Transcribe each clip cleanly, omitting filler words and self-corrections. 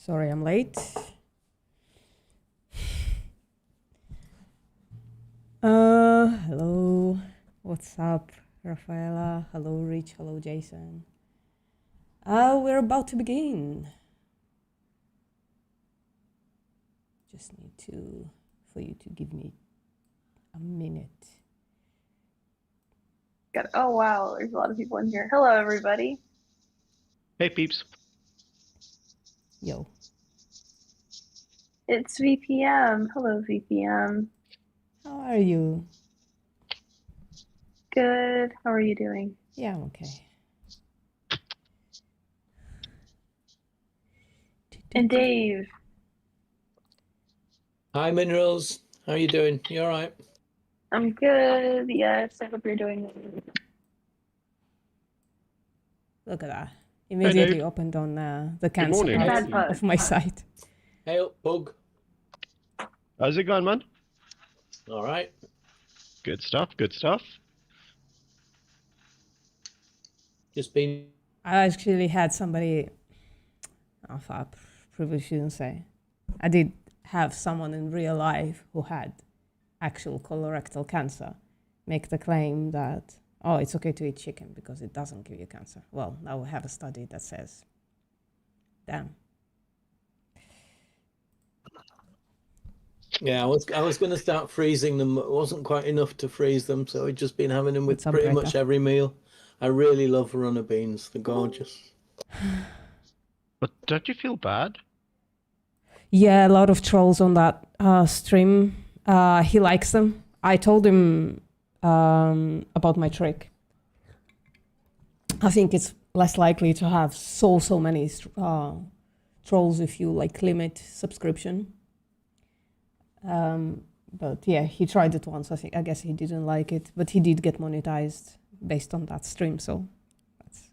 Sorry, I'm late. Hello. What's up, Rafaela? Hello, Rich. Hello, Jason. We're about to begin. Just need for you to give me a minute. Oh wow, there's a lot of people in here. Hello, everybody. Hey, peeps. Yo. It's VPM. Hello, VPM. How are you? Good. How are you doing? Yeah, I'm okay. And Dave. Hi, Minerals. How are you doing? You all right? I'm good. Yes, I hope you're doing well. Look at that. Immediately Dave. opened on the cancer morning. part Bad of my site. Hey up, Bug. How's it going, man? All right. Good stuff, good stuff. Just been. I actually had somebody, I probably shouldn't say. I did have someone in real life who had actual colorectal cancer make the claim that, oh, it's okay to eat chicken because it doesn't give you cancer. Well, now we have a study that says, damn. Yeah, I was going to start freezing them. It wasn't quite enough to freeze them, so I've just been having them with What's up, pretty Rebecca? much every meal. I really love runner beans. They're gorgeous. But don't you feel bad? Yeah, a lot of trolls on that stream. He likes them. I told him about my trick. I think it's less likely to have so many trolls if you like limit subscription. But yeah, he tried it once. I guess he didn't like it, but he did get monetized based on that stream. So that's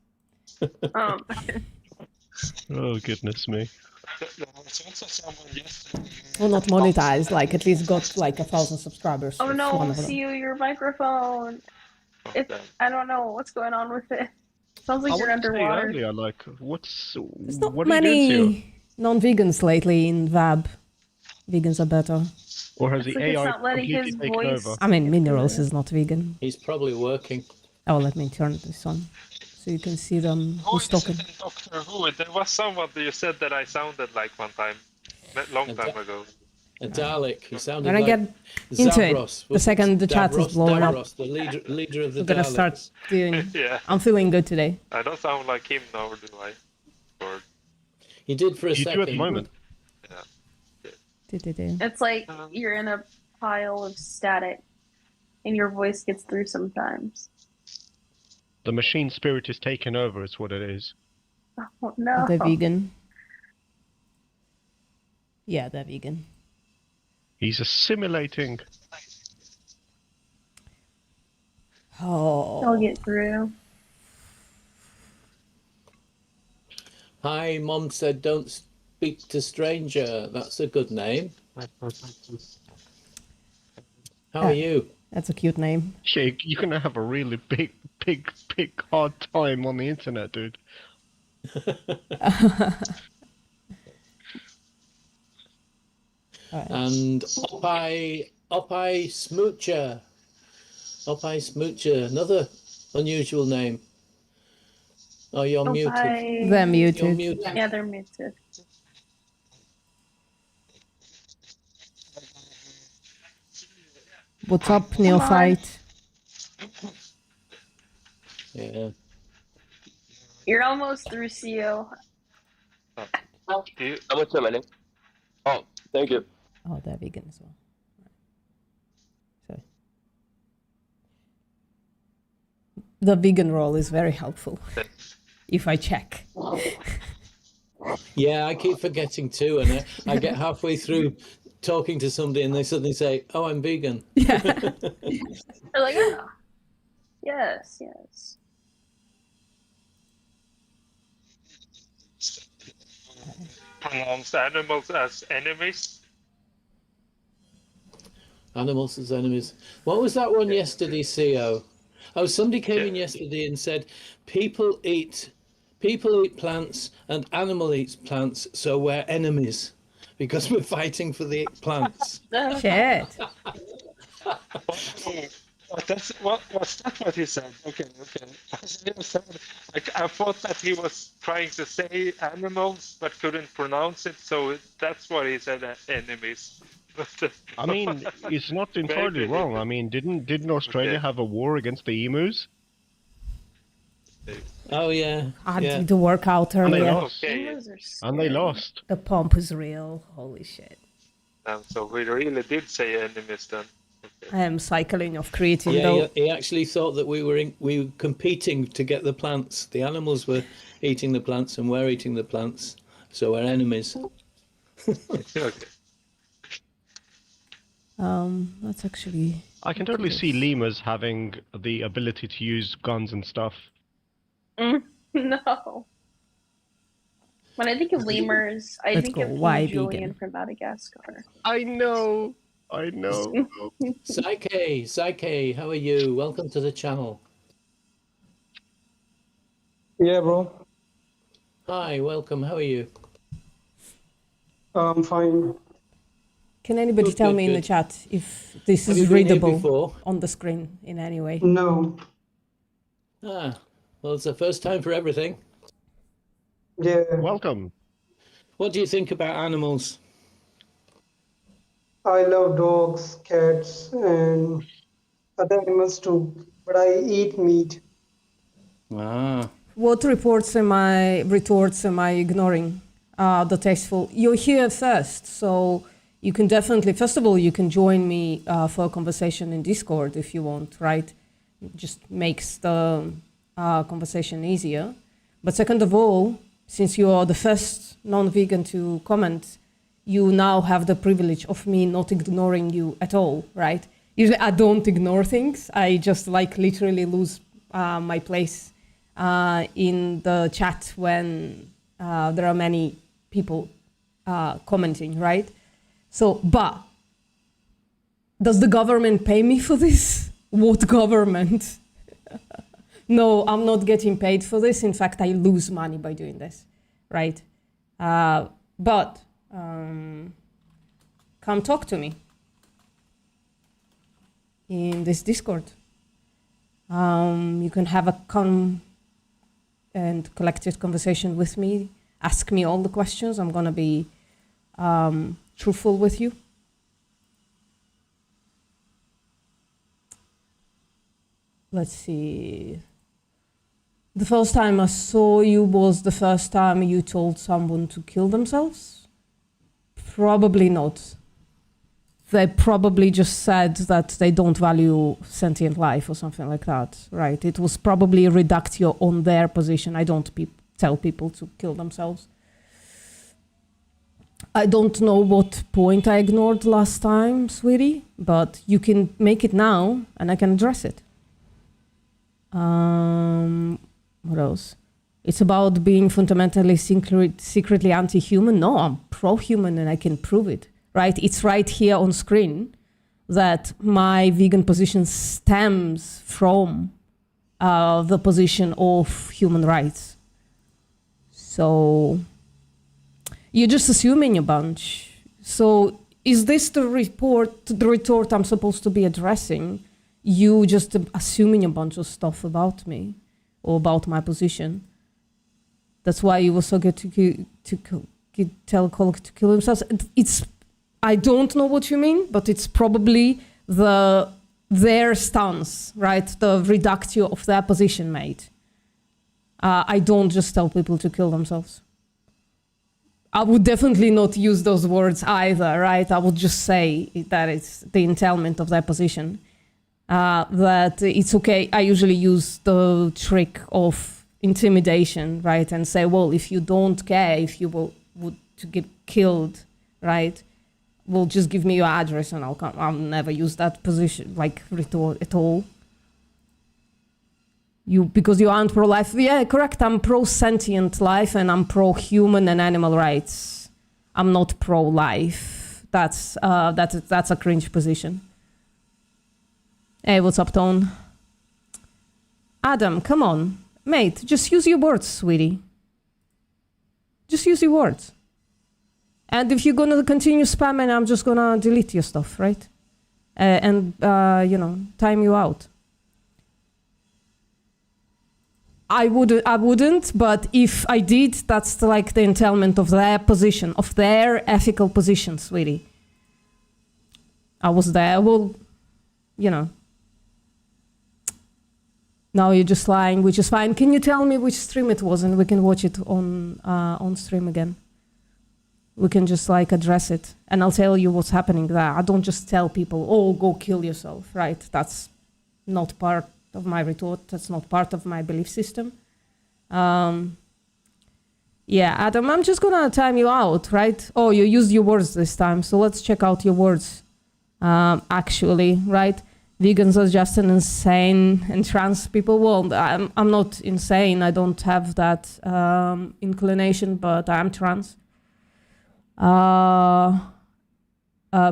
Oh, goodness me. well, not monetized. Like at least got like 1,000 subscribers. Oh It's no, one of them. CU, your microphone. I don't know what's going on with it. Sounds like I you're wanted to say underwater. earlier, like, There's not what are you doing, Theo? many non-vegans lately in VAB. Vegans are better. Or has It's the like it's AI not letting completely his taken voice. over? I mean, Minerals is not vegan. He's probably working. Oh, let me turn this on so you can see them Who who's is talking. it in Doctor Who? There was someone that you said that I sounded like one time, long time ago. A Dalek. He sounded When I like get into it, Zavros. the second the chat is blowing up, Davros, the leader of the we're gonna Daleks. start doing. Yeah, I'm feeling good today. I don't sound like him, nor do I. Or He did for a You second. do at the moment. It's like you're in a pile of static, and your voice gets through sometimes. The machine spirit is taken over, is what it is. Oh no. Are they vegan? Yeah, they're vegan. He's assimilating. Oh. I'll get through. Hi, Mom said don't speak to stranger. That's a good name. How are you? That's a cute name. Yeah, you're gonna have a really big hard time on the internet, dude. And Opie Smoocher. Opie Smoocher, another unusual name. Oh, you're muted. Bye. They're You're muted. muted. Yeah, they're muted. What's up, Neophyte? Yeah. You're almost through, CO. do you, How much am I? Oh, thank you. Oh, they're vegan as well. So the vegan role is very helpful if I check. Yeah, I keep forgetting too, and I get halfway through talking to somebody and they suddenly say, "Oh, I'm vegan." Yeah. They're like, oh. Yes, yes. pronounce animals as enemies? Animals as enemies. What was that one yesterday, CO? Oh, somebody came in yesterday and said people eat people eat plants and animal eats plants, so we're enemies because we're fighting for the plants. Shit. Was that what he said? Okay. I thought that he was trying to say animals but couldn't pronounce it, so that's what he said, enemies. I mean, it's not entirely Maybe. wrong. I mean, didn't Australia Okay. have a war against the emus? Oh yeah, I yeah. did the workout And they earlier. lost. Okay, Emus are And they scary. lost. The pump is real. Holy shit. so we really did say enemies then. Okay. I am cycling of creatine Yeah, though. he actually thought that we were competing to get the plants. The animals were eating the plants and we're eating the plants, so we're enemies. Okay. That's actually I can totally see lemurs having the ability to use guns and stuff. No. When I think of lemurs, I Let's think go. of Why King Julian vegan? from Madagascar. I know. Psyche, how are you? Welcome to the channel. Yeah, bro. Hi, welcome. How are you? I'm fine. Can anybody Good, tell good, me in the good. chat if this Have is you been here readable before? on the screen in any way? No. Ah, well, it's the first time for everything. Yeah. Welcome. What do you think about animals? I love dogs, cats, and other animals too. But I eat meat. Ah, What retorts am I ignoring? The tasteful. You're here first, so you can definitely. First of all, you can join me for a conversation in Discord if you want. Right, just makes the conversation easier. But second of all, since you are the first non-vegan to comment, you now have the privilege of me not ignoring you at all. Right? Usually, I don't ignore things. I just like literally lose my place in the chat when there are many people commenting, right? So, but does the government pay me for this? What government? No, I'm not getting paid for this. In fact, I lose money by doing this, right? But come talk to me in this Discord. You can have a calm and collected conversation with me. Ask me all the questions. I'm gonna be truthful with you. Let's see. The first time I saw you was the first time you told someone to kill themselves? Probably not. They probably just said that they don't value sentient life or something like that, right? It was probably a reductio on their position. I don't tell people to kill themselves. I don't know what point I ignored last time, sweetie, but you can make it now and I can address it. What else? It's about being fundamentally secretly anti-human. No, I'm pro-human and I can prove it. Right? It's right here on screen that my vegan position stems from the position of human rights. So you're just assuming a bunch. So is this the retort I'm supposed to be addressing? You just assuming a bunch of stuff about me or about my position. That's why you also get to tell colleagues to kill themselves. I don't know what you mean, but it's probably their stance, right? The reductio of their position made. I don't just tell people to kill themselves. I would definitely not use those words either, right? I would just say that it's the entailment of their position. That it's okay. I usually use the trick of intimidation, right? And say, well, if you don't care, if you would to get killed, right? Well, just give me your address and I'll come. I'll never use that position, like retort at all. Because you aren't pro-life. Yeah, correct. I'm pro-sentient life and I'm pro-human and animal rights. I'm not pro-life. That's a cringe position. Hey, what's up, Tone? Adam, come on. Mate, just use your words, sweetie. use your words. And if you're gonna continue spamming, I'm just gonna delete your stuff, right? And time you out. I wouldn't, but if I did, that's like the entailment of their position, of their ethical position, sweetie. I was there, well, now you're just lying, which is fine. Can you tell me which stream it was, and we can watch it on stream again? We can just like address it, and I'll tell you what's happening there. I don't just tell people, oh, go kill yourself, right? That's not part of my retort. That's not part of my belief system. Yeah, Adam, I'm just gonna time you out, right? Oh, you used your words this time, so let's check out your words. Actually, right? Vegans are just an insane and trans people. Well, I'm not insane. I don't have that inclination, but I'm trans.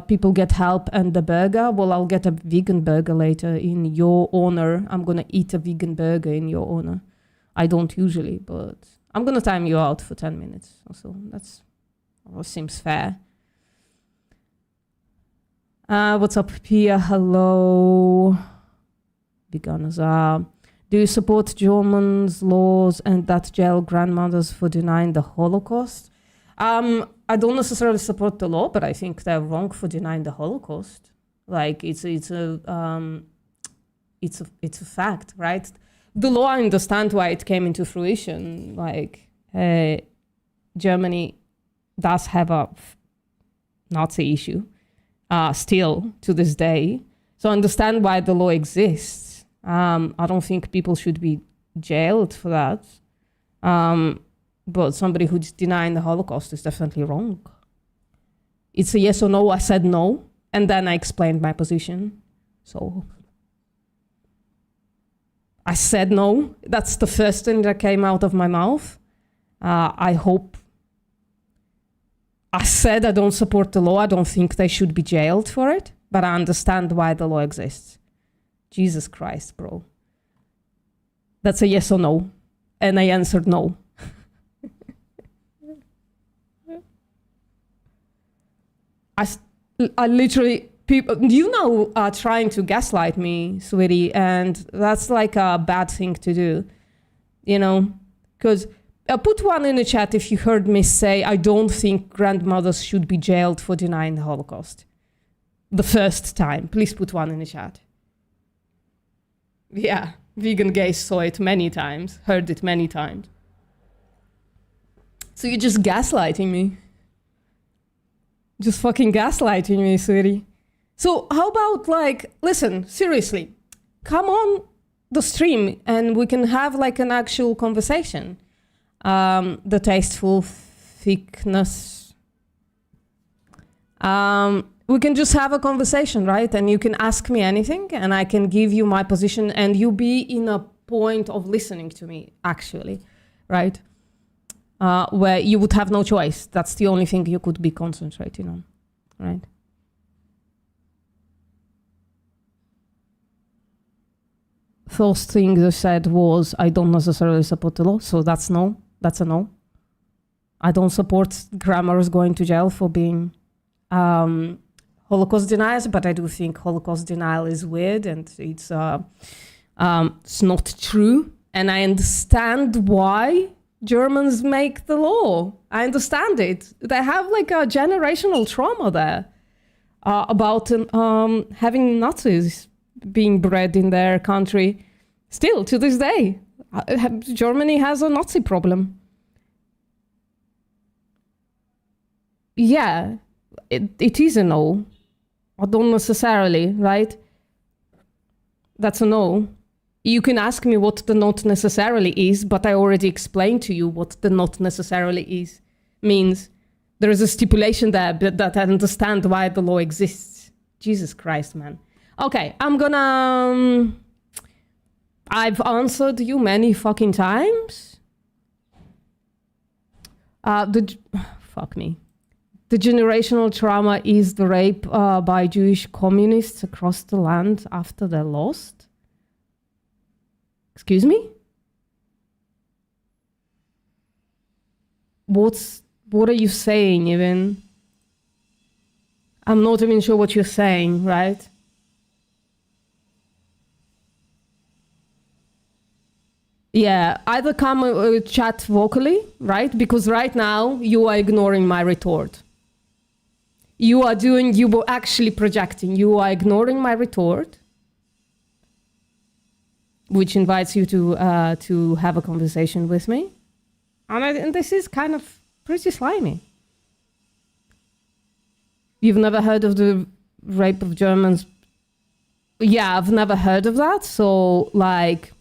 People get help and the burger. Well, I'll get a vegan burger later in your honor. I'm gonna eat a vegan burger in your honor. I don't usually, but I'm gonna time you out for 10 minutes or so. That seems fair. What's up, Pia? Hello. Veganas are. Do you support Germans' laws and that jail grandmothers for denying the Holocaust? I don't necessarily support the law, but I think they're wrong for denying the Holocaust. Like it's a fact, right? The law, I understand why it came into fruition. Like Germany does have a Nazi issue still to this day, so I understand why the law exists. I don't think people should be jailed for that. But somebody who's denying the Holocaust is definitely wrong. It's a yes or no. I said no, and then I explained my position. So I said no. That's the first thing that came out of my mouth. I hope. I said I don't support the law. I don't think they should be jailed for it, but I understand why the law exists. Jesus Christ, bro. That's a yes or no. And I answered no. I literally, people, are trying to gaslight me, sweetie, and that's like a bad thing to do, because put one in the chat if you heard me say, I don't think grandmothers should be jailed for denying the Holocaust. The first time, please put one in the chat. Yeah, vegan gays saw it many times, heard it many times. So you're just gaslighting me. Just fucking gaslighting me, sweetie. So how about listen, seriously, come on the stream and we can have an actual conversation. The tasteful thickness. We can just have a conversation, right? And you can ask me anything and I can give you my position and you be in a point of listening to me, actually, right? Where you would have no choice. That's the only thing you could be concentrating on, right? First thing you said was, I don't necessarily support the law, so that's no. That's a no. I don't support grammars going to jail for being Holocaust deniers, but I do think Holocaust denial is weird and it's not true. And I understand why Germans make the law. I understand it. They have a generational trauma there about having Nazis being bred in their country. Still, to this day, Germany has a Nazi problem. Yeah, it is a no. I don't necessarily, right? That's a no. You can ask me what the not necessarily is, but I already explained to you what the not necessarily means. There is a stipulation there, but that I understand why the law exists. Jesus Christ, man. Okay, I'm gonna... I've answered you many fucking times. Fuck me. The generational trauma is the rape by Jewish communists across the land after they're lost. Excuse me? What's What are you saying even? I'm not even sure what you're saying, right? Yeah, either come chat vocally, right? Because right now you are ignoring my retort. You were actually projecting. You are ignoring my retort, which invites you to have a conversation with me. And this is kind of pretty slimy. You've never heard of the rape of Germans? Yeah, I've never heard of that. So, like,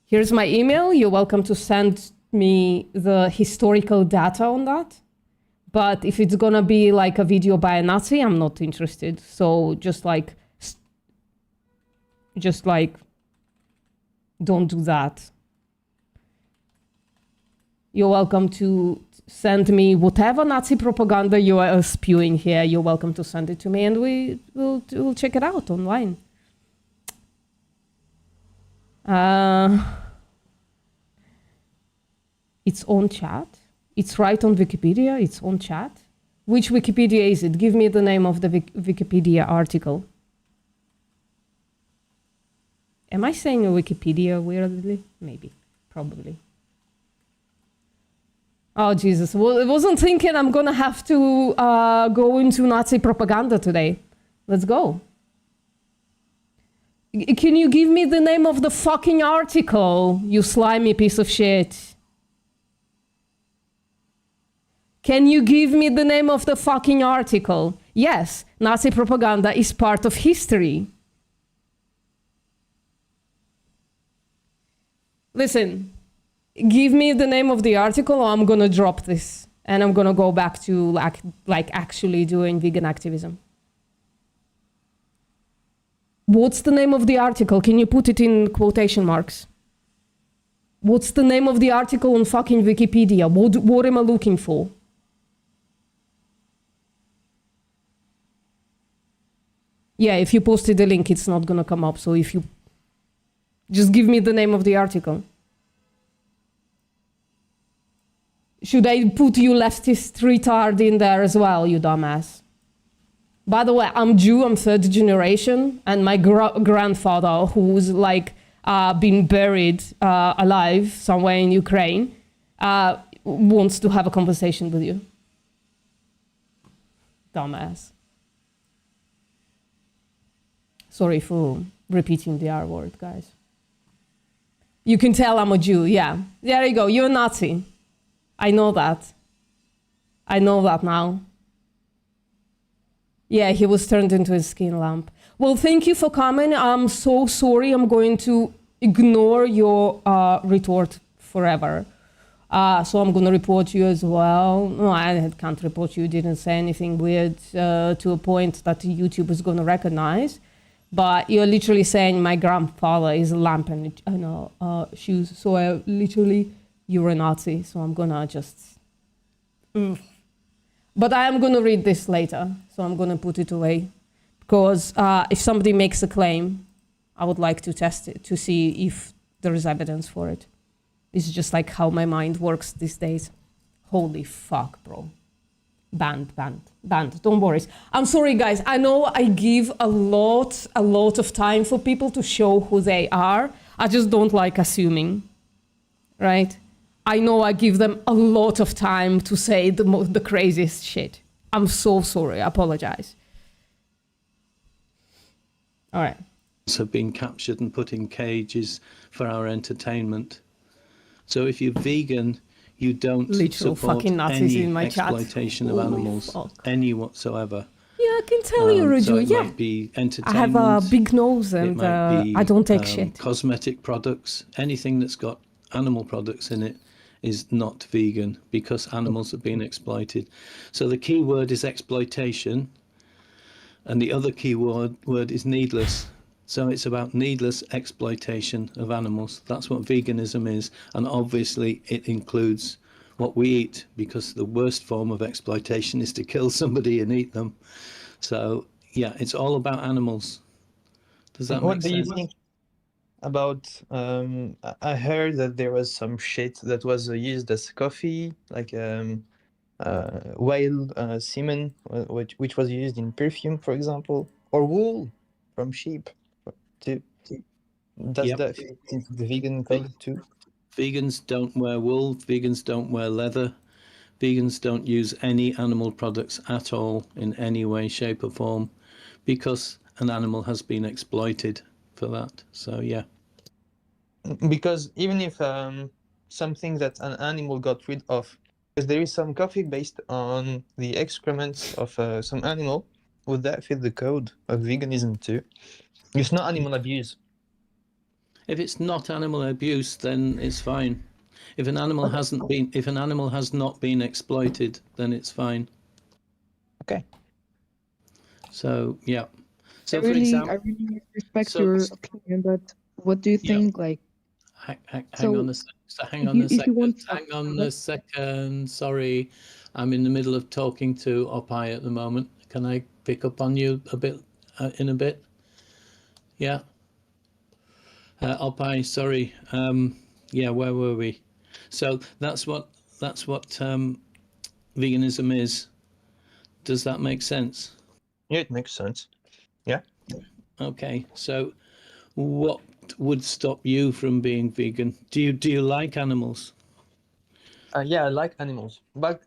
here's my email. You're welcome to send me the historical data on that. But if it's gonna be like a video by a Nazi, I'm not interested. So just like, don't do that. You're welcome to send me whatever Nazi propaganda you are spewing here. You're welcome to send it to me, and we'll check it out online. It's on chat. It's right on Wikipedia. It's on chat. Which Wikipedia is it? Give me the name of the Wikipedia article. Am I saying Wikipedia weirdly? Maybe. Probably. Oh, Jesus. Well, I wasn't thinking I'm going to have to go into Nazi propaganda today. Let's go. Can you give me the name of the fucking article, you slimy piece of shit? Can you give me the name of the fucking article? Yes, Nazi propaganda is part of history. Listen, give me the name of the article or I'm gonna drop this and I'm gonna go back to like actually doing vegan activism. What's the name of the article? Can you put it in quotation marks? What's the name of the article on fucking Wikipedia? What am I looking for? Yeah, if you posted the link, it's not gonna come up. So if you just give me the name of the article. Should I put you leftist retard in there as well, you dumbass? By the way, I'm Jew, I'm third generation, and my grandfather, who's like been buried alive somewhere in Ukraine, wants to have a conversation with you. Dumbass. Sorry for repeating the R word, guys. You can tell I'm a Jew, yeah. There you go, you're a Nazi. I know that. I know that now. Yeah, he was turned into a skin lamp. Well, thank you for coming. I'm so sorry. I'm going to ignore your retort forever. So I'm going to report you as well. No, I can't report you. You didn't say anything weird to a point that YouTube is going to recognize. But you're literally saying my grandfather is a lamp and shoes. So you're a Nazi. So I'm going to just... But I am going to read this later. So I'm going to put it away. Because if somebody makes a claim, I would like to test it to see if there is evidence for it. It's just like how my mind works these days. Holy fuck, bro. Banned. Don't worry. I'm sorry, guys. I know I give a lot of time for people to show who they are. I just don't like assuming, right? I know I give them a lot of time to say the craziest shit. I'm so sorry. I apologize. All right. Have been captured and put in cages for our entertainment. So if you're vegan, you don't literal support fucking Nazis any in my exploitation chat. of animals, any whatsoever. Yeah, I can tell you're a Jew. So it Yeah, might be I entertainment. have a big nose and I don't take shit. Cosmetic products, anything that's got animal products in it is not vegan because animals have been exploited. So the key word is exploitation, and the other key word is needless. So it's about needless exploitation of animals. That's what veganism is. And obviously it includes what we eat, because the worst form of exploitation is to kill somebody and eat them. So yeah, it's all about animals. Does that What make do you sense? think about, I heard that there was some shit that was used as coffee, like whale semen, which was used in perfume, for example, or wool from sheep. Too. Does Yep. that fit into the vegan code too? Vegans don't wear wool. Vegans don't wear leather. Vegans don't use any animal products at all in any way, shape, or form, because an animal has been exploited for that. So yeah. Because even if something that an animal got rid of, because there is some coffee based on the excrements of some animal, would that fit the code of veganism too? It's not animal abuse. If it's not animal abuse, then it's fine. If an animal has not been exploited, then it's fine. Okay. So yeah. So I for really example, respect so- your opinion, but what do you Yeah. think? Like, hang So, on a sec. So hang if on you- a if you second. want- Hang on a second. Sorry, I'm in the middle of talking to Opai at the moment. Can I pick up on you a bit in a bit? Yeah. Opai, sorry. Yeah, where were we? So that's what veganism is. Does that make sense? Yeah, it makes sense. Okay. So what would stop you from being vegan? Do you like animals? Yeah, I like animals, but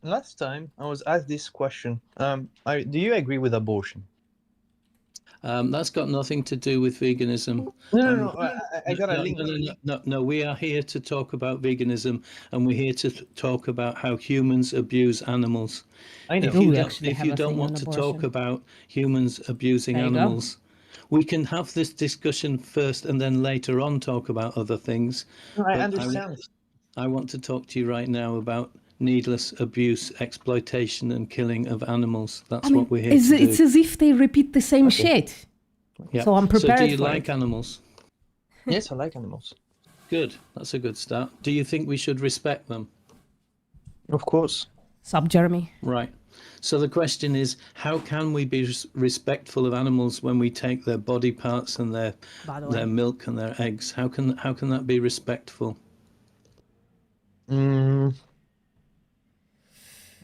last time I was asked this question. Do you agree with abortion? That's got nothing to do with veganism. No. I got a No, link. no. We are here to talk about veganism, and we're here to talk about how humans abuse animals. I know. If Do you we don't, actually if have you a don't thing want on to talk abortion? about humans abusing There you go. animals, we can have this discussion first, and then later on talk about other things. I But understand. I want to talk to you right now about needless abuse, exploitation, and killing of animals. That's what we're here to do. it's as if they repeat the same shit. Yeah. So I'm prepared So do you for like it. animals? Yes, I like animals. Good. That's a good start. Do you think we should respect them? Of course. Sup, Jeremy? Right. So the question is, how can we be respectful of animals when we take their body parts and By the their way, milk and their eggs? How can that be respectful?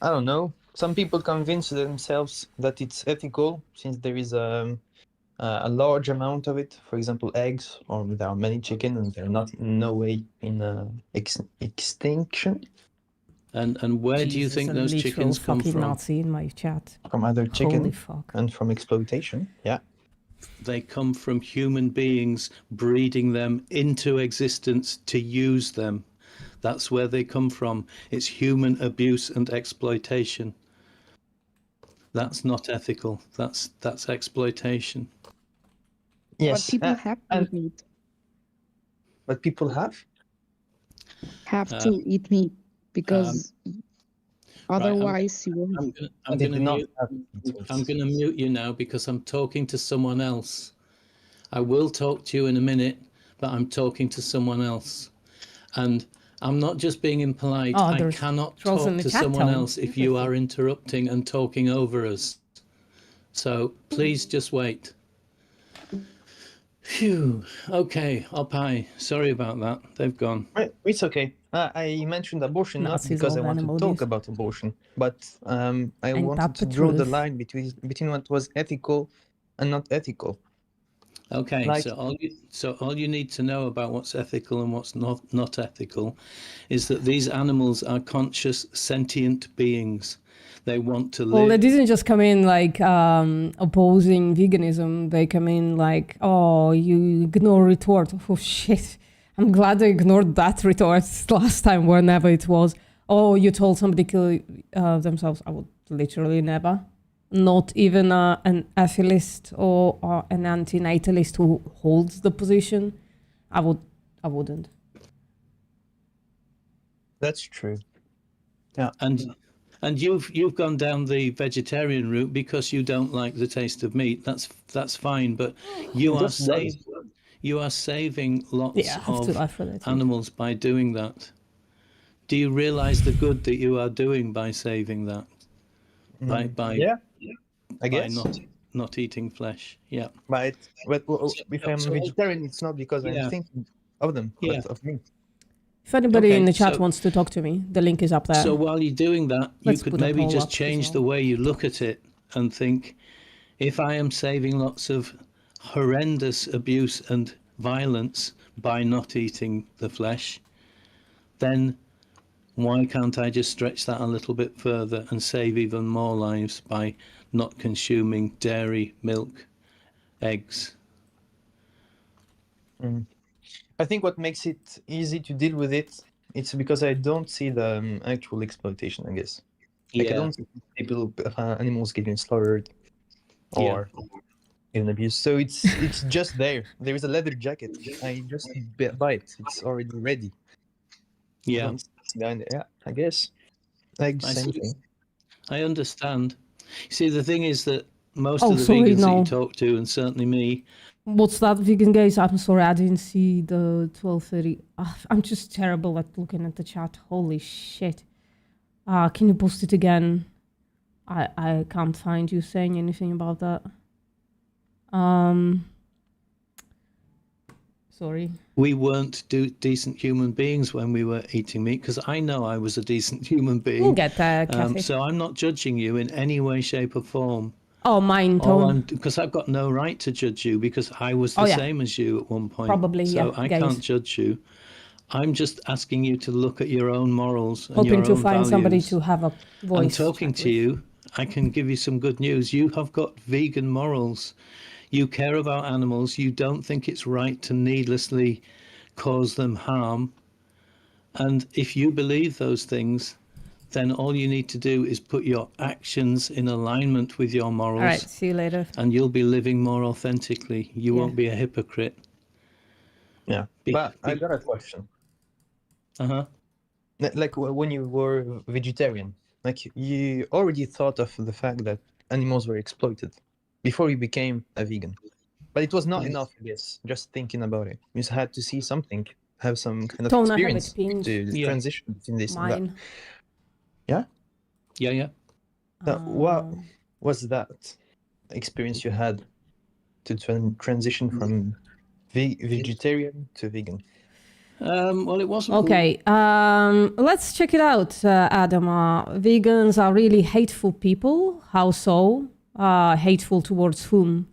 I don't know. Some people convince themselves that it's ethical since there is a large amount of it. For example, eggs, or there are many chicken, and they're not in no way in extinction And where do you Jesus, think a those literal chickens come fucking from? Nazi in my chat. from other Holy chicken fuck. and from exploitation. Yeah. They come from human beings breeding them into existence to use them. That's where they come from. It's human abuse and exploitation. That's not ethical. That's exploitation. Yes. but people have to and- eat meat. But people have. Have to eat meat because otherwise you won't. I'm They going do to not mute. have meat. I'm going to mute you now because I'm talking to someone else. I will talk to you in a minute, but I'm talking to someone else. And I'm not just being impolite. Oh, I there's cannot trolls talk in the to chat, someone Tom. else if you are interrupting and talking over us. So please just wait. Phew. Okay, Opai. Sorry about that. They've gone. Right, it's okay. I mentioned abortion not Nazis because I love want to animal talk abuse. about abortion, but I Ain't wanted that to the draw the truth? line between what was ethical and not ethical. Okay, Like- so all you need to know about what's ethical and what's not ethical is that these animals are conscious, sentient beings. They want to Well, they live. didn't just come in like opposing veganism. They come in like, oh, you ignore retort. Oh, shit. I'm glad I ignored that retort last time, whenever it was. Oh, you told somebody to kill themselves. I would literally never. Not even an atheist or an anti-natalist who holds the position. I wouldn't. That's true. And you've gone down the vegetarian route because you don't like the taste of meat. That's fine, but you are saving lots Yeah, I have to of laugh for that. animals by doing that. Do you realize the good that you are doing by saving that? By Yeah, I by guess. not eating flesh. Yeah. But if I'm so- vegetarian, it's not because Yeah. I'm thinking of them, Yeah. but of me. If anybody Okay, in the chat so- wants to talk to me, the link is up there. So while you're doing that, you Let's could put a maybe poll just up as change well. the way you look at it and think, if I am saving lots of horrendous abuse and violence by not eating the flesh, then why can't I just stretch that a little bit further and save even more lives by not consuming dairy, milk, eggs? I think what makes it easy to deal with it's because I don't see the actual exploitation, I guess. Like, I Yeah, don't see people, animals getting slaughtered Yeah. or even abused. So it's just there. There is a leather jacket. I just buy it. It's already ready. I yeah, don't see behind it. Yeah, I guess. Like, I same see. thing. I understand. See, the thing is that most Oh, of the sorry, vegans that no. you talk to, and certainly me, What's that, vegan guys? I'm sorry, I didn't see the 12:30. I'm just terrible at looking at the chat. Holy shit. Can you post it again? I can't find you saying anything about that. Sorry. we weren't decent human beings when we were eating meat, because I know I was a decent human being. We'll get there, Kathy. So I'm not judging you in any way, shape, or form. Oh, mine, Tone. Because I've got no right to judge you, because I was the Oh, yeah. same as you at one point. Probably, so yeah, I guys. can't judge you. I'm just asking you to look at your own morals and Hoping your to own find somebody values. to have a voice. And talking chat to with. you, I can give you some good news. You have got vegan morals. You care about animals. You don't think it's right to needlessly cause them harm. And if you believe those things, then all you need to do is put your actions in alignment with your morals. All right, see you later. And you'll be living more authentically. You Yeah. won't be a hypocrite. Yeah. But I got a question. Uh-huh. Like, when you were vegetarian, like, you already thought of the fact that animals were exploited before you became a vegan. But it was not Yes. enough, I guess, just thinking about it. You just had to see something, have some kind of Tone, I have it experience pinned. to Yeah. transition between this and that. Mine. Yeah, yeah. What was that experience you had to transition from vegetarian to vegan? Well, it wasn't. Okay, let's check it out, Adam. Vegans are really hateful people. How so? Hateful towards whom?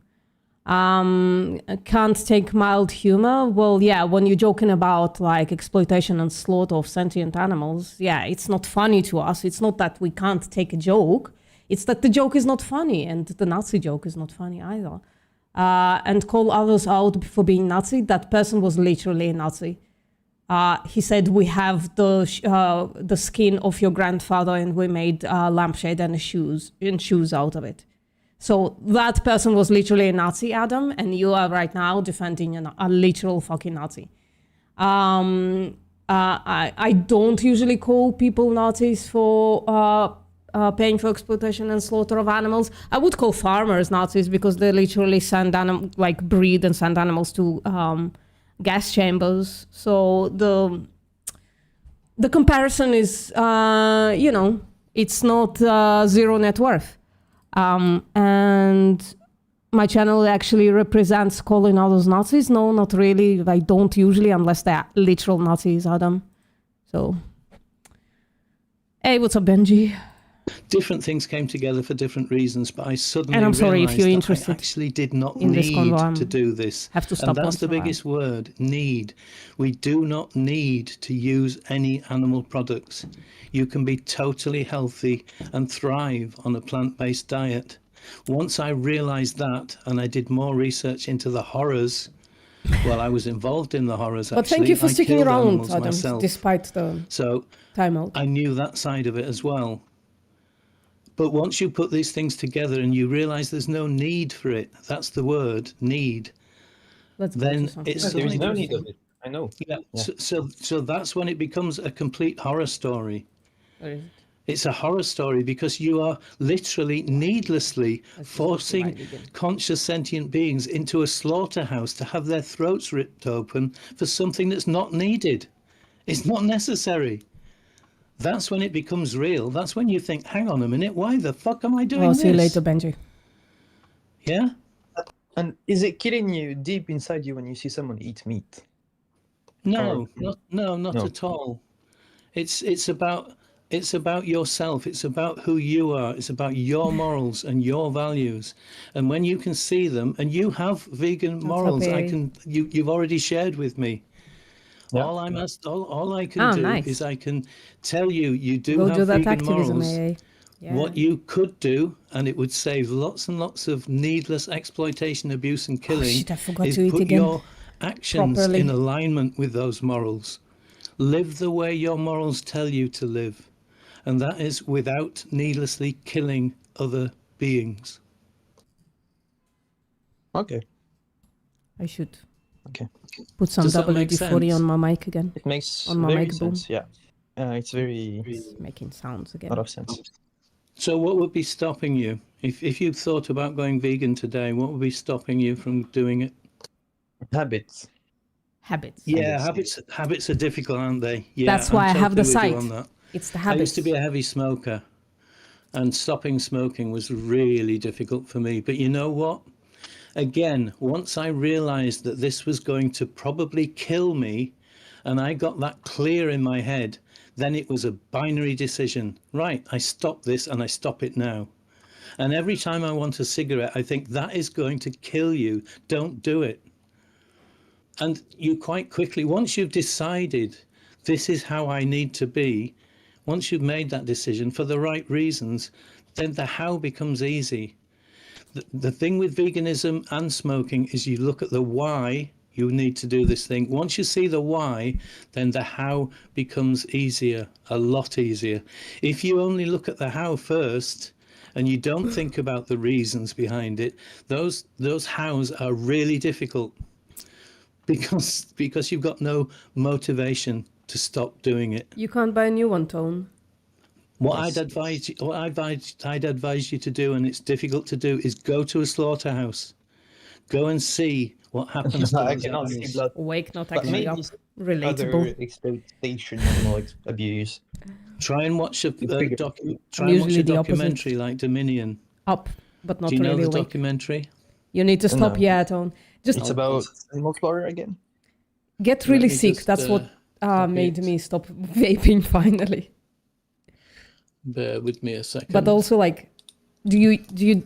Can't take mild humor. Well, yeah, when you're joking about like exploitation and slaughter of sentient animals, yeah, it's not funny to us. It's not that we can't take a joke. It's that the joke is not funny, and the Nazi joke is not funny either. And call others out for being Nazi. That person was literally a Nazi. He said, we have the skin of your grandfather and we made lampshade and shoes out of it. So that person was literally a Nazi, Adam, and you are right now defending a literal fucking Nazi. I don't usually call people Nazis for paying for exploitation and slaughter of animals. I would call farmers Nazis because they literally breed and send animals to gas chambers. So the comparison is, it's not zero net worth. And my channel actually represents calling others Nazis. No, not really. I don't usually, unless they're literal Nazis, Adam. So, hey, what's up, Benji? Different things came together for different reasons, but I suddenly And I'm sorry if realised you're that interested I actually did not in this need convo. to do this. Have to stop And that's once the in a while. biggest word, need. We do not need to use any animal products. You can be totally healthy and thrive on a plant-based diet. Once I realised that, and I did more research into the horrors, well, I was involved in the horrors, But actually. thank you for I sticking killed around, animals Adam, myself. despite the So timeout. I knew that side of it as well. But once you put these things together and you realise there's no need for it, that's the word, need. Let's go Then to something it's else. There is no suddenly- need of it. I know. Yeah. Yeah. So that's when it becomes a complete horror story. Where is it? It's a horror story because you are literally needlessly Let's just forcing divide again. conscious sentient beings into a slaughterhouse to have their throats ripped open for something that's not needed. It's not necessary. That's when it becomes real. That's when you think, hang on a minute, why the fuck am I doing I'll this? see you later, Benji. Yeah? And is it killing you deep inside you when you see someone eat meat? No, Or- not No. at all. It's about yourself. It's about who you are. It's about your morals and your values. And when you can see them, and you have vegan morals, happy. you've already shared with me. Yeah. All I can Oh, do nice. is I can tell you do Go have do that vegan activism, morals. AA. Yeah. What you could do, and it would save lots and lots of needless exploitation, abuse, and killing, shit, I forgot is to eat put again. your actions Properly. in alignment with those morals. Live the way your morals tell you to live, and that is without needlessly killing other beings. Okay. I should Okay. put some Does that make WD-40 sense? on my mic again. It makes On my very mic boom. sense. Yeah. It's very It's making sounds a again. lot of sense. So what would be stopping you? If you thought about going vegan today, what would be stopping you from doing it? Habits. Habits. Yeah, Habits. habits are difficult, aren't they? Yeah, That's I'm why I have the totally with you site. on that. It's the I habits. used to be a heavy smoker, and stopping smoking was really difficult for me. But you know what? Again, once I realized that this was going to probably kill me, and I got that clear in my head, then it was a binary decision. Right, I stop this and I stop it now. And every time I want a cigarette, I think that is going to kill you. Don't do it. And you quite quickly, once you've decided this is how I need to be, once you've made that decision for the right reasons, then the how becomes easy. The thing with veganism and smoking is you look at the why you need to do this thing. Once you see the why, then the how becomes easier, a lot easier. If you only look at the how first and you don't think about the reasons behind it, those hows are really difficult because you've got no motivation to stop doing it. You can't buy a new one, Tone. What I'd advise you to do, and it's difficult to do, is go to a slaughterhouse. Go and see what happens to I those cannot see animals. blood. Wake not But actually up. maybe Relatable. other exploitation, animal abuse. Try and watch a figure. usually the opposite. documentary like Dominion. Up, but not Do you know really the awake. documentary? You need to stop, No. yeah, Tone. Just It's about animal slaughter again. get really me sick. just, That's what copy made it. me stop vaping finally. Bear with me a second. But also, like, do you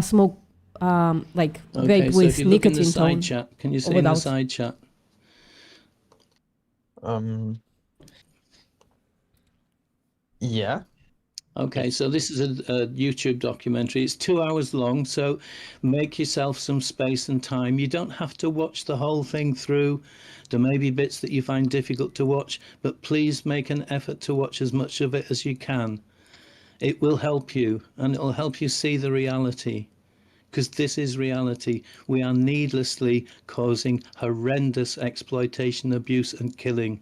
smoke like Okay, vape so with if you look in the nicotine, side Tone? chat, can you see in without? the side chat? Yeah. Okay, so this is a YouTube documentary. It's 2 hours long, so make yourself some space and time. You don't have to watch the whole thing through. There may be bits that you find difficult to watch, but please make an effort to watch as much of it as you can. It will help you, and it will help you see the reality, because this is reality. We are needlessly causing horrendous exploitation, abuse, and killing,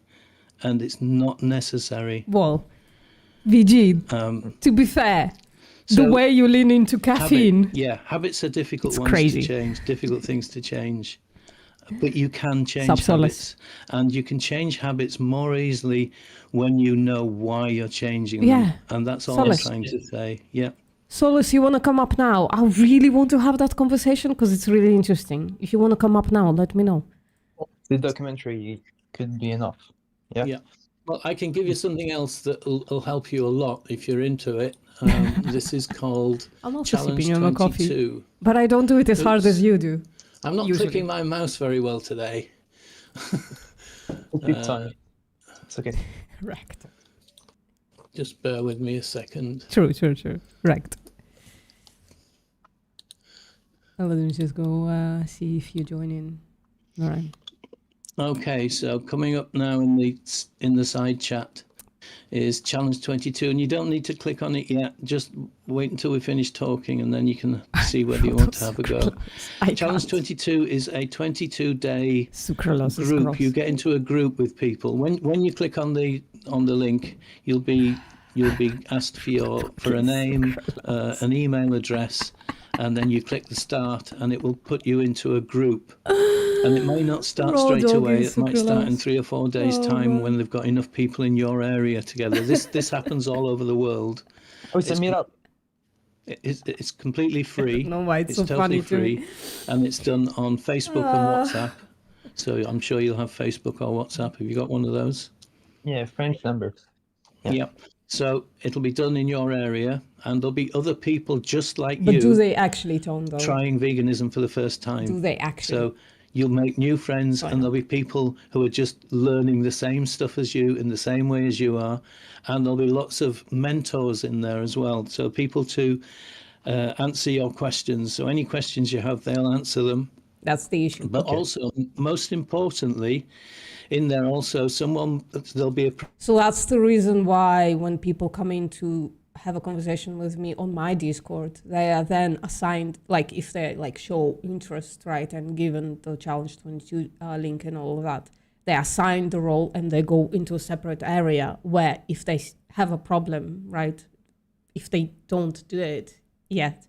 and it's not necessary. Well, VG, to be fair, the So- way you lean into caffeine. Habits are difficult It's ones crazy. to change, difficult things to change. But you can change Subsolace. habits, and you can change habits more easily when you know why you're changing them. Yeah. And that's all Solace. I'm trying to say. Yeah. Solus, you want to come up now? I really want to have that conversation because it's really interesting. If you want to come up now, let me know. The documentary could be enough. Yeah. Yeah. Well, I can give you something else that will help you a lot if you're into it. This is called I'm also Challenge sipping on my coffee, 22. but I don't do it as hard Oops. as you do. I'm not Usually. clicking my mouse very well today. Take time. It's okay. Wrecked. Just bear with me a second. True. Wrecked. Let me just go see if you join in. All right. Okay, so coming up now in the side chat is Challenge 22, and you don't need to click on it yet. Just wait until we finish talking, and then you can see whether you want to have a go. Challenge 22 is a 22-day Sucralose is group. gross. You get into a group with people. When you click on the link, you'll be asked for a name, an email address, and then you click the start, and it will put you into a group. And it may not start Raw straight doggy away. It might start in sucralose. 3 or 4 days' Oh, time man. when they've got enough people in your area together. This happens all over the world. Oh, it's a meetup. It's completely free. No, why it's so totally funny to me. free, and it's done on Facebook and WhatsApp. So I'm sure you'll have Facebook or WhatsApp. Have you got one of those? Yeah, French number. Yeah. Yep. So it'll be done in your area, and there'll be other people just like But you do they actually, Tom, though? trying veganism for the first time. Do they actually? So you'll make new friends, and there'll be people who are just learning the same stuff as you in the same way as you are, and there'll be lots of mentors in there as well. So people to answer your questions. So any questions you have, they'll answer them. That's the issue. But also, most importantly, in there also there'll be a. So that's the reason why when people come in to have a conversation with me on my Discord, they are then assigned, like if they like show interest, right, and given the Challenge 22 link and all of that, they assign the role and they go into a separate area where if they have a problem, right, if they don't do it yet,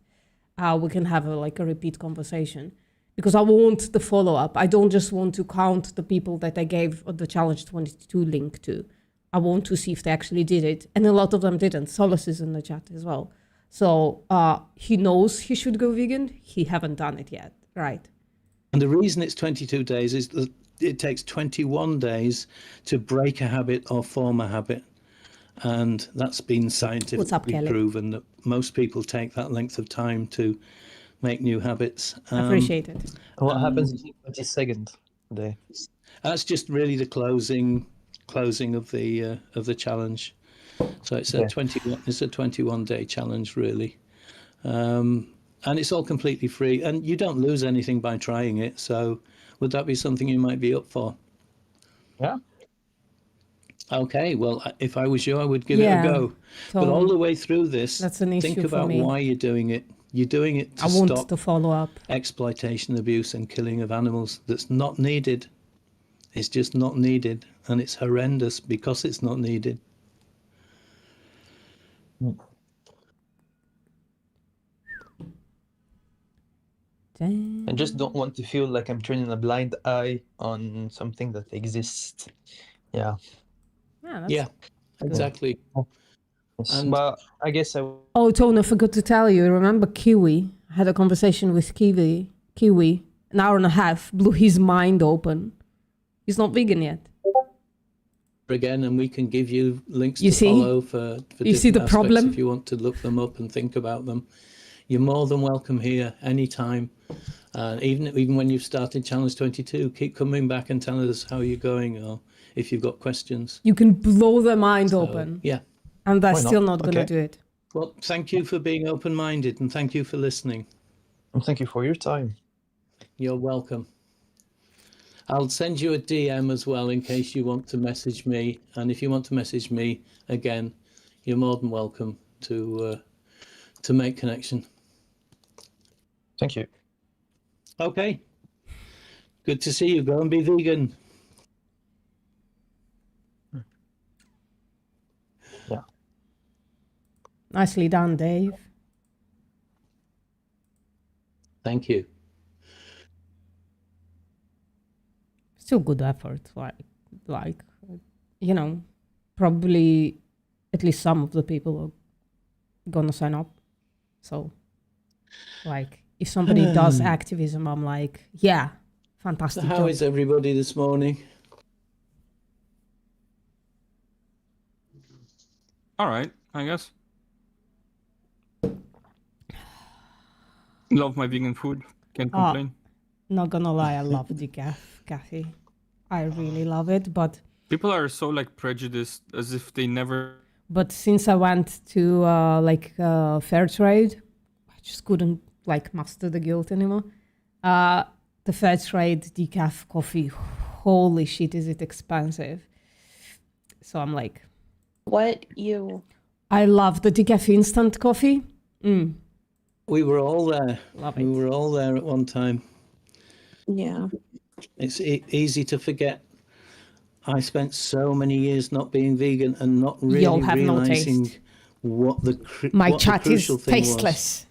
we can have a repeat conversation. Because I want the follow-up. I don't just want to count the people that I gave the Challenge 22 link to. I want to see if they actually did it. And a lot of them didn't. Solus is in the chat as well. So he knows he should go vegan. He haven't done it yet, right? And the reason it's 22 days is that it takes 21 days to break a habit or form a habit. And that's been scientifically proven that most people take that length of time to make new habits. Appreciate it. What happens in the 22nd day? That's just really the closing of the challenge. So it's a 21-day challenge really, and it's all completely free, and you don't lose anything by trying it. So would that be something you might be up for? Yeah. Okay, well, if I was you, I would give it a go. But all the way through this, that's an issue think about for me. why you're doing it. You're doing it to I want stop the follow-up. exploitation, abuse, and killing of animals. That's not needed. It's just not needed, and it's horrendous because it's not needed. I just don't want to feel like I'm turning a blind eye on something that exists. Yeah. Yeah, exactly. And, but I guess Oh, Tone, I forgot to tell you. Remember Kiwi? I had a conversation with Kiwi. An hour and a half. Blew his mind open. He's not vegan yet. Again, and we can give you links You to see? follow for You see different the aspects problem? if you want to look them up and think about them. You're more than welcome here anytime. Even when you've started Challenge 22, keep coming back and telling us how you're going, or if you've got questions. You can blow their mind open. Yeah. And they're Why not? still not going to Okay. do it. Well, thank you for being open-minded, and thank you for listening. And thank you for your time. You're welcome. I'll send you a DM as well in case you want to message me. And if you want to message me again, you're more than welcome to make connection. Thank you. Okay. Good to see you. Go and be vegan. Yeah. Nicely done, Dave. Thank you. Still good effort. Like, you know, probably at least some of the people are gonna sign up. So, like, if somebody does activism, I'm like, yeah, fantastic So how job. is everybody this morning? All right, I guess. Love my vegan food. Can't complain. Not gonna lie, I love decaf coffee. I really love it, but People are so like prejudiced as if they never. But since I went to fair trade, I just couldn't like master the guilt anymore. The fair trade decaf coffee, holy shit, is it expensive? So I'm like, What you? I love the decaf instant coffee. We were all there. Love We it. were all there at one time. Yeah. It's easy to forget. I spent so many years not being vegan and not really You'll have no realizing taste. what the My what the chat is crucial thing was. tasteless,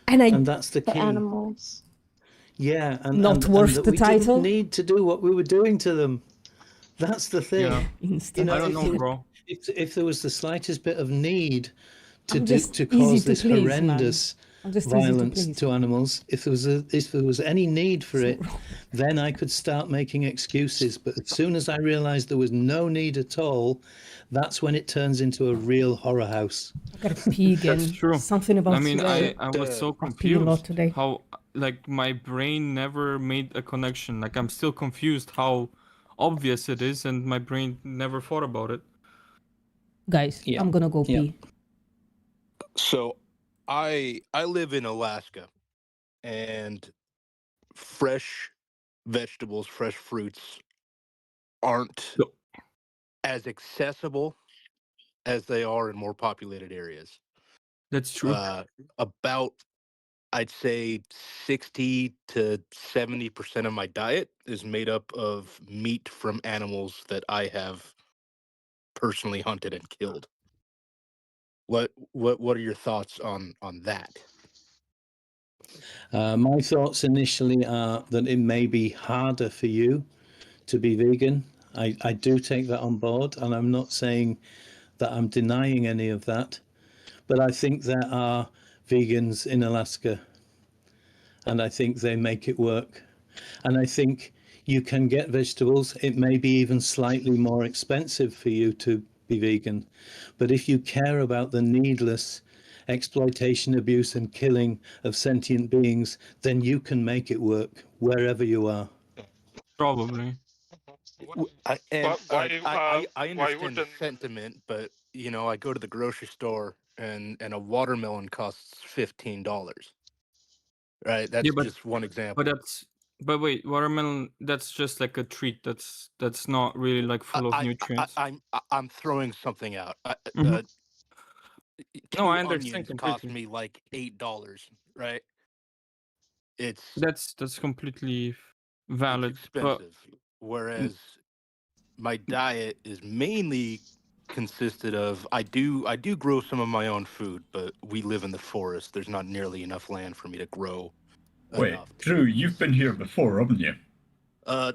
and And that's the The key. animals. Yeah, and Not and worth that the we title? didn't need to do what we were doing to them. That's the thing. Yeah. instant. know, I don't know, if- bro. If there was the slightest bit of need to I'm just to easy cause to this please, man. horrendous I'm just easy to violence please. to animals. If there was any need for it, then I could start making excuses. But as soon as I realised there was no need at all, that's when it turns into a real horror house. I got a pee again. That's true. Something about I mean, today. I was so I pee a lot confused today. how like my brain never made a connection. Like I'm still confused how obvious it is, and my brain never thought about it. Guys, Yeah. I'm gonna go Yeah. pee. So I live in Alaska, and fresh vegetables, fresh fruits aren't Yep. as accessible as they are in more populated areas. That's true. About, I'd say 60 to 70% of my diet is made up of meat from animals that I have personally hunted and killed. What are your thoughts on that? My thoughts initially are that it may be harder for you to be vegan. I do take that on board, and I'm not saying that I'm denying any of that, but I think there are vegans in Alaska, and I think they make it work. And I think you can get vegetables. It may be even slightly more expensive for you to be vegan, but if you care about the needless exploitation, abuse, and killing of sentient beings, then you can make it work wherever you are. Probably. I Why understand the wouldn't- sentiment, but I go to the grocery store and a watermelon costs $15. Right, that's Yeah, but- just one example. But wait, watermelon, that's just like a treat. That's not really like full of nutrients. I'm throwing something out. Mhm. Two No, I understand onions cost completely. me like $8, right? It's That's completely valid. But expensive. Whereas my diet is mainly consisted of I do grow some of my own food, but we live in the forest. There's not nearly enough land for me to grow. Wait, enough. Drew, you've been here before, haven't you? I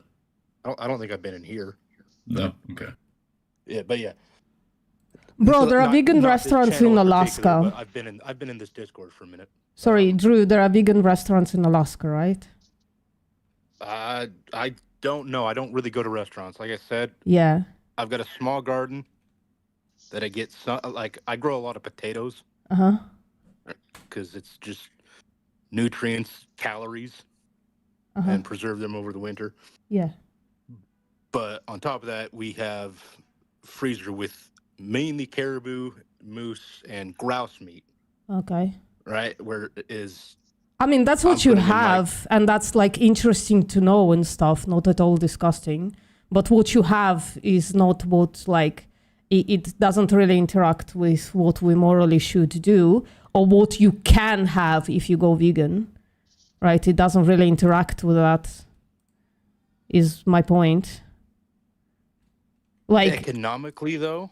don't think I've been in here. No. Okay. Yeah, but yeah. Bro, So there are not- vegan not this restaurants channel in particular, Alaska. but I've been in this Discord for a minute. Sorry, Drew, there are vegan restaurants in Alaska, right? I don't know. I don't really go to restaurants. Like I said, Yeah. I've got a small garden that I get I grow a lot of potatoes Uh-huh. because it's just nutrients, calories, Uh-huh. and preserve them over the winter. Yeah. But on top of that, we have freezer with mainly caribou, moose, and grouse meat, Okay. right? Where it is I mean, that's what I'm you putting in my- have, and that's like interesting to know and stuff, not at all disgusting. But what you have is not what, like, it doesn't really interact with what we morally should do or what you can have if you go vegan, right? It doesn't really interact with that, is my point. Like, economically, though.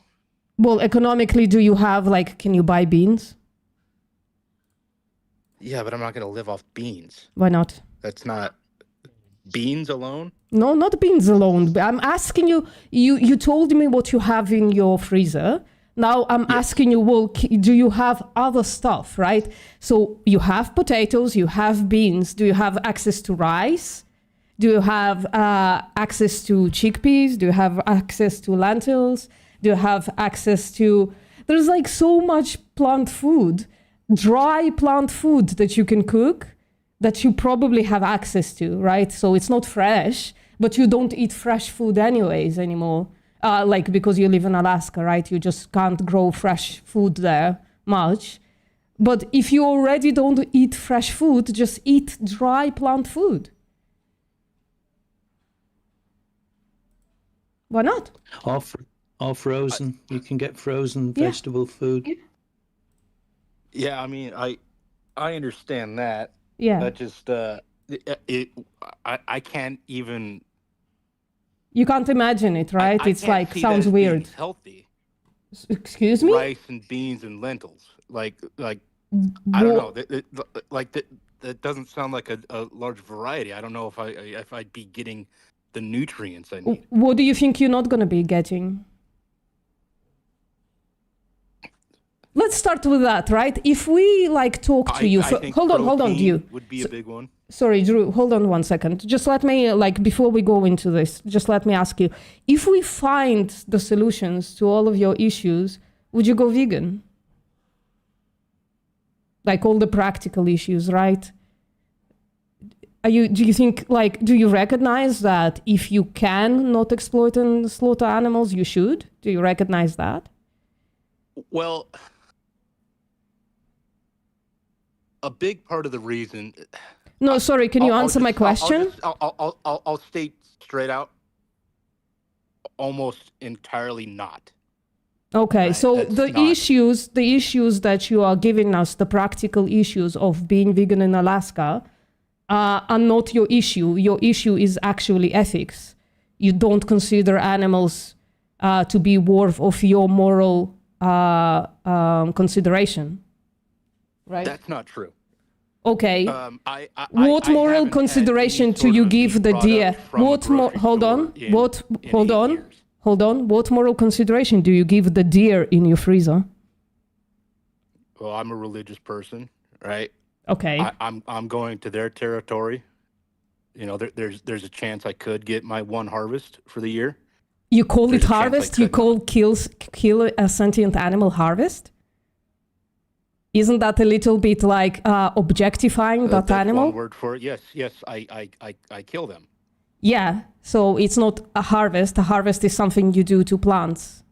well, economically, do you have, like, can you buy beans? Yeah, but I'm not going to live off beans. Why not? That's not beans alone. No, not beans alone. I'm asking you, you told me what you have in your freezer. Now I'm asking you, well, do you have other stuff, right? So you have potatoes, you have beans. Do you have access to rice? Do you have access to chickpeas? Do you have access to lentils? Do you have access to... There's like so much plant food, dry plant food that you can cook that you probably have access to, right? So it's not fresh, but you don't eat fresh food anyways anymore. Like, because you live in Alaska, right? You just can't grow fresh food there much. But if you already don't eat fresh food, just eat dry plant food. Why not? Or frozen. You can get frozen Yeah. vegetable food. Yeah, I mean, I understand that. Yeah. That just I can't even. You can't imagine it, right? I It's can't like, see that sounds as being weird. Healthy. Excuse me? Rice and beans and lentils, like I don't know. That doesn't sound like a large variety. I don't know if I'd be getting the nutrients I need. What do you think you're not going to be getting? let's start with that, right? If we like talk to you, I think hold on, protein Drew. would be a big one. Sorry, Drew, hold on 1 second. Just let me, like, before we go into this, just let me ask you, if we find the solutions to all of your issues, would you go vegan? Like all the practical issues, right? Do you think, like, do you recognize that if you can not exploit and slaughter animals, you should? Do you recognize that? Well, a big part of the reason. No, sorry, can you answer my question? I'll state straight out. Almost entirely not. Okay, Right, so that's the not- issues that you are giving us, the practical issues of being vegan in Alaska, are not your issue. Your issue is actually ethics. You don't consider animals to be worth of your moral consideration, right? That's not true. Okay. What moral consideration do you give the deer? What hold on. Hold on. What moral consideration do you give the deer in your freezer? Well, I'm a religious person, right? Okay. I'm going to their territory. You know, there's a chance I could get my one harvest for the year. You call There's it a chance I harvest? You couldn't. kill a sentient animal harvest? Isn't that a little bit like objectifying that That's animal? one word for it. Yes, I kill them. Yeah, so it's not a harvest. A harvest is something you do to plants.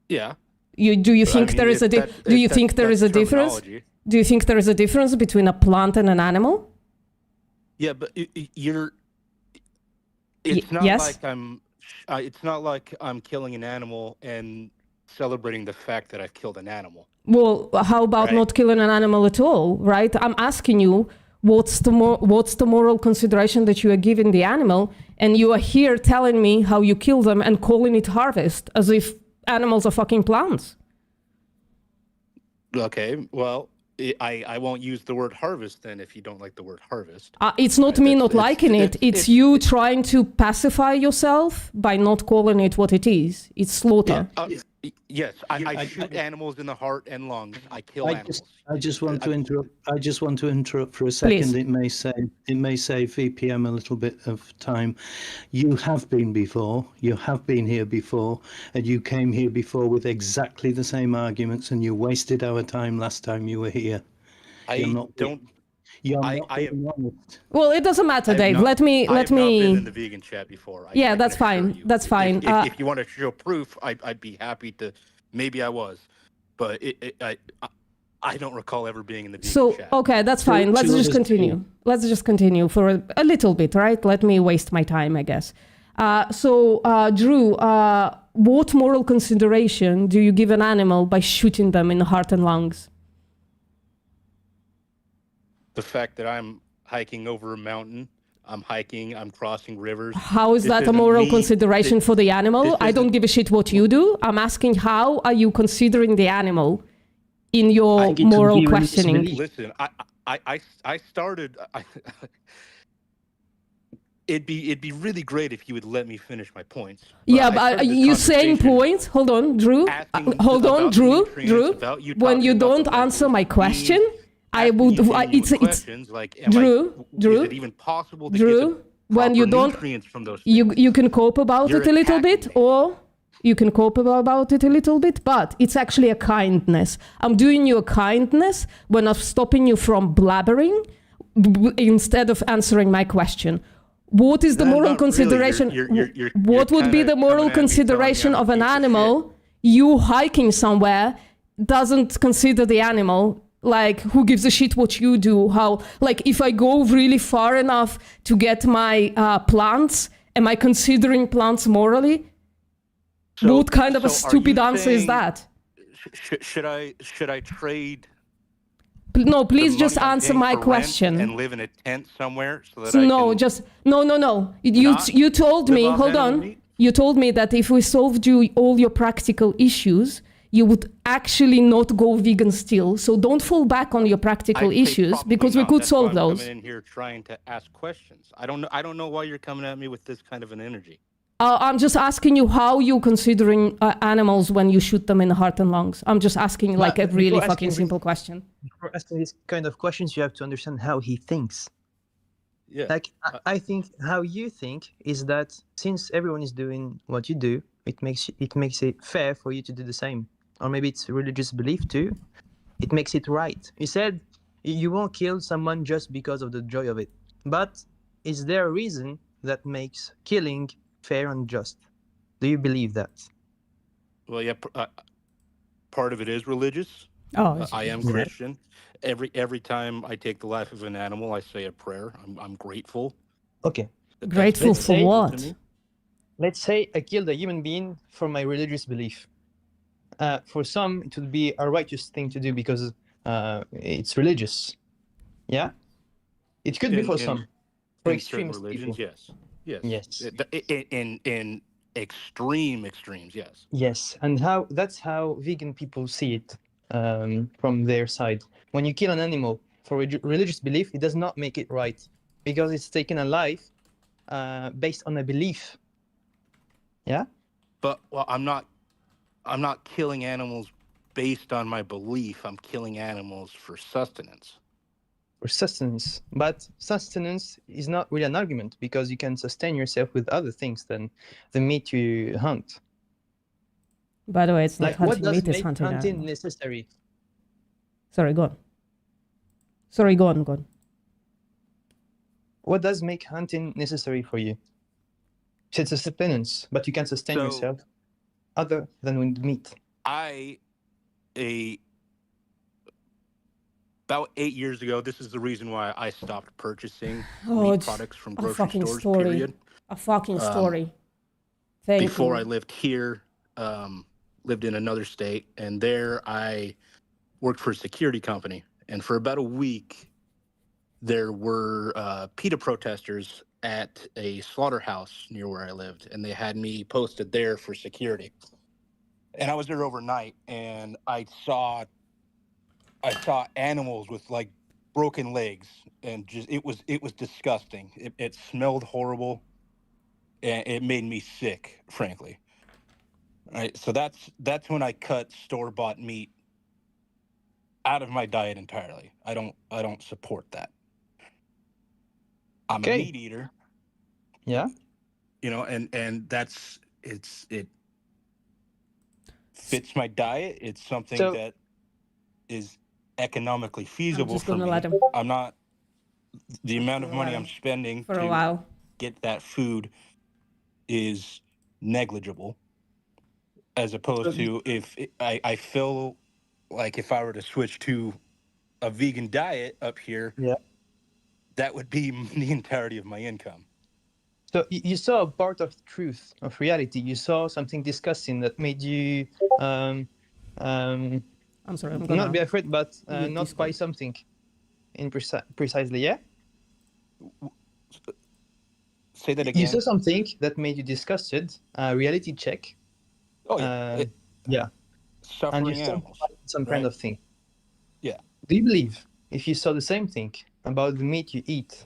Yeah. Do you think there is a that's difference? terminology. Do you think there is a difference between a plant and an animal? Yeah, but you're. It's not yes? like I'm. It's not like I'm killing an animal and celebrating the fact that I've killed an animal. Well, how about Right. not killing an animal at all, right? I'm asking you, what's the moral consideration that you are giving the animal, and you are here telling me how you kill them and calling it harvest, as if animals are fucking plants. Okay, well, I won't use the word harvest then if you don't like the word harvest. It's not me not liking it. It's you trying to pacify yourself by not calling it what it is. It's slaughter. Yes, I shoot animals in the heart and lungs. I kill animals. I just want to interrupt. I just want to interrupt for a second. Please. It may save VPM a little bit of time. You have been before. You have been here before, and you came here before with exactly the same arguments, and you wasted our time last time you were here. You're not being honest. Well, it doesn't matter, I've Dave. not- let me. I've not been in the vegan chat before. Yeah, I that's can assure fine. you. That's fine. If you want to show proof, I'd be happy to. Maybe I was, but I don't recall ever being in the vegan So, chat. okay, that's fine. Let's just continue. Let's just continue for a little bit, right? Let me waste my time, I guess. Drew, what moral consideration do you give an animal by shooting them in the heart and lungs? The fact that I'm hiking over a mountain, I'm crossing rivers. How is This that a isn't moral me. consideration for the animal? this I don't give a shit what you do. I'm asking, how are you considering the animal in your moral questioning? Listen, I started. It'd be really great if you would let me finish my points. Yeah, I but started this you saying conversation points? Hold on, Drew. asking Hold on, about Drew. nutrients, Drew. about you When talking you about don't the answer my levels of question, beans, I would. asking you It's questions like, am Drew. Drew. Is it even possible to Drew. get the When you proper don't, nutrients from those? you can cope about You're it a little bit, attacking or you can cope about it a little bit, but it's actually a kindness. I'm doing you a kindness when I'm stopping you from blabbering instead of answering my question. What is the No, moral not really. consideration? You're What would be kinda the moral coming at me telling me consideration I'm a of an piece of animal? You hiking somewhere doesn't consider the animal. Like, who gives a shit what you do? How, like, if I go really far enough to get my plants, am I considering plants morally? What kind of a so are stupid you answer is saying- that? Should I trade? No, the please just money I'm answer getting my for rent question. and live in a tent somewhere so that No, I can just no. not You told me. live off Hold animal on. meat? You told me that if we solved you all your practical issues, you would actually not go vegan still. So don't fall back on your practical I'd say issues probably because we not. could That's why solve I'm those. coming in here trying to ask questions. I don't know why you're coming at me with this kind of an energy. I'm just asking you how you considering animals when you shoot them in the heart and lungs. I'm just asking like a But really before fucking asking simple question. Before asking these kind of questions, you have to understand how he thinks. Yeah. Like I think how you think is that since everyone is doing what you do, it makes it fair for you to do the same. Or maybe it's religious belief too. It makes it right. You said you won't kill someone just because of the joy of it. But is there a reason that makes killing fair and just? Do you believe that? Well, yeah. Part of it is religious. Oh, I am Yeah. Christian. Every time I take the life of an animal, I say a prayer. I'm grateful. Okay. that that's Grateful been Let's for say- available to what? me. Let's say I killed a human being for my religious belief. For some, it would be a righteous thing to do because it's religious. Yeah, it could be for some. For In certain extremist religions, people. yes. Yes. In extremes, yes. Yes, and that's how vegan people see it from their side. When you kill an animal for religious belief, it does not make it right because it's taken a life based on a belief. Yeah. But well, I'm not killing animals based on my belief. I'm killing animals for sustenance. For sustenance, but sustenance is not really an argument because you can sustain yourself with other things than the meat you hunt. By the way, it's not Like, what hunting does meat, it's make hunting hunting animals. necessary? Sorry, go on. Sorry, go on, go on. What does make hunting necessary for you? It's a sustenance, but you can sustain So- yourself other than with meat. About 8 years ago, this is the reason why I stopped purchasing Oh, meat it's products from a grocery fucking stores. story. Period. A fucking Um, story. Thank Before you. I lived here, lived in another state, and there I worked for a security company. And for about a week, there were PETA protesters at a slaughterhouse near where I lived, and they had me posted there for security. And I was there overnight, and I saw animals with like broken legs, and just it was disgusting. It smelled horrible, and it made me sick, frankly. Right, so that's when I cut store-bought meat out of my diet entirely. I don't support that. I'm a Okay. meat eater, Yeah. you know, and it fits my diet. It's something So- that is economically I'm feasible just for gonna me. let him I'm not the amount of gonna let money him I'm spending for a to while. get that food is negligible, as opposed to if I feel like if I were to switch to a vegan diet up here, Yeah. that would be the entirety of my income. So you saw a part of truth, of reality. You saw something disgusting that made you I'm sorry, I'm not gonna be afraid, but mute not buy Discord. something in precisely. Yeah. Say that You again. saw something that made you disgusted. Reality check. Oh yeah, Yeah. And suffering you saw animals. some kind right? of thing. Yeah. Do you believe if you saw the same thing about the meat you eat,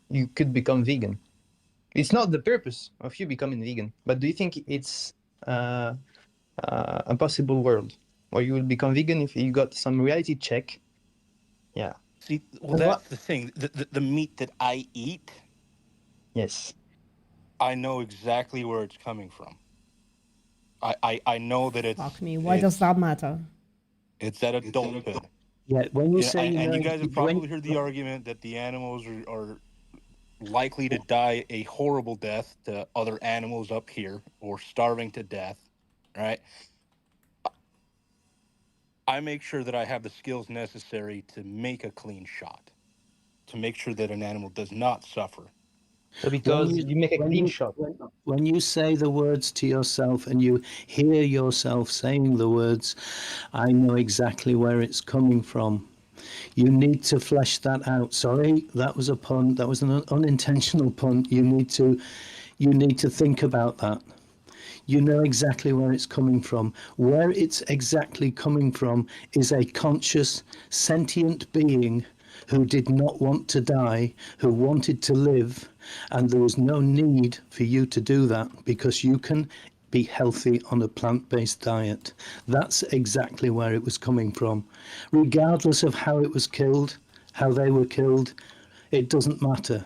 you could become vegan? It's not the purpose of you becoming vegan, but do you think it's a possible world where you will become vegan if you got some reality check? Yeah. See, well, And that's the thing. The meat that I eat, Yes. I know exactly where it's coming from. I know that it's Fuck me. Why does that matter? it's at adulthood. Yeah, when you say you and know, you guys have when- probably heard the argument that the animals are likely to die a horrible death to other animals up here or starving to death, right? I make sure that I have the skills necessary to make a clean shot, to make sure that an animal does not suffer. So because When you make a when clean you- shot. When you say the words to yourself and you hear yourself saying the words, I know exactly where it's coming from. You need to flesh that out. Sorry, that was a pun. That was an unintentional pun. You need to think about that. You know exactly where it's coming from. Where it's exactly coming from is a conscious, sentient being who did not want to die, who wanted to live, and there was no need for you to do that because you can be healthy on a plant-based diet. That's exactly where it was coming from. Regardless of how it was killed, how they were killed, it doesn't matter.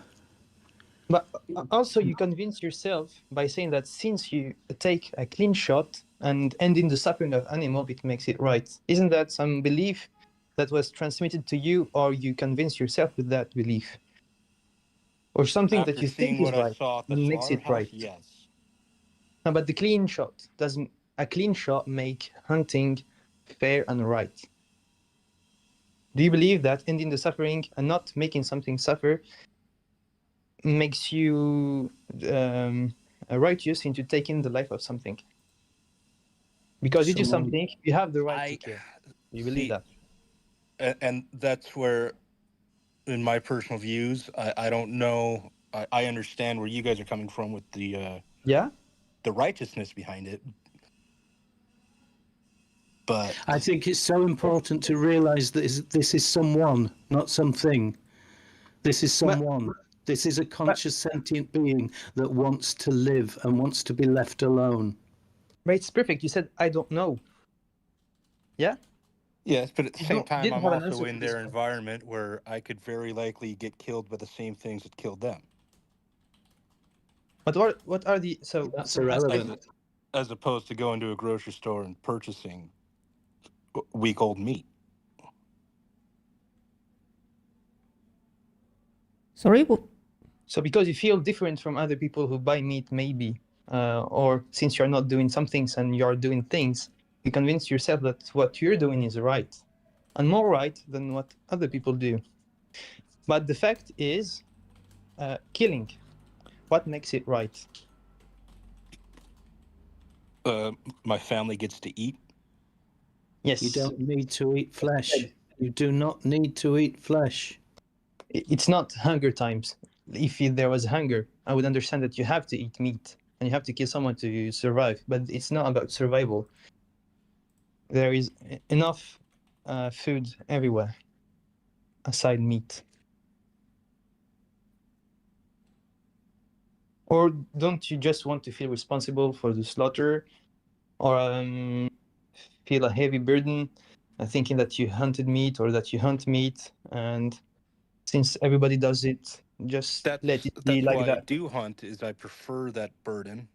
But also, you convince yourself by saying that since you take a clean shot and ending the suffering of animal, it makes it right. Isn't that some belief that was transmitted to you, or you convince yourself with that belief? Or something After that you seeing think is what I right saw at the makes it right? slaughterhouse, yes. No, but the clean shot doesn't. A clean shot make hunting fair and right. Do you believe that ending the suffering and not making something suffer makes you righteous into taking the life of something? Because you do something, you have the right to kill. You believe that? And that's where, in my personal views, I don't know. I understand where you guys are coming from with the righteousness behind it. But I think it's so important to realize that this is someone, not something. This is someone. This is a conscious sentient being that wants to live and wants to be left alone. But it's perfect. You said, I don't know. Yeah? Yes, but at the same time, didn't I'm have an also answer in to this their one. environment where I could very likely get killed by the same things that killed them. But what are the That's irrelevant. As opposed to going to a grocery store and purchasing week-old meat. Sorry? So because you feel different from other people who buy meat, maybe, or since you're not doing some things and you're doing things, you convince yourself that what you're doing is right, and more right than what other people do. But the fact is, killing, what makes it right? My family gets to eat. Yes. You don't need to eat flesh. You do not need to eat flesh. It's not hunger times. If there was hunger, I would understand that you have to eat meat and you have to kill someone to survive. But it's not about survival. There is enough food everywhere, aside meat. Or don't you just want to feel responsible for the slaughter, or feel a heavy burden, thinking that you hunted meat or that you hunt meat, and since everybody does it, just let it be That's like why that. I do hunt, is I prefer that burden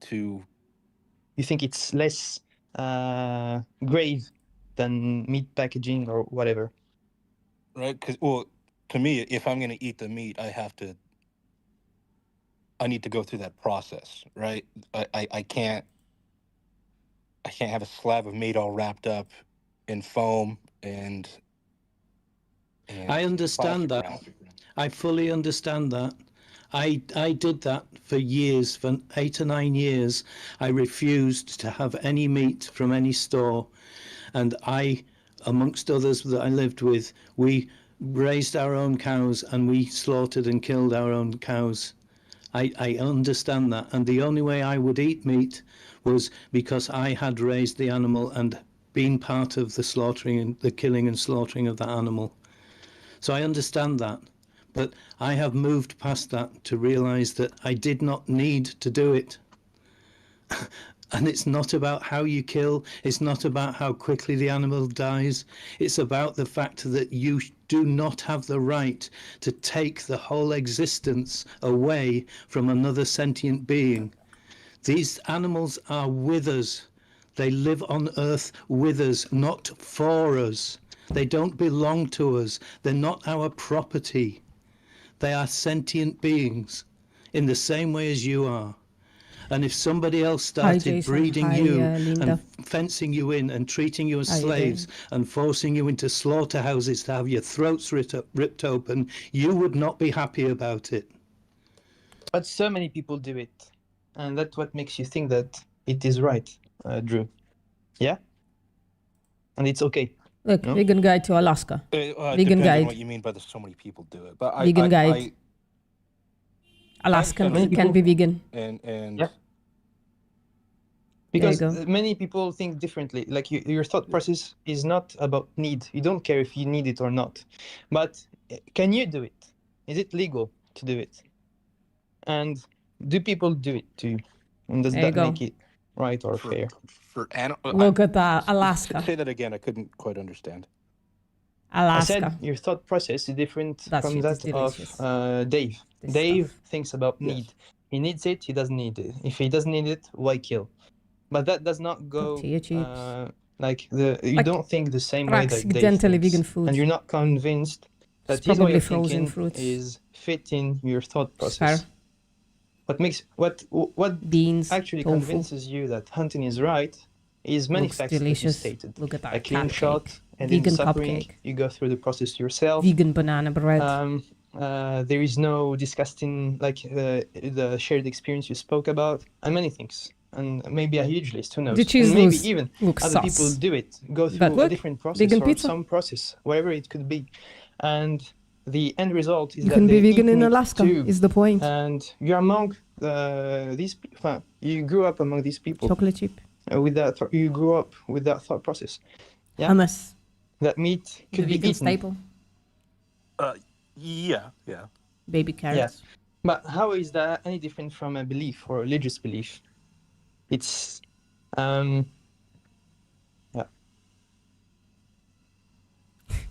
to... You think it's less grave than meat packaging or whatever? Right? Because, well, to me, if I'm going to eat the meat, I need to go through that process, right? I can't have a slab of meat all wrapped up in foam and I understand that. I fully understand that. I did that for years, for 8 or 9 years. I refused to have any meat from any store. And I, amongst others that I lived with, we raised our own cows and we slaughtered and killed our own cows. I understand that. And the only way I would eat meat was because I had raised the animal and been part of the slaughtering and the killing and slaughtering of that animal. So I understand that. But I have moved past that to realize that I did not need to do it. And it's not about how you kill. It's not about how quickly the animal dies. It's about the fact that you do not have the right to take the whole existence away from another sentient being. These animals are with us. They live on Earth with us, not for us. They don't belong to us. They're not our property. They are sentient beings in the same way as you are. And if somebody else started Jason. breeding Hi, you Linda. and fencing you in and treating you as How you slaves and forcing you into slaughterhouses to have your throats ripped open, you would not be happy about it. But so many people do it, and that's what makes you think that it is right, Drew. Yeah? And it's okay. Look, no? Vegan Guide to Alaska. It Vegan depends on Guide. what you mean by so many people do it. But Vegan Guide. Alaskan understand can be vegan. And Yeah. Because There you many people think differently. Like your thought process is not about need. You don't care if you need it or not. But can you do it? Is it legal to do it? And do people do it to you? And does There you that go. make it right or fair? For animal. Look at that, Alaska. Say that again. I couldn't quite understand. I said Alaska. your thought process is different That from shit is that of delicious. Dave. This Dave stuff. thinks about Yes. need. He needs it. He doesn't need it. If he doesn't need it, why kill? But that does not go Tortilla chips. like you Like don't think the same way that Dave accidentally thinks. vegan food. And you're not convinced that It's his way probably of frozen thinking fruits. is fitting your thought Fair. process. What Beans, actually tofu. convinces you that hunting is right is many Looks facts that you delicious. stated. Look at that A clean cupcake. shot, and in Vegan suffering, cupcake. you go through the process yourself. Vegan banana bread. There is no disgusting, like the shared experience you spoke about, and many things. And maybe a huge list, who knows? The cheese And maybe looks- even looks other sus. people do it, go But through a look, different process vegan or pizza. some process, whatever it could be. And the end result is You that can be they vegan eat in meat Alaska, too. is the point. And you're among these people. You grew up among these people. Chocolate chip. With that, you grew up with that thought process. Yeah. Hummus. That meat The could be vegan eaten. staple. Yeah. Baby carrots. But how is that any different from a belief or religious belief? It's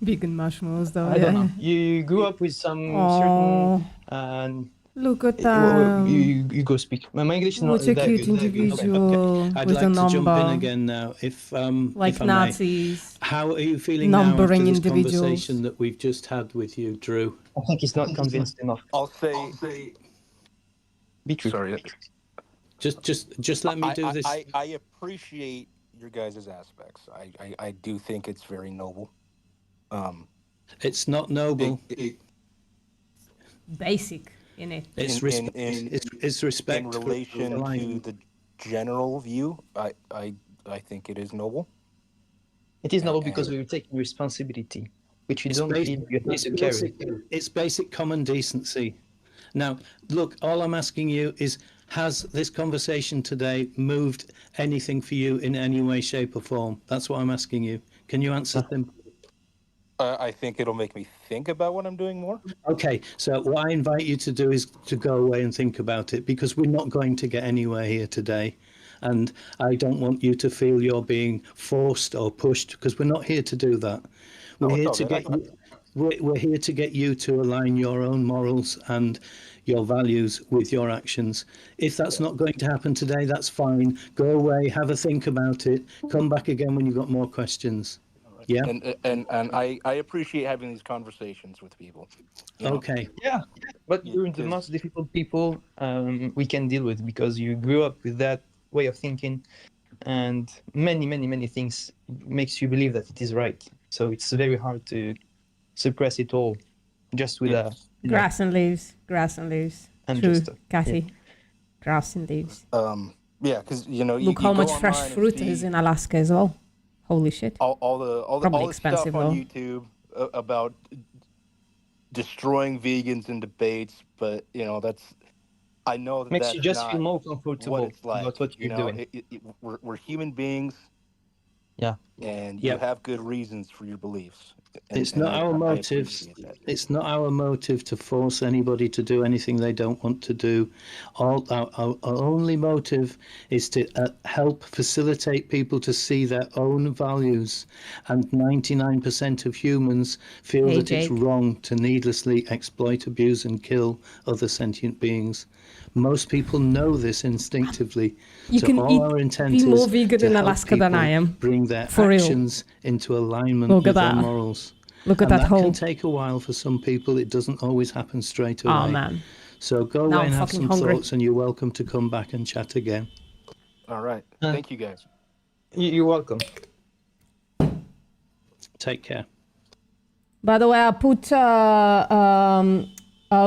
Vegan marshmallows, though. I don't know. You grew up with some Oh, certain look at well, that. you go speak. My English is not What a that cute good. individual I'd with like a to jump number. in again now, if Like if I may. Nazis. How are you feeling now Numbering after this individuals. conversation that we've just had with you, Drew? I think he's not convinced enough. I'll say. Be true. Sorry. Just let me do this. I appreciate your guys' aspects. I do think it's very noble. It's not noble. Basic in it. It's in- respect. in- It's respect in for relation the to line. the general view, I think it is noble. It is noble because we were taking responsibility, which you don't feel you have to carry. It's basic common decency. Now, look, all I'm asking you is, has this conversation today moved anything for you in any way, shape, or form? That's what I'm asking you. Can you answer them? I think it'll make me think about what I'm doing more. Okay, so what I invite you to do is to go away and think about it, because we're not going to get anywhere here today. And I don't want you to feel you're being forced or pushed, because we're not here to do that. We're here to get we're here to get you to align your own morals and your values with your actions. If that's not going to happen today, that's fine. Go away, have a think about it, come back again when you've got more questions. Yeah. And I appreciate having these conversations with people. you know? Okay. Yeah, but you're the most difficult people we can deal with because you grew up with that way of thinking, and many things makes you believe that it is right. So it's very hard to suppress it all just with a Grass and leaves. Grass and leaves. And True, just, Kathy. Grass and leaves. Yeah, because you know, Look you how go much fresh online and fruit see is in Alaska as well. Holy shit. all Probably the expensive, stuff on though. YouTube about destroying vegans in debates, but you know I know that makes that's you just not feel more comfortable what it's like. about what you you're know, doing. we're human beings. Yeah. And you Yep. have good reasons for your beliefs. And- It's and not our I motive. appreciate that. It's not our motive to force anybody to do anything they don't want to do. Our only motive is to help facilitate people to see their own values. And 99% of humans feel Hey, that it's Jake. wrong to needlessly exploit, abuse, and kill other sentient beings. Most people know this instinctively. You so can all our intent be is more vegan to in help Alaska than I people am. bring their For real. actions into alignment Look at with their that. morals. Look at And that hole. can take a while for some people. It doesn't always happen straight away. Oh, man. So go Now away I'm and have fucking some hungry. thoughts, and you're welcome to come back and chat again. All right. Thank you guys. You're welcome. Take care. By the way, I put a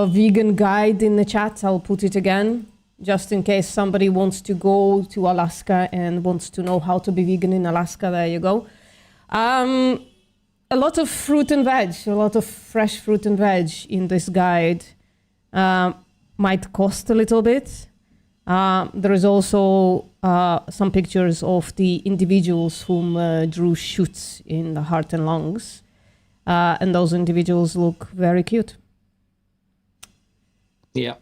vegan guide in the chat. I'll put it again, just in case somebody wants to go to Alaska and wants to know how to be vegan in Alaska. There you go. A lot of fruit and veg, a lot of fresh fruit and veg in this guide. Might cost a little bit. There is also some pictures of the individuals whom Drew shoots in the heart and lungs, and those individuals look very cute. Yeah.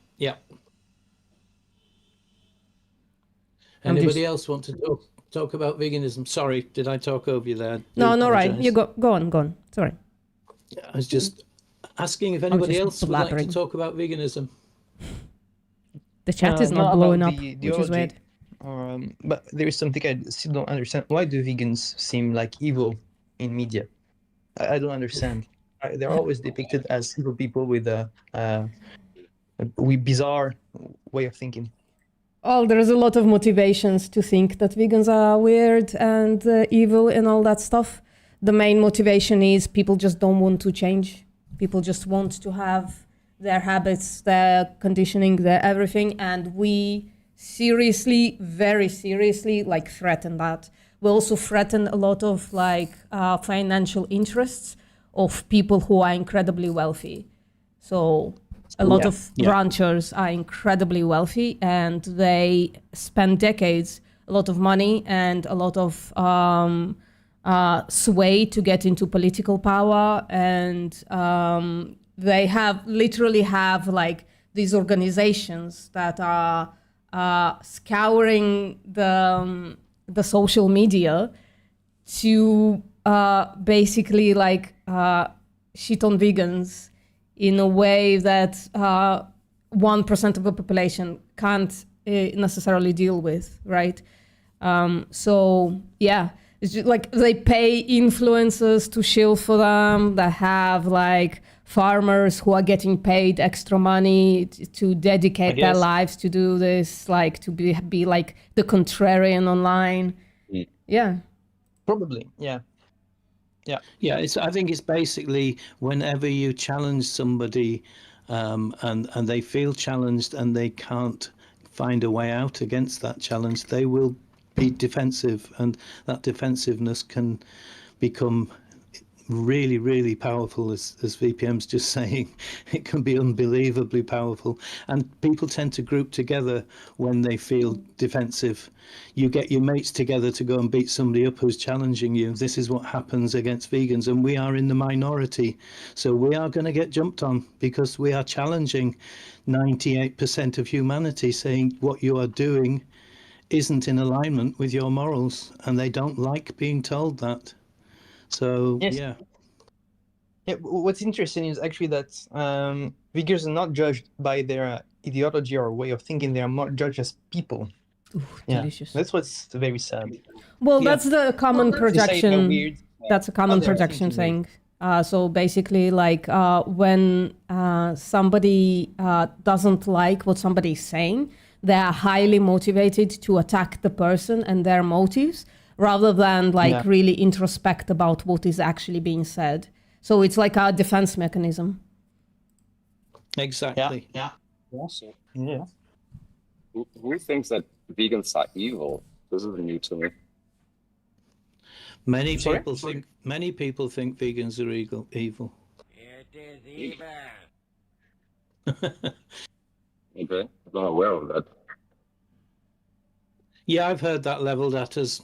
I'm Anybody just- else want to talk about veganism? Sorry, did I talk over you there? No, right. You go on. Sorry. I was just asking if anybody just else would like to blabbering. talk about veganism. The chat is not blowing up, which is weird. But there is something I still don't understand. Why do vegans seem like evil in media? I don't understand. They're always depicted as evil people with a bizarre way of thinking. Oh, there's a lot of motivations to think that vegans are weird and evil and all that stuff. The main motivation is people just don't want to change. People just want to have their habits, their conditioning, their everything. And we seriously, very seriously, like threaten that. We also threaten a lot of like financial interests of people who are incredibly wealthy. So a lot of ranchers are incredibly wealthy and they spend decades, a lot of money and a lot of sway to get into political power. And they literally have like these organizations that are scouring the social media to basically like shit on vegans in a way that 1% of the population can't necessarily deal with, right? So yeah, it's just like they pay influencers to shill for them, that have like farmers who are getting paid extra money to dedicate their lives to do this, like to be like the contrarian online. Yeah. Probably, yeah. I think it's basically whenever you challenge somebody and they feel challenged and they can't find a way out against that challenge, they will be defensive, and that defensiveness can become really, really powerful, as VPM's just saying. It can be unbelievably powerful, and people tend to group together when they feel defensive. You get your mates together to go and beat somebody up who's challenging you. This is what happens against vegans, and we are in the minority, so we are going to get jumped on because we are challenging 98% of humanity, saying what you are doing isn't in alignment with your morals, and they don't like being told that. So Yes. yeah. What's interesting is actually that vegans are not judged by their ideology or way of thinking. They are more judged as people. Ooh, delicious. That's what's very sad. Well, that's the common To say they're projection. weird, That's a common they're projection thinking thing. So basically, like when somebody doesn't like what somebody is saying, they are highly motivated to attack the person and their motives, rather than like really introspect about what is actually being said. So it's like a defense mechanism. Exactly. Yeah. Who thinks that vegans are evil? This is new to me. Many people think vegans are evil. Okay, I'm not aware of that. Yeah, I've heard that leveled at us.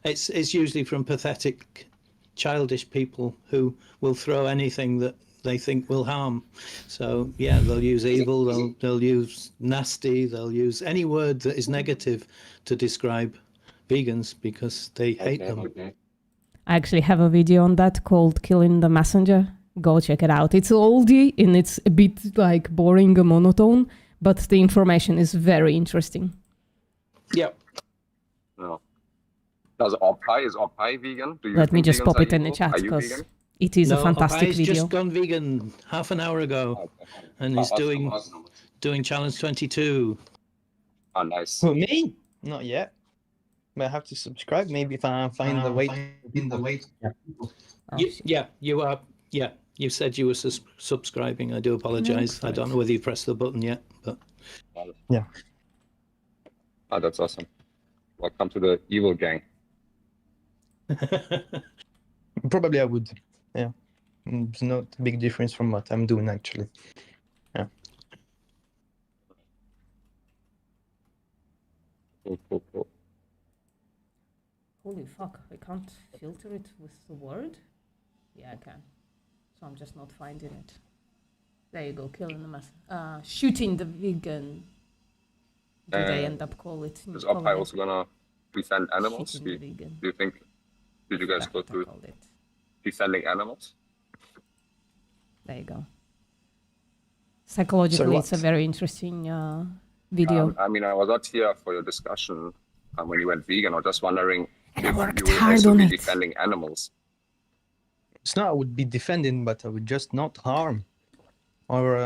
It's usually from pathetic, childish people who will throw anything that they think will harm. So yeah, they'll use evil, they'll use nasty, they'll use any word that is negative to describe vegans because they hate them. I actually have a video on that called Killing the Messenger. Go check it out. It's oldie and it's a bit like boring and monotone, but the information is very interesting. Yeah. No. Is Opai vegan? Do you Let me think just vegans pop are it in the evil? chat Are you because vegan? it is a fantastic He's video. just gone vegan half an hour ago, and he's doing challenge 22. Oh, nice. Who, me? Not yet. But I have to subscribe. Maybe if I find the way. Yeah, you are. Yeah, you said you were subscribing. I do apologize. I don't know whether you pressed the button yet, but yeah. Oh, that's awesome. Welcome to the evil gang. Probably I would. Yeah. It's not a big difference from what I'm doing actually. Yeah. Cool. Holy fuck, I can't filter it with the word? Yeah, I can. So I'm just not finding it. There you go, killing the mass. Shooting the vegan. Do they end up calling it? Is Opai also gonna defend animals? Shooting Do the vegan. you think? Did you guys That's go what I through called it. defending animals? There you go. Psychologically, it's a what? very interesting video. I mean, I was not here for your discussion when you went vegan. I was just wondering And I if worked you will hard also on be it. defending animals. It's not I would be defending, but I would just not harm or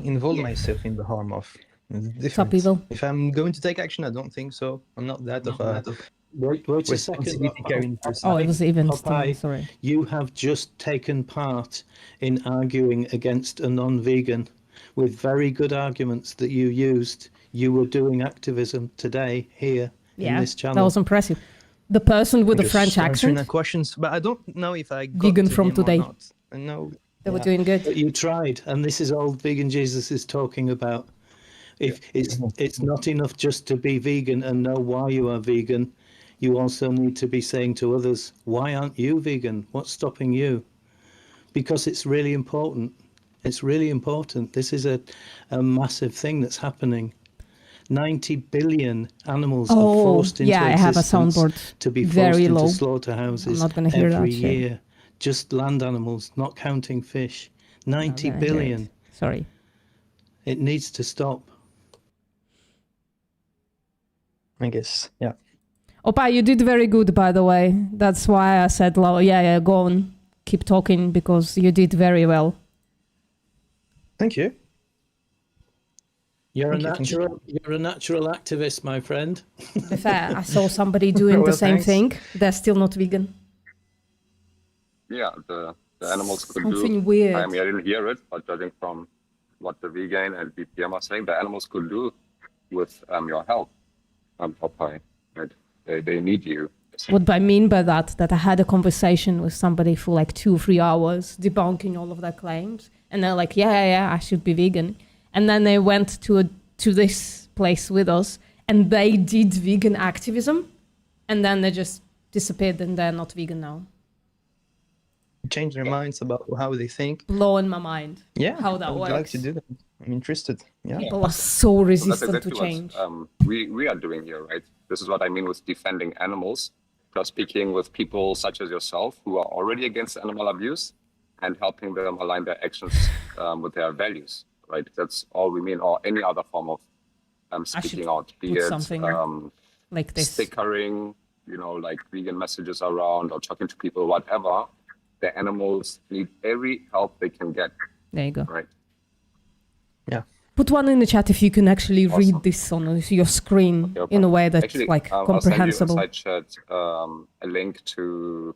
involve myself in the harm of. It's different. people. If I'm going to take action, I don't think so. I'm not that of a Wait a second. responsibility carrying person. Oh, it was even Popeye, still, sorry. You have just taken part in arguing against a non-vegan with very good arguments that you used. You were doing activism today here in Yeah, this channel. that was impressive. The person with the Just French answering accent, the questions, but I don't know if I got Vegan to from him or today. not. I know. they were Yeah. doing good. But you tried, and this is all Vegan Jesus is talking about. If it's not enough just to be vegan and know why you are vegan, you also need to be saying to others, why aren't you vegan? What's stopping you? Because it's really important. It's really important. This is a massive thing that's happening. 90 billion animals are Oh, forced into yeah, I have a existence soundboard. to be forced Very into low. slaughterhouses I'm not gonna hear that every shit. year. Just land animals, not counting fish. I'm 90 not gonna hear billion. it. Sorry. It needs to stop. I guess. Yeah. Opa, you did very good, by the way. That's why I said, yeah, go on. Keep talking, because you did very well. Thank you. You're Thank you. You're a natural activist, my friend. To be fair, I saw somebody doing the Well, same thanks. thing. They're still not vegan. Yeah, the animals could Something do. weird. I mean, I didn't hear it, but judging from what the vegan and BPM are saying, the animals could do with your help, Popeye. Right? They need you. What I mean by that I had a conversation with somebody for like 2 or 3 hours, debunking all of their claims, and they're like, yeah, I should be vegan. And then they went to this place with us, and they did vegan activism, and then they just disappeared, and they're not vegan now. Change their minds about how they think. Blowing my mind. Yeah. How that I would works. like to do that. I'm interested. Yeah. People are so That's resistant exactly to what change. we are doing here, right? This is what I mean with defending animals. Just speaking with people such as yourself who are already against animal abuse and helping them align their actions with their values, right? That's all we mean, or any other form of speaking out, be put it something like this. stickering, like vegan messages around or talking to people, whatever. The animals need every help they can get, There you go. right? Yeah. Put one in the chat if you can actually Awesome. read this on your screen Okay, in a way that's Actually, like I'll comprehensible. send you inside chat a link to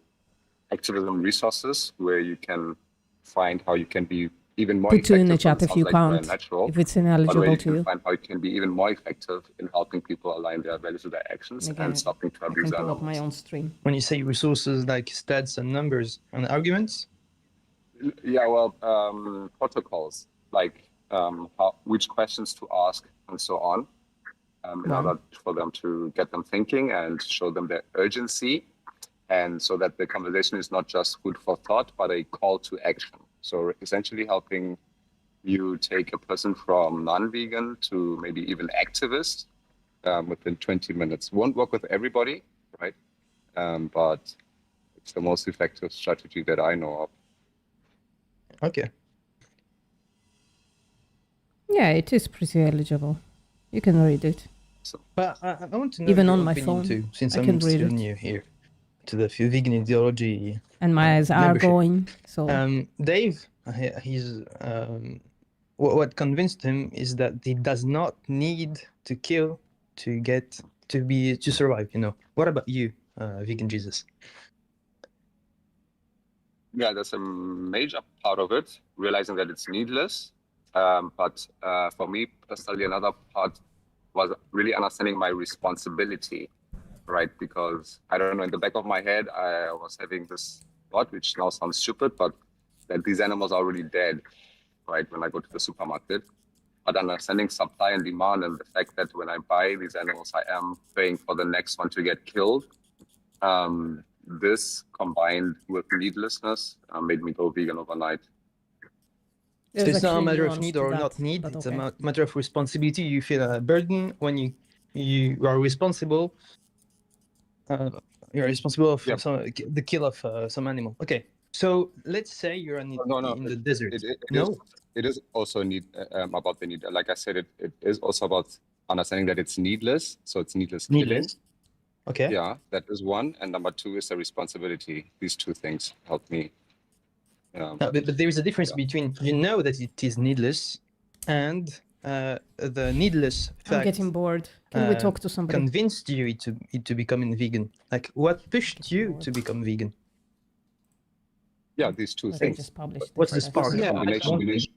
activism resources where you can find how you can be even more Put two effective. in the Well, chat it if you sounds like very can't, natural, if it's but where ineligible you to can you. find how you can be even more effective in helping people align their values with their actions Okay, and stopping to I abuse can pull up my animals. own stream. When you say resources like stats and numbers and arguments, Yeah, well, protocols like which questions to ask and so on, in Wow. order for them to get them thinking and show them their urgency, and so that the conversation is not just food for thought, but a call to action. So essentially helping you take a person from non-vegan to maybe even activist within 20 minutes. Won't work with everybody, right? But it's the most effective strategy that I know of. okay. Yeah, it is pretty eligible. You can read it. But I want to know Even your on my opinion phone, too, since I I'm can read still it. new here to the vegan ideology. And my eyes are membership. going. So Dave, he's what convinced him is that he does not need to kill to get to survive. What about you, vegan Jesus? Yeah, that's a major part of it, realizing that it's needless. But for me personally, another part was really understanding my responsibility, right? Because I don't know, in the back of my head, I was having this thought, which now sounds stupid, but that these animals are already dead, right? When I go to the supermarket. but understanding supply and demand and the fact that when I buy these animals, I am paying for the next one to get killed. This combined with needlessness made me go vegan overnight. So There's it's not a actually matter of nuance need to or that, not need. but It's okay. a matter of responsibility. You feel a burden when you are responsible. You're responsible of the kill of some animal. Okay, so let's say you're in the desert. It is also need about the need. Like I said, it is also about understanding that it's needless. So it's needless killing. Needless. Okay. Yeah, that is one. And number two is the responsibility. These two things help me. But there is a difference between you know that it is needless and the needless fact. I'm getting bored. Can we talk to somebody? Convinced you to becoming vegan? Like what pushed you to become vegan? Yeah, these two But they things. just published What's this the spark? episode. Combination.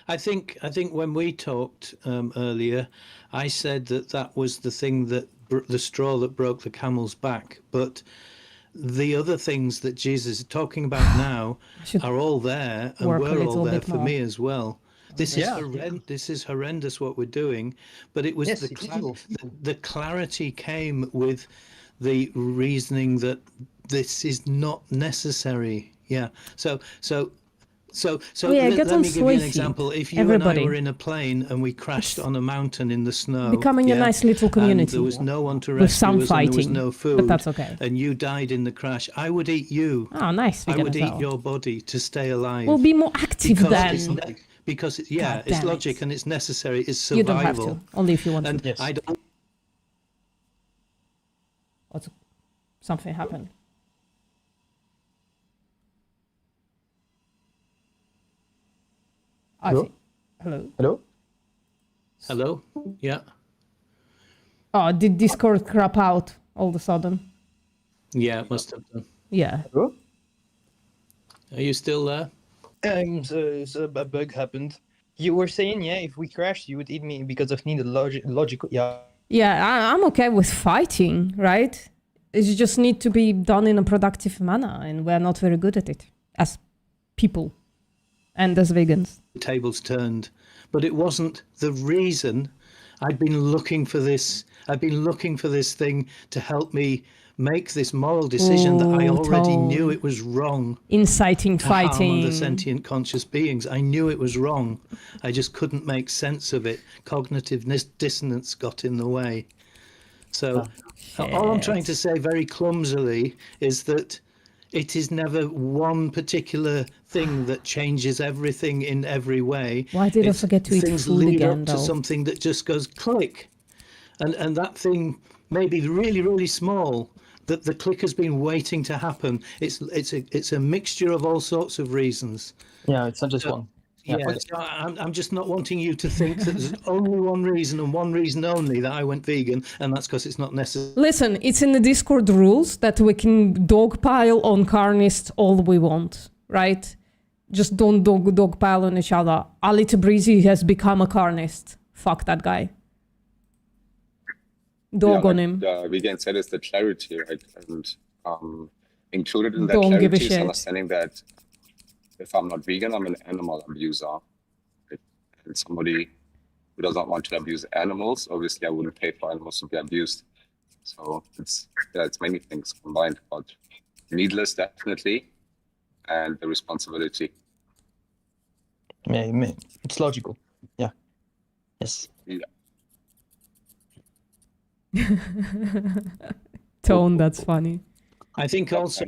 I think when we talked earlier, I said that was the thing that the straw that broke the camel's back. But the other things that Jesus is talking about now are all there, and work a were all little there bit for more. me as well. This Yeah. this is horrendous what we're doing, but it was Yes, the, it's evil. the clarity came with the reasoning that this is not necessary. Yeah. So Oh, yeah, get let on me give you soy an feed, example. If you everybody. and I were in a plane and we crashed on a mountain in the snow, Becoming a nice little and community there was no one to with rescue some us and there was fighting, no food, but that's okay. and you died in the crash, I would eat you. Oh, nice. I vegan would as eat well. your body to stay alive. We'll be more active because then. Because God it's damn logic it. and it's necessary. It's You don't have survival. to. Only if you want And to. Yes. I don't. Something happened. Hello? Hello? Hello? Hello. Yeah. Oh, did Discord crap out all of a sudden? Yeah, it must have done. Yeah. Hello? Are you still there? So a bug happened. You were saying, yeah, if we crashed, you would eat me because of needed logical. Yeah. Yeah, I'm okay with fighting, right? It just need to be done in a productive manner, and we're not very good at it as people and as vegans. The tables turned, but it wasn't the reason. I'd been looking for this. I've been looking for this thing to help me make this moral decision that I Ooh, already knew Tone. it was wrong. Inciting To harm fighting. other sentient conscious beings. I knew it was wrong. I just couldn't make sense of it. Cognitive dissonance got in the way. So all I'm trying to say very clumsily is that it is never one particular thing that changes everything in every way. Why did I It's forget to eat things food lead again, up to though? something that just goes click. And that thing may be really, really small, that the click has been waiting to happen. It's a mixture of all sorts of reasons. Yeah, it's not just one. Yeah, so I'm just not wanting you to think that there's only one reason and one reason only that I went vegan, and that's because it's not necessary. Listen, it's in the Discord rules that we can dogpile on carnists all we want, right? Just don't dogpile on each other. Ali Tabrizi has become a carnist. Fuck that guy. Dog on him. Vegan said is the clarity, right? And included in that Don't give a clarity is shit. understanding that if I'm not vegan, I'm an animal abuser. Right? And somebody who doesn't want to abuse animals, obviously I wouldn't pay for animals to be abused. So it's many things combined, but needless definitely, and the responsibility. Yeah, it's logical. Yeah. Yes. Yeah. Tone, that's funny. I think also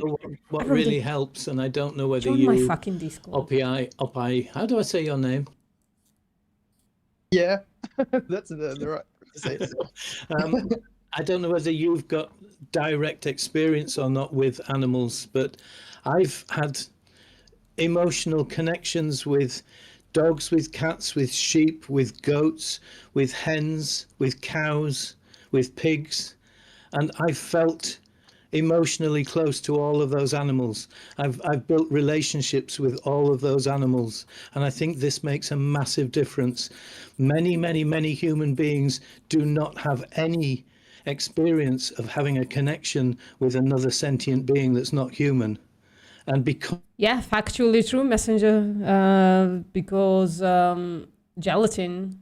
what wrote really it. helps, and I don't know whether Join my you, fucking Discord. Opi, how do I say your name? Yeah, that's the right way to say it. I don't know whether you've got direct experience or not with animals, but I've had emotional connections with dogs, with cats, with sheep, with goats, with hens, with cows, with pigs, and I felt emotionally close to all of those animals. I've built relationships with all of those animals, and I think this makes a massive difference. Many human beings do not have any experience of having a connection with another sentient being that's not human. And because Yeah, factually true, Messenger. Because gelatin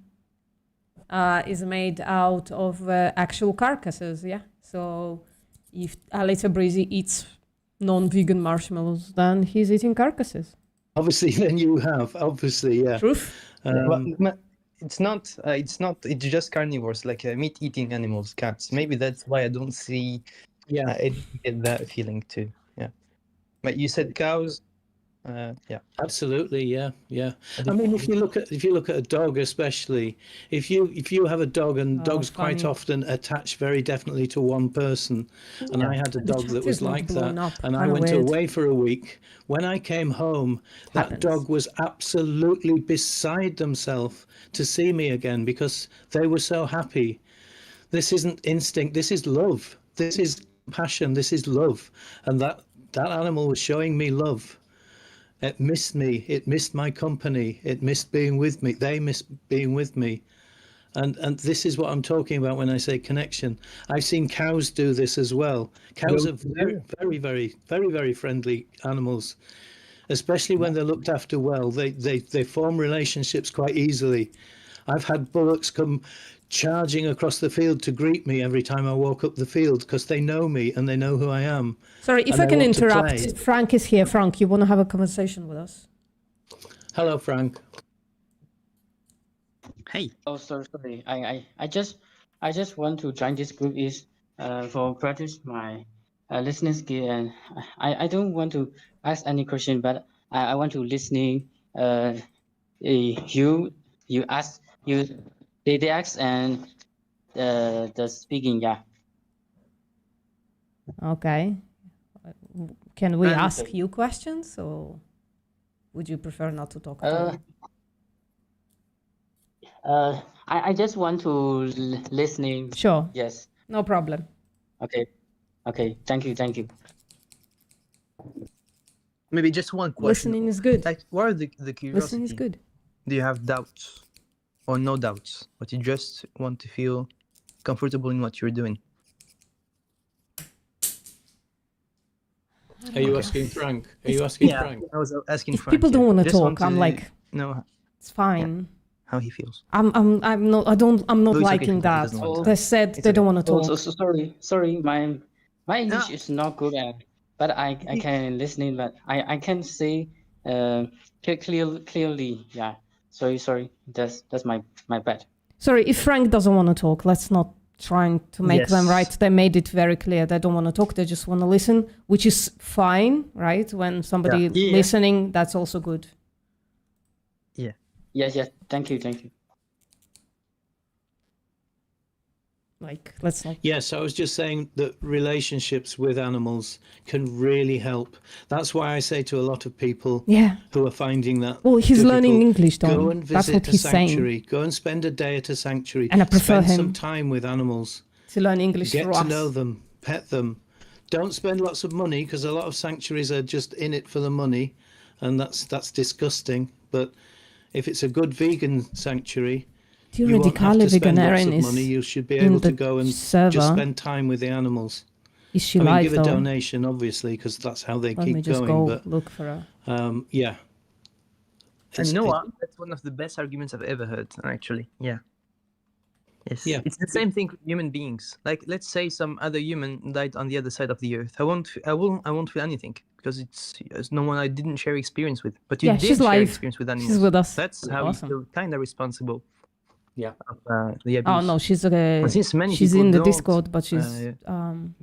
is made out of actual carcasses. Yeah. So if Alita Breezy eats non-vegan marshmallows, then he's eating carcasses. Obviously, then you have. Obviously, yeah. Truth. It's not. It's just carnivores, like meat-eating animals, cats. Maybe that's why I don't see. Yeah. I didn't get that feeling too. Yeah. But you said cows. Yeah. Absolutely, yeah. I mean, if you look at a dog, especially if you have a dog, and dogs quite funny. often attach very definitely to one person, and I had a The dog chat that was is not like blown that, up, and I kinda went weird. away for a week. When I came home, that dog was absolutely beside themselves to see me again because they were so happy. This isn't instinct. This is love. This is passion. This is love, and that animal was showing me love. It missed me. It missed my company. It missed being with me. They missed being with me. And this is what I'm talking about when I say connection. I've seen cows do this as well. Cows are very, very, very, very, very friendly animals, especially when they're looked after well. They form relationships quite easily. I've had bullocks come charging across the field to greet me every time I walk up the field because they know me and they know who I am. Sorry, if and I they can want to interrupt. play. Frank is here. Frank, you want to have a conversation with us? Hello, Frank. Hey. Oh, sorry. I just want to join this group is for practice my listening skill, and I don't want to ask any question, but I want to listening. You ask they ask and the speaking. Yeah. Okay. Can we And- ask you questions, or would you prefer not to talk at all? I just want to listening. Sure. Yes. No problem. Okay. Thank you. Maybe just one question. Listening is good. Like, what are the curiosity? Listening is good. Do you have doubts or no doubts, but you just want to feel comfortable in what you're doing? Are you asking Frank? Are you asking Frank? I was asking If Frank. people don't want to Just talk, I'm like, no, it's fine. how he feels. I'm not No, it's okay liking if he that. doesn't want to. They said they don't want to Oh, talk. sorry. My English is not good, but I can listening, but I can say clearly. Yeah. Sorry. That's my bad. Sorry, if Frank doesn't want to talk, let's not trying to make them Yes. right. They made it very clear they don't want to talk. They just want to listen, which is fine, right? When somebody Yeah. listening, that's also good. Yes. Thank you. Like, let's not. Yes, I was just saying that relationships with animals can really help. That's why I say to a lot of people Yeah. who are finding that Well, he's learning difficult, English, Tom. go and visit That's what a he's saying. sanctuary. Go and spend a day at a sanctuary. And I prefer spend him some time with animals. to learn English Get for to us. know them, pet them. Don't spend lots of money because a lot of sanctuaries are just in it for the money, and that's disgusting. But if it's a good vegan sanctuary, you won't have Theoretically, to spend lots vegetarian of is money. You should be in able to the go and server. just spend time with the animals. Is she I mean, live give a though? donation, obviously, because that's how they Let me keep just going. go But look for her. yeah, And you know It's- what? That's one of the best arguments I've ever heard, actually. Yeah. Yes. Yeah. It's the same thing with human beings. Like, let's say some other human died on the other side of the earth. I won't feel anything because it's no one I didn't share experience with. But you Yeah, did she's share live. experience with animals. She's with us. That's how Awesome. you feel kind of responsible. Yeah. Of the abuse. Oh no, she's And since many she's people in the don't, Discord, but she's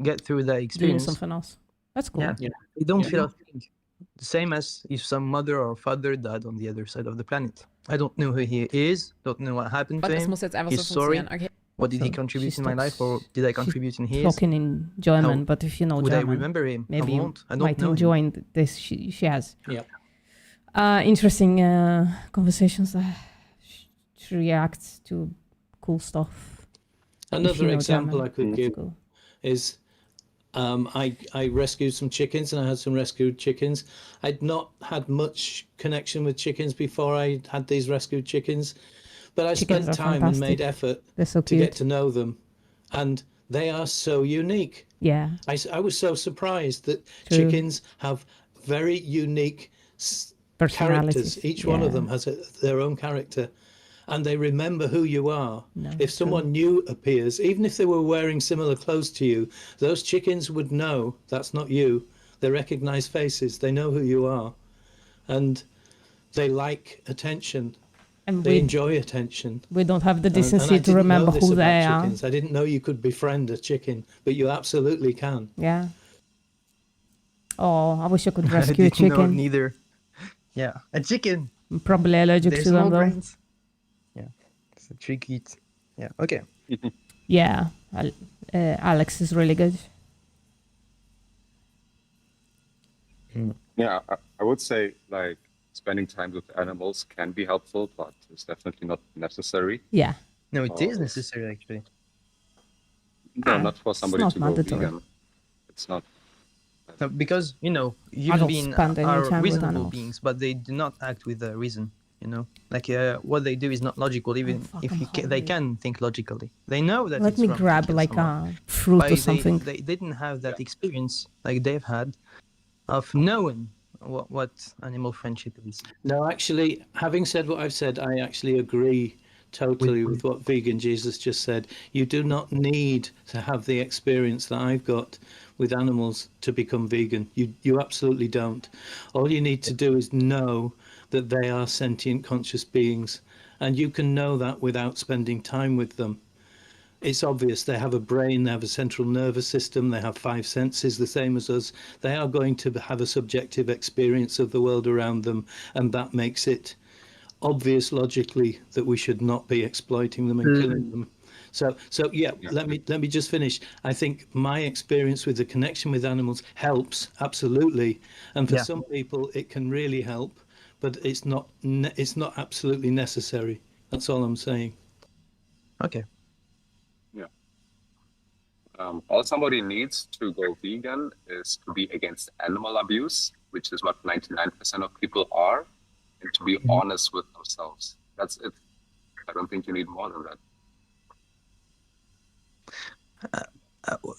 get through that doing experience. something else. That's cool. Yeah. They don't feel a thing. The same as if some mother or father died on the other side of the planet. I don't know who he is, don't know what happened to Das him. muss jetzt einfach He's so sorry. funktionieren. Okay. What did he So contribute she in my life, or talks- did I contribute in his? Talking in German, How but if you know would I German, remember him? I maybe you won't. I don't might know him. enjoy this. She has. Yeah. Interesting conversations. She reacts to cool stuff. If Another you know example German, I could that's give cool. is I rescued some chickens, and I had some rescued chickens. I'd not had much connection with chickens before I had these rescued chickens, but I Chickens spent are time and made fantastic. effort They're so to get cute. to know them, and they are so unique. Yeah. I was so surprised that True. chickens have very unique characters. Personalities, Each one of yeah. them has their own character, and they remember who you are. No, If someone new appears, even if they were wearing similar clothes to you, those chickens would know that's not you. They recognize faces, they know who you are, and they like attention. And They enjoy attention. we don't have the And I decency to didn't know remember this who about they are. chickens. I didn't know you could befriend a chicken, but you absolutely can. Yeah. Oh, I wish I could I rescue a didn't know chicken. neither. Yeah, a chicken. I'm probably allergic There's to no them though. brains. Yeah, it's a tricky. Yeah. Okay. Yeah, Alex is really good. Yeah, I would say like spending time with animals can be helpful, but it's definitely not necessary. Yeah. No, it is necessary actually. No, not for somebody not to go mandatory. vegan. It's not. No, because I human don't beings spend any are time with reasonable animals. beings, but they do not act with a reason. Like what they do is not logical, even if they can think logically. They know that. Let it's me wrong to grab kill like someone. a fruit But or something. They didn't have that experience like they've had of knowing what animal friendship is. No, actually, having said what I've said, I actually agree totally with what Vegan Jesus just said. You do not need to have the experience that I've got with animals to become vegan. You absolutely don't. All you need to do is know that they are sentient, conscious beings, and you can know that without spending time with them. It's obvious they have a brain, they have a central nervous system, they have 5 senses, the same as us. They are going to have a subjective experience of the world around them, and that makes it obvious logically that we should not be exploiting them and killing them. So yeah, let me just finish. I think my experience with the connection with animals helps absolutely, and for some people it can really help, but it's not absolutely necessary. That's all I'm saying. Okay. Yeah. All somebody needs to go vegan is to be against animal abuse, which is what 99% of people are, and to be honest with themselves. That's it. I don't think you need more than that.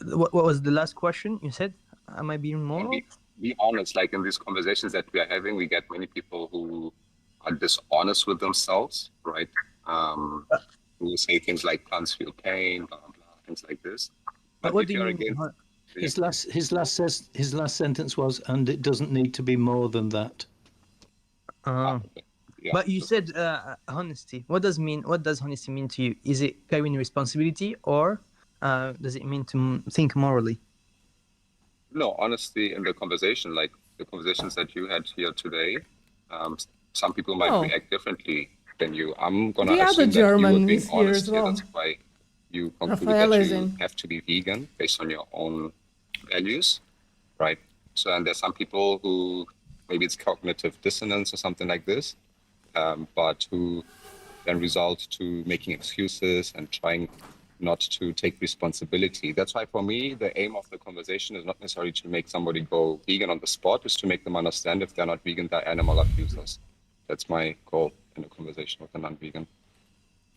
What was the last question you said? Am I being moral? Be honest. Like in these conversations that we are having, we get many people who are dishonest with themselves, right? Who say things like plants feel pain, blah blah, things like this. But what if do you you're mean? against, His last sentence was, and it doesn't need to be more than that. But you said honesty. What does honesty mean to you? Is it carrying responsibility, or does it mean to think morally? No, honesty in the conversation, like the conversations that you had here today. Some people might react differently than you. I'm gonna The other assume that you German were being is here honest as here. well. That's why you concluded Raphael that is you in. have to be vegan based on your own values, right? So, and there's some people who maybe it's cognitive dissonance or something like this, but who then result to making excuses and trying not to take responsibility. That's why for me, the aim of the conversation is not necessarily to make somebody go vegan on the spot, is to make them understand if they're not vegan, they're animal abusers. That's my goal in a conversation with a non-vegan.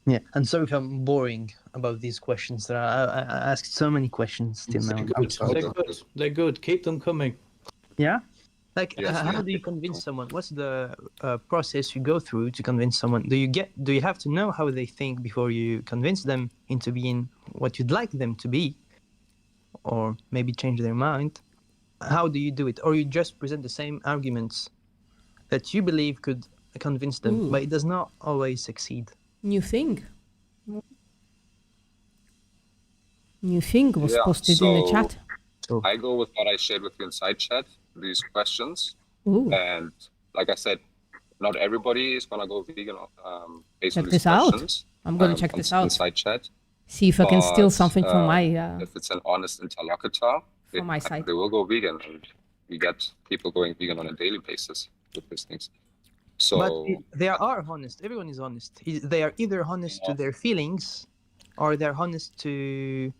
Yeah, and sorry if I'm boring about these questions. I asked so many questions till now. They're good. Keep them coming. Yeah? Like, Yes, how do you convince someone? What's the process you go through to convince someone? Do you have to know how they think before you convince them into being what you'd like them to be? Or maybe change their mind? How do you do it? Or you just present the same arguments that you believe could convince them, but it does not always succeed. New thing. New thing was posted in the chat. I go with what I shared with you inside chat, these questions. Ooh. And like I said, not everybody is going to go vegan based Check on these this out. questions. I'm gonna check this out. Inside chat. See if I can steal But, something from my if it's an honest interlocutor, from my side. they will go vegan. And we get people going vegan on a daily basis with these things. So But they are honest. Everyone is honest. They are either honest to their feelings, or they're honest to.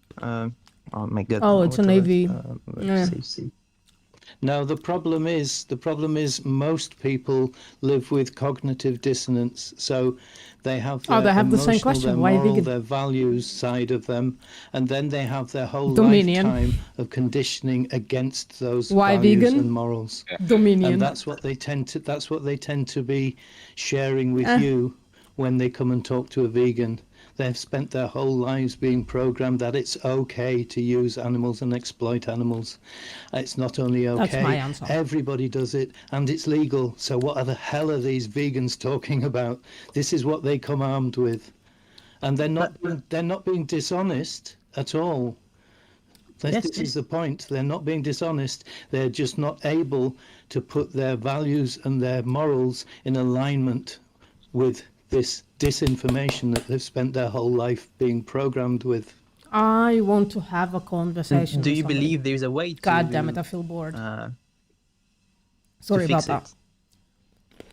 Oh my God! Oh, it's an AV. Yeah. No, the problem is most people live with cognitive dissonance. So they have their they have the same emotional, question. their Why moral, vegan? their values side of them, and then they have their whole Dominion. lifetime of conditioning against those Why values vegan? and morals. Dominion. And that's what they tend to be sharing with you when they come and talk to a vegan. They've spent their whole lives being programmed that it's okay to use animals and exploit animals. It's not only okay, That's my answer. everybody does it, and it's legal. So what the hell are these vegans talking about? This is what they come armed with. And they're not being dishonest at all. This is the point. They're not being dishonest. They're just not able to put their values and their morals in alignment with this disinformation that they've spent their whole life being programmed with. I want to have a conversation. Do with you somebody. believe there's a way to? God damn it! I feel bored. Sorry to about fix that. it?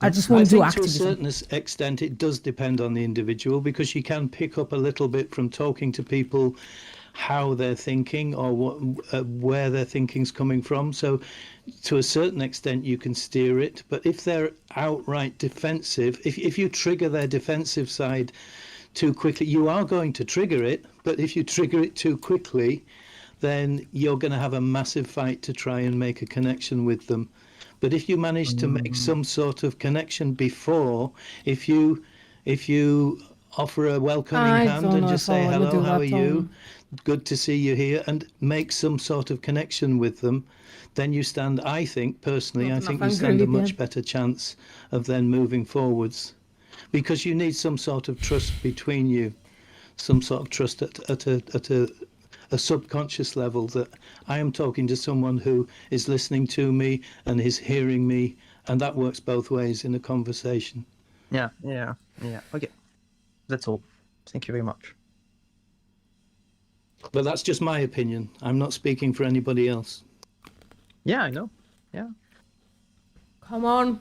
I just want to do I think to a activism. certain extent it does depend on the individual, because you can pick up a little bit from talking to people how they're thinking or where their thinking's coming from. So to a certain extent you can steer it, but if they're outright defensive, if you trigger their defensive side too quickly, you are going to trigger it, but if you trigger it too quickly, then you're going to have a massive fight to try and make a connection with them. But if you manage to make some sort of connection before, if you offer a welcoming hand and just say, hello, how are you? Good to see you here, and make some sort of connection with them, then you stand, I think, personally, I think you stand a much better chance of then moving forwards. Because you need some sort of trust between you, some sort of trust at a subconscious level, that I am talking to someone who is listening to me and is hearing me, and that works both ways in a conversation. Yeah. Okay, that's all. Thank you very much. But that's just my opinion. I'm not speaking for anybody else. Yeah, I know. Yeah. Come on.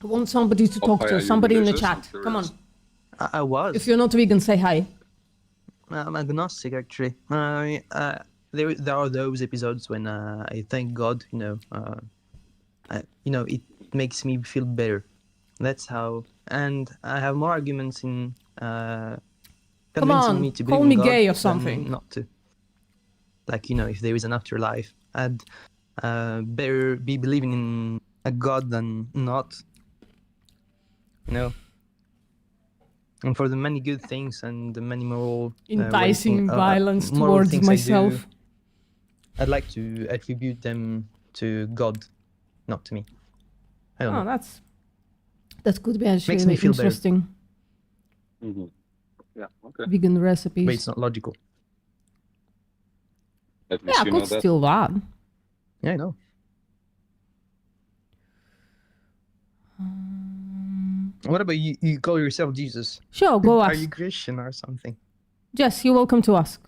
I want somebody to talk to. Somebody in the chat. Come on. I was. If you're not vegan, say hi. I'm agnostic, actually. There are those episodes when I thank God. It makes me feel better. That's how. And I have more arguments in convincing me to believe call in me God gay or than something. not to. Like, if there is an afterlife, I'd better be believing in a God than not. And for the many good things and the many moral Enticing violence moral towards things I do, myself. I'd like to attribute them to God, not to me. I don't know. That could be actually Makes me feel better. interesting. Mm-hmm. Yeah, okay. Vegan recipes. But it's not logical. At least Yeah, I you could know that. steal that. Yeah, I know. What about you? You call yourself Jesus? Sure, go Are ask. you Christian or something? Jess, you're welcome to ask.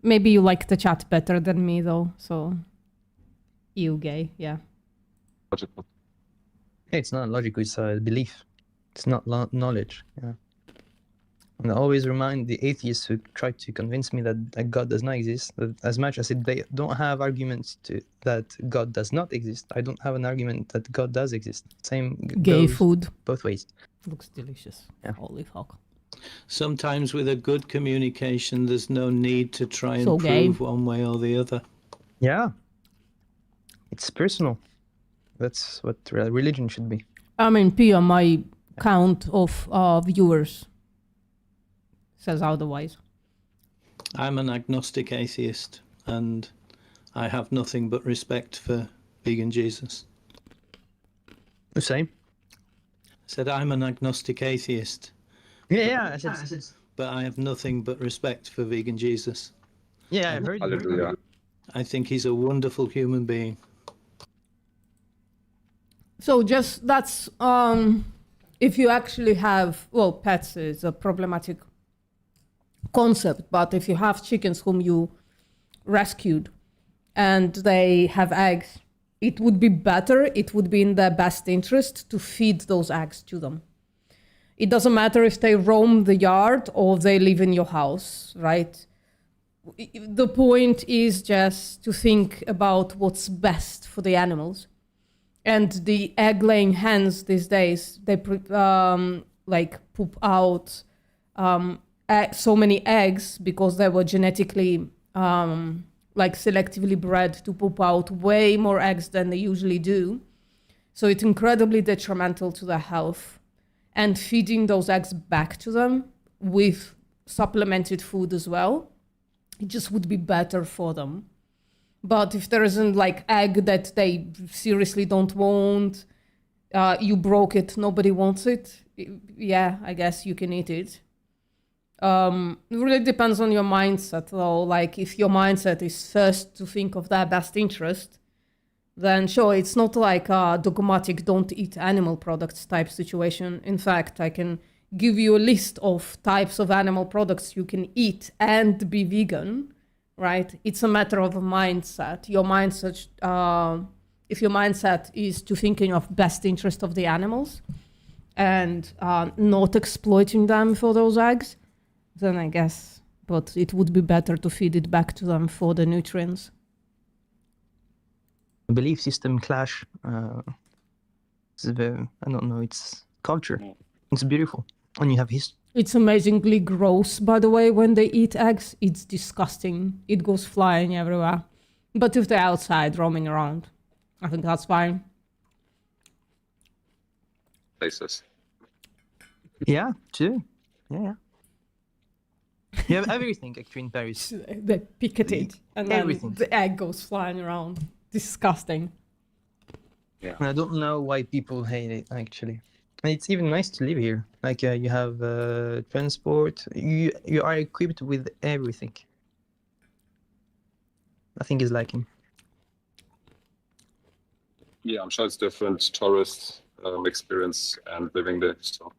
Maybe you like the chat better than me, though, so... You gay, yeah. Logical. Hey, it's not logical, it's a belief. It's not knowledge. Yeah. And I always remind the atheists who try to convince me that God does not exist, that as much as they don't have arguments that God does not exist, I don't have an argument that God does exist. Same Gay goes food. both ways. Looks delicious. Yeah. Holy fuck. Sometimes with a good communication, there's no need to try and So gay. prove one way or the other. Yeah. It's personal. That's what religion should be. I mean, Pia, my count of viewers says otherwise. I'm an agnostic atheist, and I have nothing but respect for vegan Jesus. The same. I said I'm an agnostic atheist, Yeah, I said. but I have nothing but respect for vegan Jesus. Yeah, I heard you. Hallelujah. I think he's a wonderful human being. So just that's if you actually have, well, pets is a problematic concept, but if you have chickens whom you rescued and they have eggs, it would be better, it would be in their best interest to feed those eggs to them. It doesn't matter if they roam the yard or they live in your house, right? The point is just to think about what's best for the animals. And the egg-laying hens these days, they poop out so many eggs because they were genetically selectively bred to poop out way more eggs than they usually do. So it's incredibly detrimental to their health. and feeding those eggs back to them with supplemented food as well, it just would be better for them. But if there isn't like egg that they seriously don't want, you broke it, nobody wants it, yeah, I guess you can eat it. It really depends on your mindset though. Like if your mindset is first to think of their best interest, then sure, it's not like a dogmatic don't eat animal products type situation. In fact, I can give you a list of types of animal products you can eat and be vegan, right? It's a matter of a mindset. Your mindset, if your mindset is to thinking of best interest of the animals and not exploiting them for those eggs, then I guess, but it would be better to feed it back to them for the nutrients. Belief system clash. It's very, I don't know, it's culture. It's beautiful. And you have history. It's amazingly gross, by the way, when they eat eggs. It's disgusting. It goes flying everywhere. But if they're outside roaming around, I think that's fine. Places. Yeah, too. Yeah. You have everything actually in Paris. They pick at it, and Everything. then the egg goes flying around. Disgusting. Yeah. And I don't know why people hate it actually. And it's even nice to live here. Like you have transport. You are equipped with everything. Nothing is lacking. Yeah, I'm sure it's different tourist experience and living there. So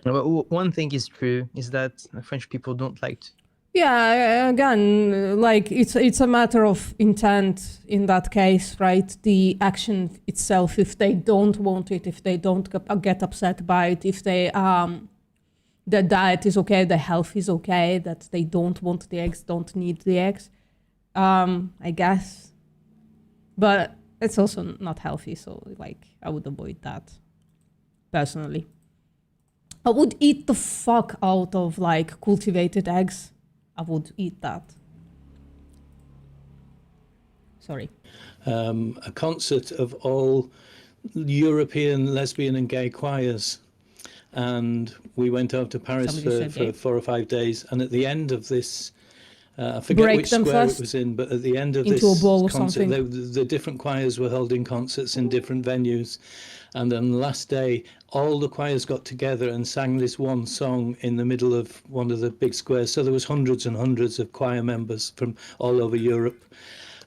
But one thing is true is that French people don't like to. Yeah, again, like it's a matter of intent in that case, right? The action itself, if they don't want it, if they don't get upset by it, if they their diet is okay, their health is okay, that they don't want the eggs, don't need the eggs, I guess. But it's also not healthy, so like I would avoid that personally. I would eat the fuck out of like cultivated eggs. I would eat that. Sorry. A concert of all European lesbian and gay choirs. And we went out to Paris for 4 or 5 days. And at the end of this, I forget Break which them square first it was in, but at the end of into this a bowl or concert, something. the different choirs were holding concerts in different venues. And then the last day, all the choirs got together and sang this one song in the middle of one of the big squares. So there was hundreds and hundreds of choir members from all over Europe.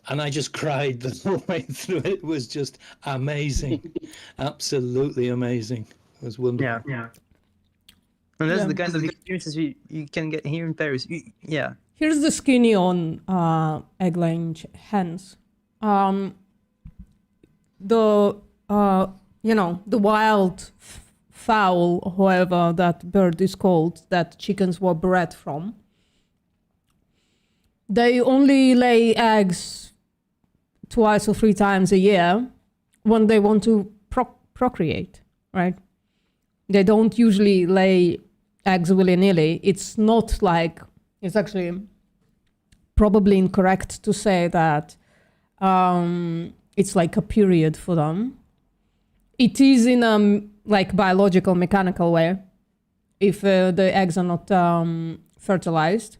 And I just cried the whole way through it. It was just amazing. Absolutely amazing. It was wonderful. Yeah. And that's Yeah. the kind of experiences you can get here in Paris. Yeah. Here's the skinny on egg-laying hens. The wild fowl, or however that bird is called, that chickens were bred from, they only lay eggs 2 or 3 times a year when they want to procreate, right? They don't usually lay eggs willy-nilly. It's not like, it's actually probably incorrect to say that it's like a period for them. It is in a like biological, mechanical way if the eggs are not fertilized.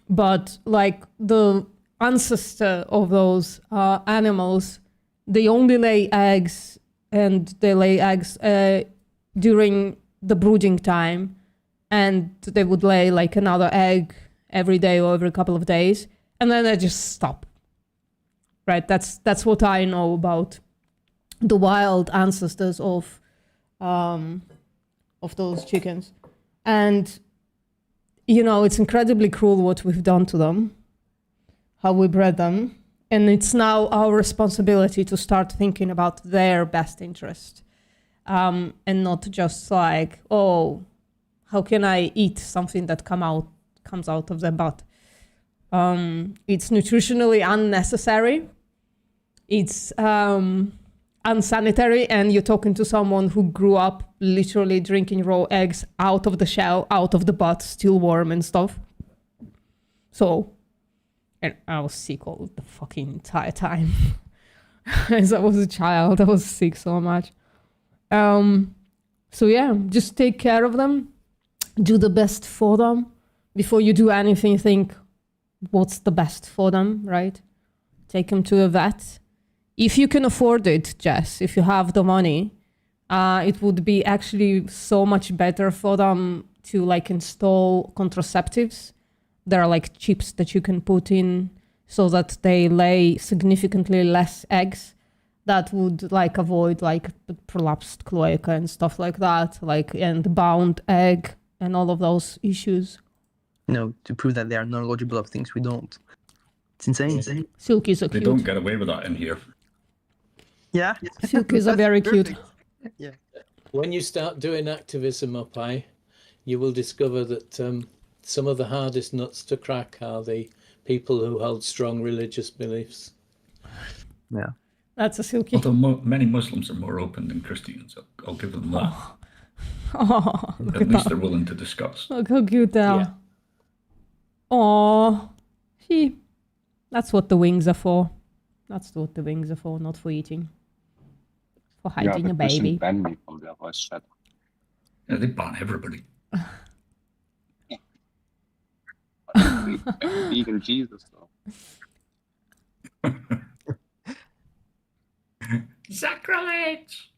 But like the ancestor of those animals, they only lay eggs, and they lay eggs during the brooding time, and they would lay like another egg every day or every couple of days, and then they just stop. Right? That's what I know about the wild ancestors of those chickens. And it's incredibly cruel what we've done to them, how we bred them, and it's now our responsibility to start thinking about their best interest, and not just like, oh, how can I eat something that comes out of their butt? It's nutritionally unnecessary. It's unsanitary, and you're talking to someone who grew up literally drinking raw eggs out of the shell, out of the butt, still warm and stuff. So, and I was sick all the fucking entire time. As I was a child, I was sick so much. So yeah, just take care of them, do the best for them. Before you do anything, think what's the best for them, right? Take them to a vet. If you can afford it, Jess, if you have the money, it would be actually so much better for them to like install contraceptives. There are like chips that you can put in so that they lay significantly less eggs. That would like avoid like prolapsed cloaca and stuff like that, like and bound egg and all of those issues. No, to prove that they are knowledgeable of things we don't. It's insane. Silkies are They cute. don't get away with that in here. Yeah. Silkies are very cute. Yeah. When you start doing activism up high, you will discover that some of the hardest nuts to crack are the people who hold strong religious beliefs. Yeah. That's a Silky. Although many Muslims are more open than Christians, I'll give them that. Oh, look At at least that. they're willing to discuss. Look how cute they are. Oh, see, that's what the wings are for. That's what the wings are for, not for eating. For hiding yeah, a but they baby. shouldn't ban me from their voice chat. Yeah, they ban everybody. Vegan Jesus, though. Sacrilege!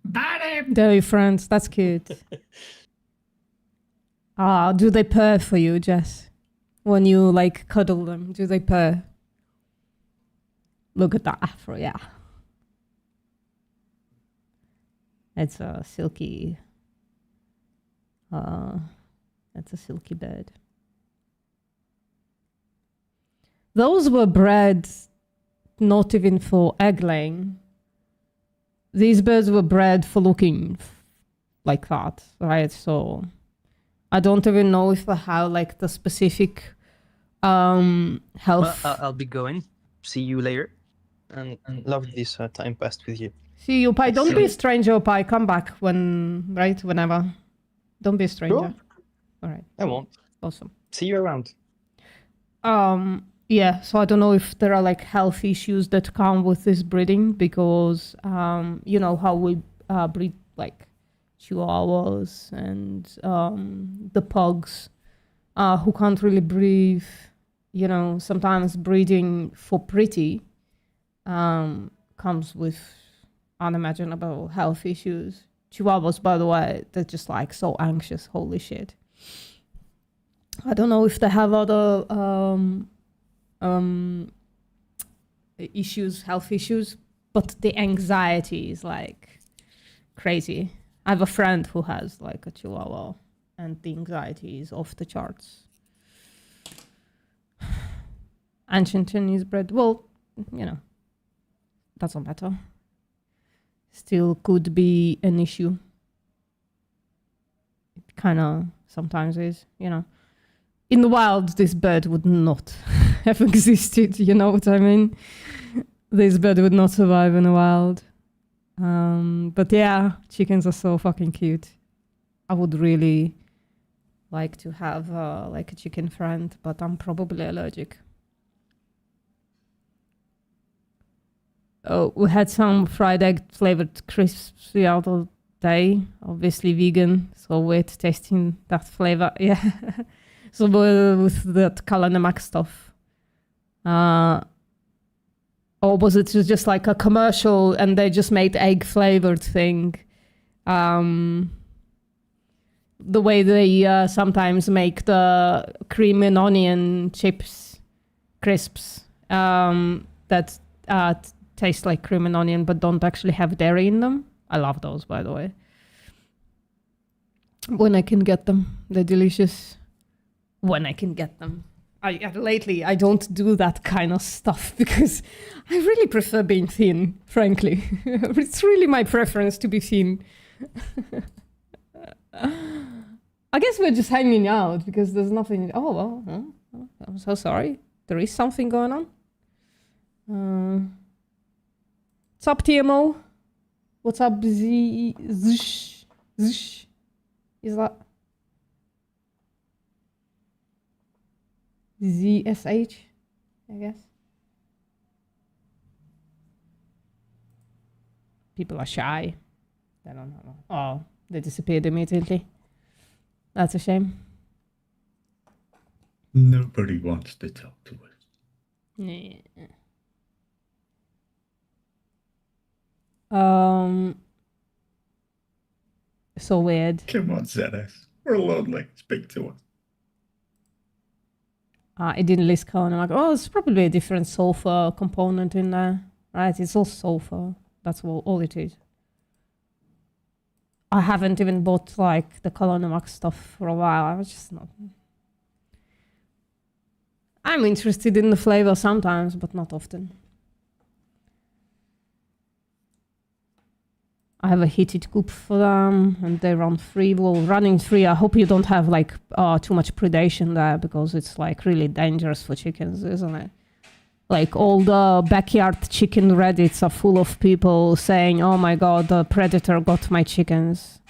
Ban him! Dairy friends, that's cute. Do they purr for you, Jess? When you like cuddle them, do they purr? Look at that afro, yeah. It's a silky. That's a silky bird. Those were bred not even for egg laying. These birds were bred for looking like that, right? So I don't even know if I have like the specific health. Well, I'll be going. See you later. And love this time passed with you. See you, Pi. Don't be a stranger, Pi. Come back whenever. Don't be a stranger. Sure. All right. I won't. Awesome. See you around. Yeah, so I don't know if there are like health issues that come with this breeding because you know how we breed like chihuahuas and the pugs who can't really breathe. You know, sometimes breeding for pretty comes with unimaginable health issues. Chihuahuas, by the way, they're just like so anxious. Holy shit. I don't know if they have other issues, health issues, but the anxiety is like crazy. I have a friend who has like a chihuahua and the anxiety is off the charts. Ancient Chinese breed, well, you know, doesn't matter. Still could be an issue. It kind of sometimes is, you know. In the wild, this bird would not have existed, you know what I mean? This bird would not survive in the wild. But yeah, chickens are so fucking cute. I would really like to have like a chicken friend, but I'm probably allergic. Oh, we had some fried egg flavored crisps the other day, obviously vegan, so we're tasting that flavor, yeah. So with that Kalanamak stuff. Or was it just like a commercial and they just made egg flavored thing? The way they sometimes make the cream and onion chips, crisps, that taste like cream and onion but don't actually have dairy in them. I love those, by the way. When I can get them, they're delicious. When I can get them. Lately, I don't do that kind of stuff because I really prefer being thin, frankly. It's really my preference to be thin. I guess we're just hanging out because there's nothing. Oh, well, I'm so sorry. There is something going on. What's up, TMO? What's up, Zish? Is that ZSH, I guess. People are shy. They don't have. Oh, they disappeared immediately. That's a shame. Nobody wants to talk to us. Yeah. So weird. Come on, ZS. We're lonely. Speak to us. It didn't list code. I'm like, oh, it's probably a different sulfur component in there, right? It's all sulfur. That's all it is. I haven't even bought like the Colonimax stuff for a while. I was just not. I'm interested in the flavor sometimes, but not often. I have a heated coop for them, and they run free. Well, running free, I hope you don't have like too much predation there, because it's like really dangerous for chickens, isn't it? Like all the backyard chicken Reddits are full of people saying, "Oh my God, the predator got my chickens."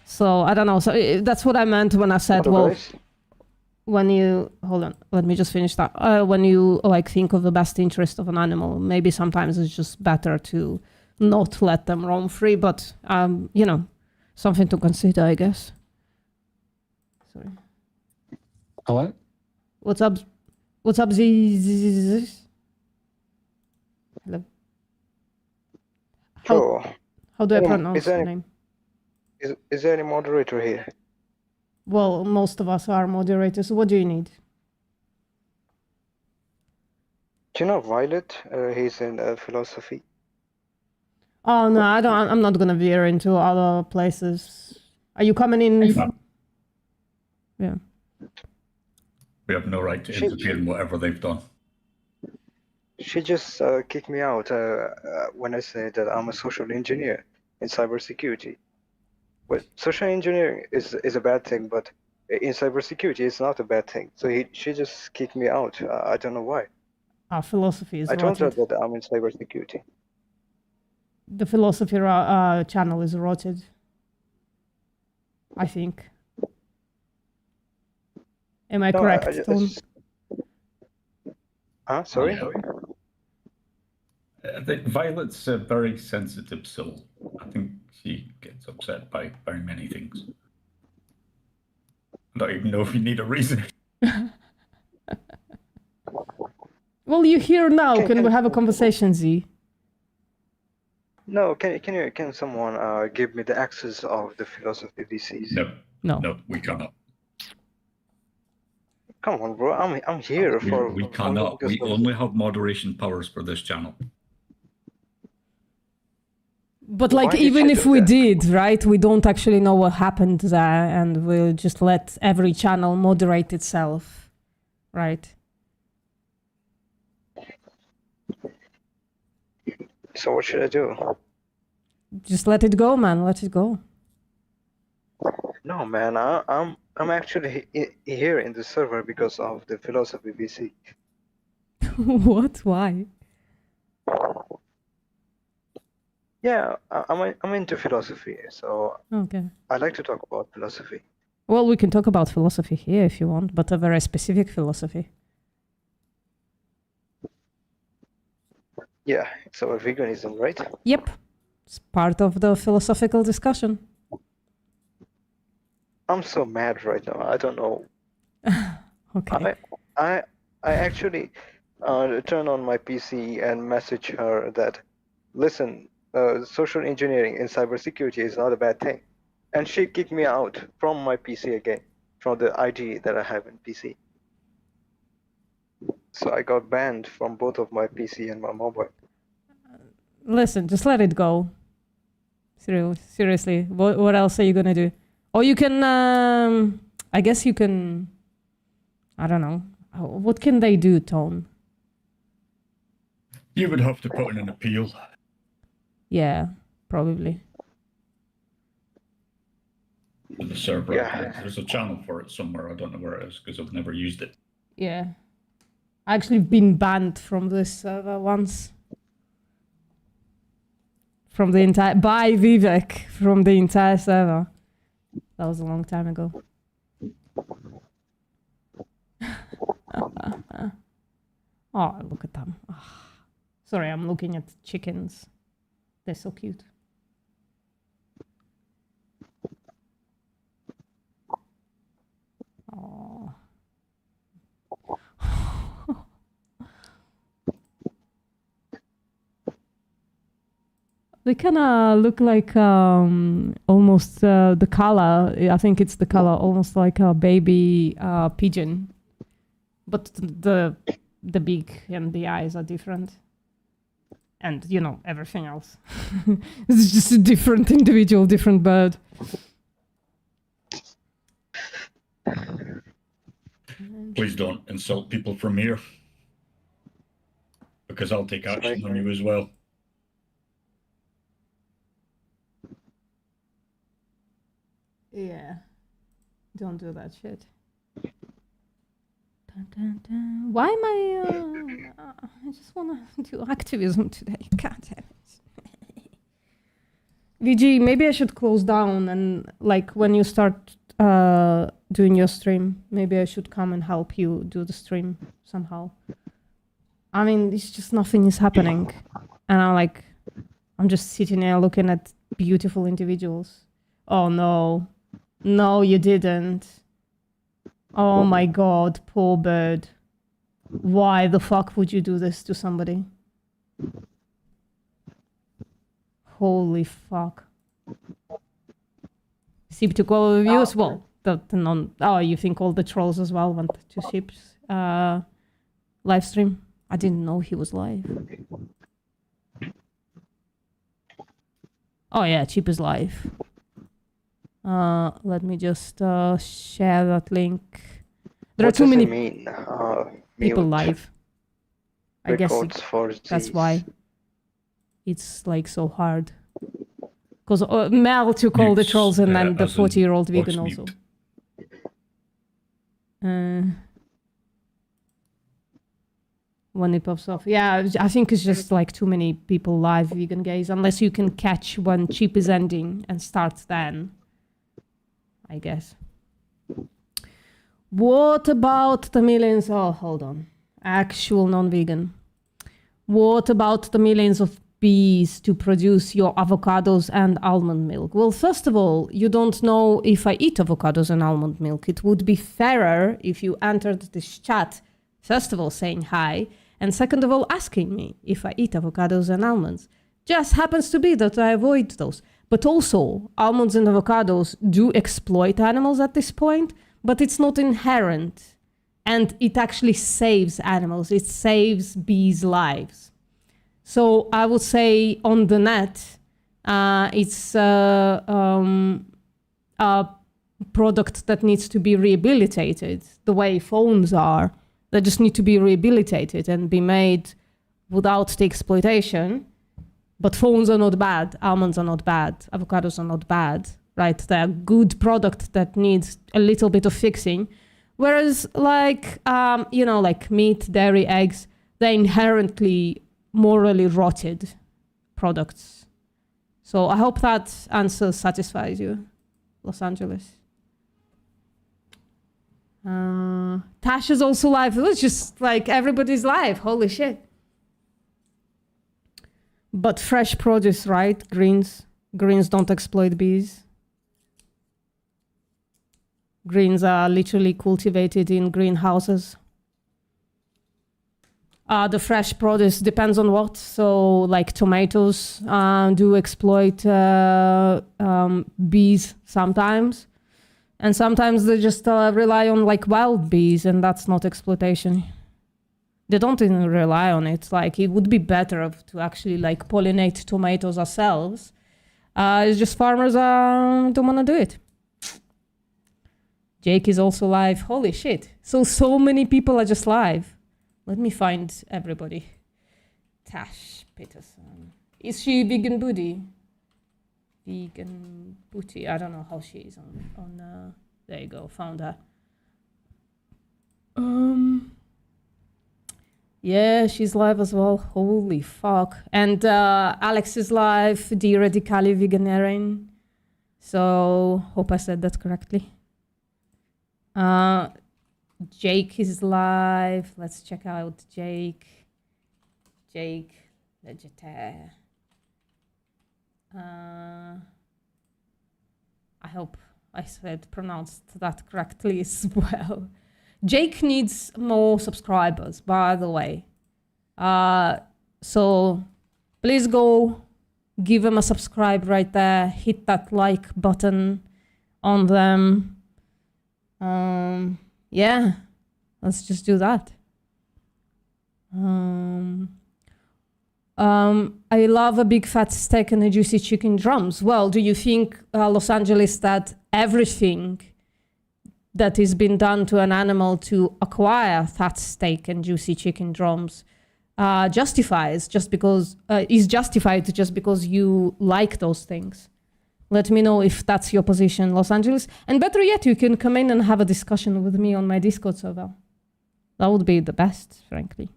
So I don't know. So that's what I meant when I said, well, when you hold on, let me just finish that. When you like think of the best interest of an animal, maybe sometimes it's just better to not let them roam free, but you know, something to consider, I guess. Sorry. Hello? What's up? What's up, Z? Hello. How do I pronounce the name? Is there any moderator here? Well, most of us are moderators. What do you need? Do you know Violet? He's in philosophy. Oh no, I don't. I'm not gonna veer into other places. Are you coming in? Yeah. We have no right to interfere in whatever they've done. She just kicked me out when I said that I'm a social engineer in cybersecurity. Well, social engineering is a bad thing, but in cybersecurity, it's not a bad thing. So she just kicked me out. I don't know why. Our philosophy is I told her rotted. that I'm in cybersecurity. The philosophy channel is rotted. I think. Am I No, correct, Tom? Sorry? I think Violet's a very sensitive soul. I think she gets upset by very many things. I don't even know if you need a reason. Well, you're here now. Can we have a conversation, Z? No, can someone give me the access of the philosophy VCs? No, we cannot. Come on, bro. I'm here for. We cannot. We only have moderation powers for this channel. But like, Why did even she if do we that? did, right, we don't actually know what happened there, and we'll just let every channel moderate itself, right? So what should I do? Just let it go, man. Let it go. No, man. I'm actually here in the server because of the philosophy VC. What? Why? Yeah, I'm into philosophy, so Okay. I like to talk about philosophy. Well, we can talk about philosophy here if you want, but a very specific philosophy. Yeah, it's about veganism, right? Yep. It's part of the philosophical discussion. I'm so mad right now. I don't know. Okay. I actually turn on my PC and message her that, listen, social engineering in cybersecurity is not a bad thing, and she kicked me out from my PC again, from the ID that I have in PC. So I got banned from both of my PC and my mobile. Listen, just let it go. Seriously, what else are you gonna do? Or you can, I guess you can, I don't know. What can they do, Tone? You would have to put in an appeal. Yeah, probably. To the server. Yeah. There's a channel for it somewhere. I don't know where it is because I've never used it. Yeah. I actually been banned from this server once. From the entire, by Vivek, from the entire server. That was a long time ago. Oh, look at them. Sorry, I'm looking at chickens. They're so cute. They kind of look like almost the color. I think it's the color, almost like a baby pigeon, but the beak and the eyes are different, and you know everything else. It's just a different individual, different bird. Please don't insult people from here, because I'll take action on you as well. Yeah, don't do that shit. Dun, dun, dun. Why am I just wanna do activism today. God damn it. VG, maybe I should close down and like when you start doing your stream, maybe I should come and help you do the stream somehow. I mean, it's just nothing is happening. And I'm just sitting there looking at beautiful individuals. Oh no. No, you didn't. Oh my god, poor bird. Why the fuck would you do this to somebody? Holy fuck. Sip took all of you as well. The non. Oh, you think all the trolls as well went to Sip's live stream? I didn't know he was live. Oh yeah, Chip is live. Let me just share that link. There are too many people live. I guess that's why it's like so hard. Because Mel took all the trolls and then the 40-year-old vegan also. When it pops off. Yeah, I think it's just like too many people live vegan gays. Unless you can catch when Chip is ending and start then. I guess. What about the millions? Oh, hold on. Actual non-vegan. What about the millions of bees to produce your avocados and almond milk? Well, first of all, you don't know if I eat avocados and almond milk. It would be fairer if you entered this chat, first of all, saying hi, and second of all, asking me if I eat avocados and almonds. Just happens to be that I avoid those. But also, almonds and avocados do exploit animals at this point, but it's not inherent. And it actually saves animals. It saves bees' lives. So I would say on the net, it's a product that needs to be rehabilitated, the way phones are. They just need to be rehabilitated and be made without the exploitation. But phones are not bad, almonds are not bad, avocados are not bad, right? They're a good product that needs a little bit of fixing. Whereas like, like meat, dairy, eggs, they're inherently morally rotted products. So I hope that answer satisfies you, Los Angeles. Tash is also live. It was just like everybody's live. Holy shit. But fresh produce, right? Greens don't exploit bees. Greens are literally cultivated in greenhouses. The fresh produce depends on what. So like tomatoes do exploit bees sometimes. And sometimes they just rely on like wild bees, and that's not exploitation. They don't even rely on it. Like it would be better to actually like pollinate tomatoes ourselves. It's just farmers don't want to do it. Jake is also live. Holy shit. So many people are just live. Let me find everybody. Tash Peterson. Is she vegan booty? Vegan booty. I don't know how she is on there you go, found her. Yeah, she's live as well. Holy fuck. And Alex is live, the Radicali Veganarian. So, hope I said that correctly. Jake is live. Let's check out Jake. Jake, Legitaire. I hope I pronounced that correctly as well. Jake needs more subscribers, by the way. So please go give them a subscribe right there. Hit that like button on them. Yeah, let's just do that. I love a big fat steak and a juicy chicken drums. Well, do you think, Los Angeles, that everything that is been done to an animal to acquire fat steak and juicy chicken drums is justified just because you like those things? Let me know if that's your position, Los Angeles. And better yet, you can come in and have a discussion with me on my Discord server. That would be the best, frankly.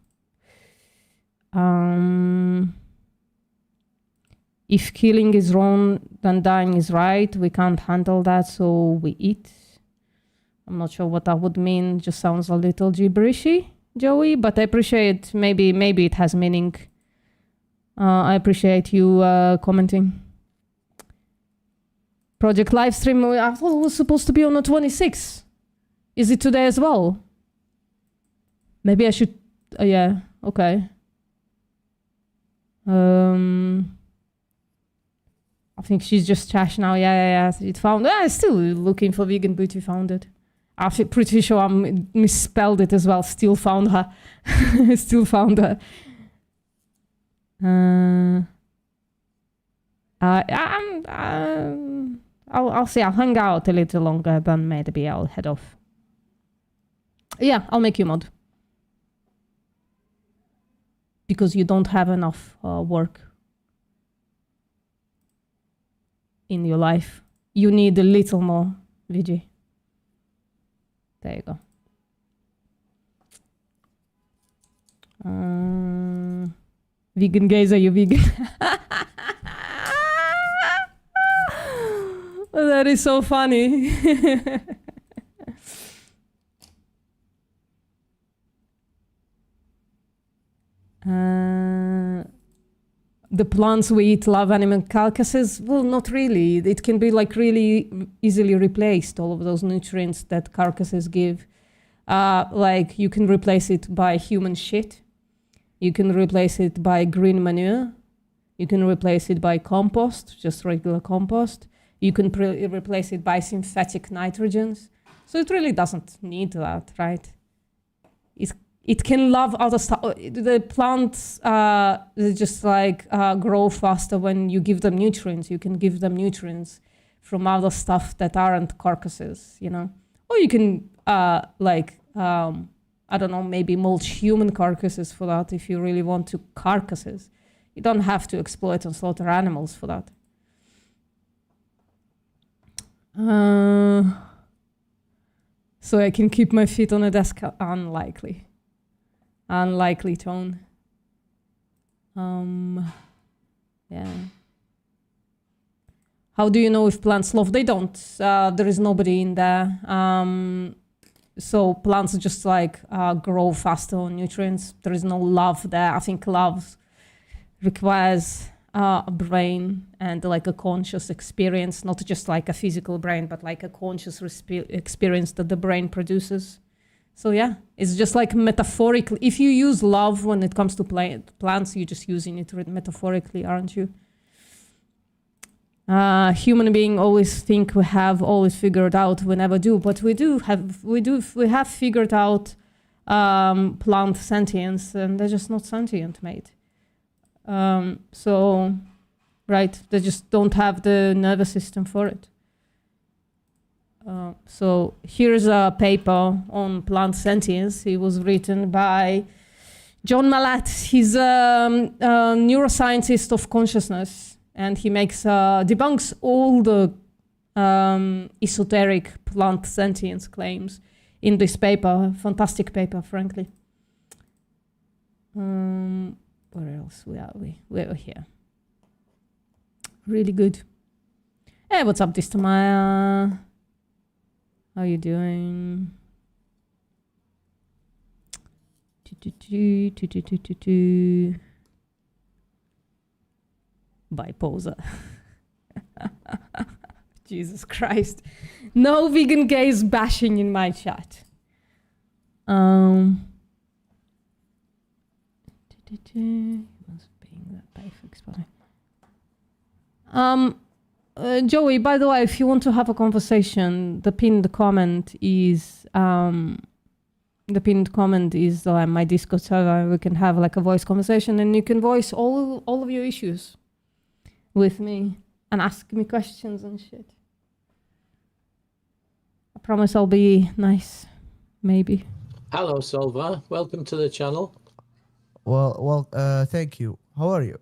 If killing is wrong, then dying is right. We can't handle that, so we eat. I'm not sure what that would mean. Just sounds a little gibberishy, Joey, but I appreciate maybe it has meaning. I appreciate you commenting. Project livestream, I thought it was supposed to be on the 26th. Is it today as well? Maybe I should, yeah, okay. I think she's just trash now. Yeah. It found. Still looking for vegan booty. Found it. I'm pretty sure I misspelled it as well. Still found her. Still found her. I'll see. I'll hang out a little longer, then maybe I'll head off. Yeah, I'll make you mod. Because you don't have enough work in your life. You need a little more, VG. There you go. Vegan gays, are you vegan? That is so funny. The plants we eat love animal carcasses? Well, not really. It can be like really easily replaced, all of those nutrients that carcasses give. Like you can replace it by human shit. You can replace it by green manure. You can replace it by compost, just regular compost. You can replace it by synthetic nitrogens. So it really doesn't need that, right? It can love other stuff. The plants they just like grow faster when you give them nutrients. You can give them nutrients from other stuff that aren't carcasses, you know? Or you can I don't know, maybe mulch human carcasses for that if you really want to carcasses. You don't have to exploit and slaughter animals for that. So I can keep my feet on a desk? Unlikely. Unlikely, Tone. Yeah. How do you know if plants love? They don't. There is nobody in there. So plants just like grow faster on nutrients. There is no love there. I think love requires a brain and like a conscious experience, not just like a physical brain, but like a conscious experience that the brain produces. So yeah, it's just like metaphorically. If you use love when it comes to plants, you're just using it metaphorically, aren't you? Human being always think we have always figured out. We never do, but we have figured out plant sentience, and they're just not sentient, mate. So, right, they just don't have the nervous system for it. So here's a paper on plant sentience. It was written by John Malat. He's a neuroscientist of consciousness, and he makes debunks all the esoteric plant sentience claims in this paper. Fantastic paper, frankly. Where else are we? We're here. Really good. Hey, what's up, Distamaya? How you doing? Biposer. Jesus Christ. No vegan gays bashing in my chat. Joey, by the way, if you want to have a conversation, the pinned comment is my Discord server. We can have like a voice conversation, and you can voice all of your issues with me and ask me questions and shit. I promise I'll be nice, maybe. Hello, Solva. Welcome to the channel. Well, thank you. How are you?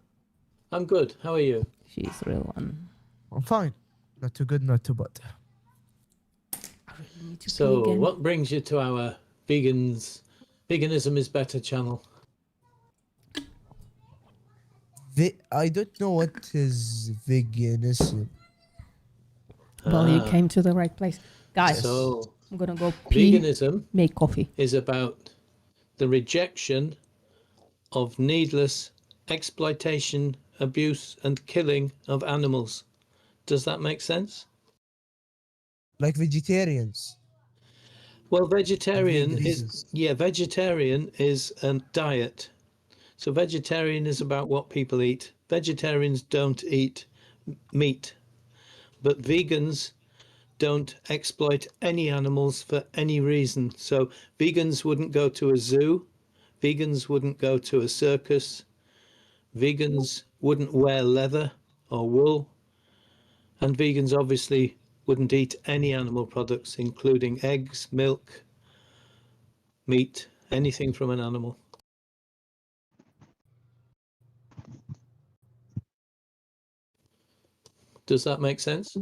I'm good. How are you? She's the real one. I'm fine. Not too good, not too bad. So, what brings you to our Veganism is Better channel? I don't know what is veganism. Well, you came to the right place. Guys, So, I'm gonna go pee, veganism make coffee. is about the rejection of needless exploitation, abuse, and killing of animals. Does that make sense? Like vegetarians. Well, vegetarian Vegan is reasons. vegetarian is a diet. So vegetarian is about what people eat. Vegetarians don't eat meat, but vegans don't exploit any animals for any reason. So vegans wouldn't go to a zoo, vegans wouldn't go to a circus, vegans wouldn't wear leather or wool, and vegans obviously wouldn't eat any animal products, including eggs, milk, meat, anything from an animal. Does that make sense?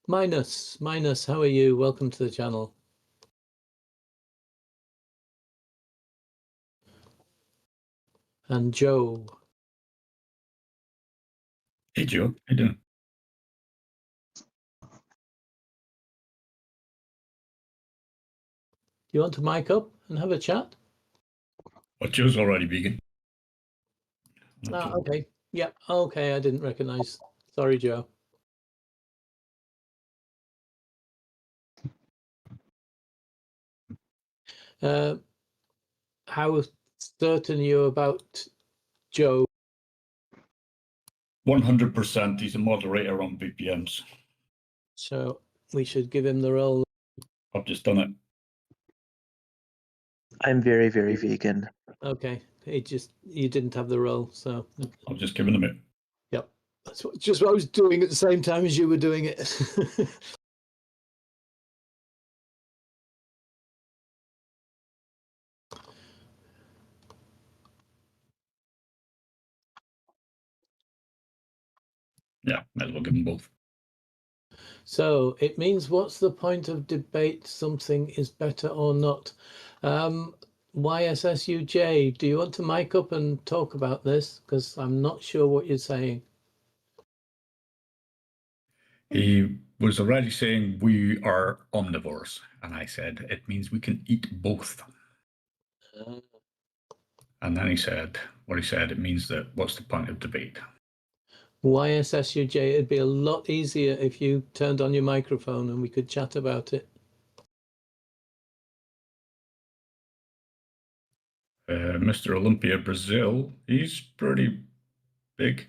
Minus, how are you? Welcome to the channel. And Joe. Hey, Joe. How you doing? Do you want to mic up and have a chat? Well, Joe's already vegan. Ah, okay. Yeah, okay, I didn't recognize. Sorry, Joe. How certain are you about Joe? 100%. He's a moderator on VPNs. So we should give him the role. I've just done it. I'm very, very vegan. Okay, you didn't have the role, so I've just given him it. yep. That's just what I was doing at the same time as you were doing it. Yeah, might as well give them both. So it means, what's the point of debate? Something is better or not? YSSUJ, do you want to mic up and talk about this? Because I'm not sure what you're saying. He was already saying we are omnivores, and I said it means we can eat both. And then he said, it means that what's the point of debate? YSSUJ, it'd be a lot easier if you turned on your microphone and we could chat about it. Mr. Olympia Brazil, he's pretty big.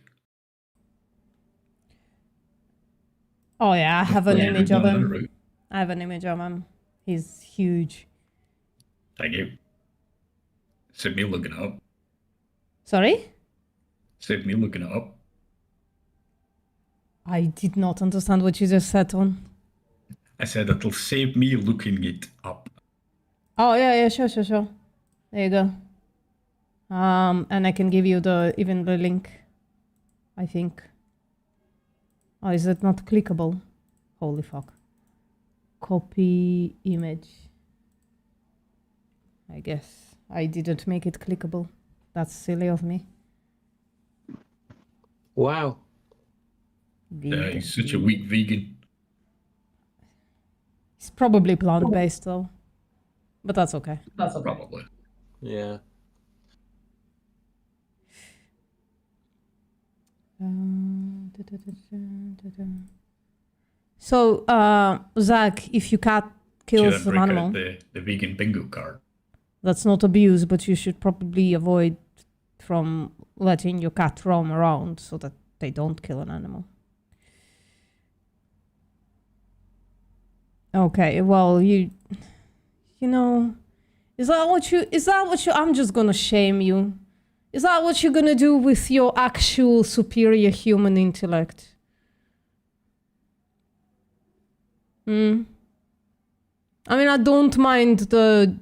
Oh yeah, I have an image of him. Route. I have an image of him. He's huge. Thank you. Save me looking it up. Sorry? Save me looking it up. I did not understand what you just said on. I said it'll save me looking it up. Oh yeah, sure. There you go. And I can give you even the link, I think. Oh, is it not clickable? Holy fuck. Copy image. I guess I didn't make it clickable. That's silly of me. Wow. Yeah, he's such a weak vegan. It's probably plant-based though. But that's okay. Probably. Yeah. So, Zach, if your cat kills Should I an break animal, out the vegan bingo card? that's not abuse, but you should probably avoid from letting your cat roam around so that they don't kill an animal. Okay, well, you know, is that what you, I'm just gonna shame you. Is that what you're gonna do with your actual superior human intellect? Hmm? I mean, I don't mind the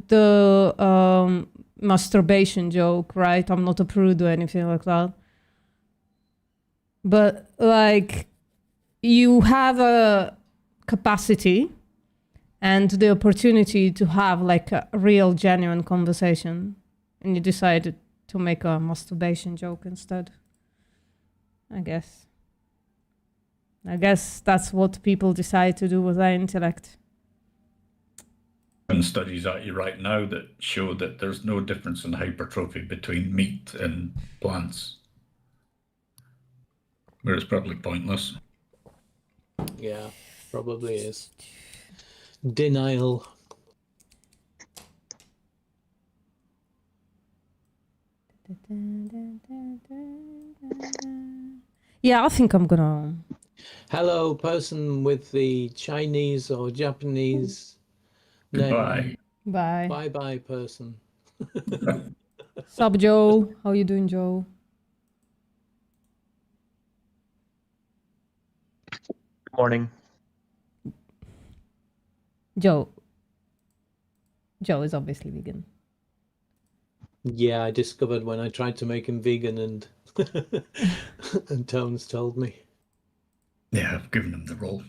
masturbation joke, right? I'm not a prude or anything like that. But, like, you have a capacity and the opportunity to have, like, a real, genuine conversation, and you decided to make a masturbation joke instead. I guess that's what people decide to do with their intellect. And studies at you right now that show that there's no difference in hypertrophy between meat and plants. Where it's probably pointless. Yeah, probably is. Denial. Yeah, I think I'm gonna... Hello, person with the Chinese or Japanese Goodbye. name. Bye. Bye-bye, person. Sup, Joe? How you doing, Joe? Morning. Joe is obviously vegan. Yeah, I discovered when I tried to make him vegan and and Tones told me. Yeah, I've given him the role.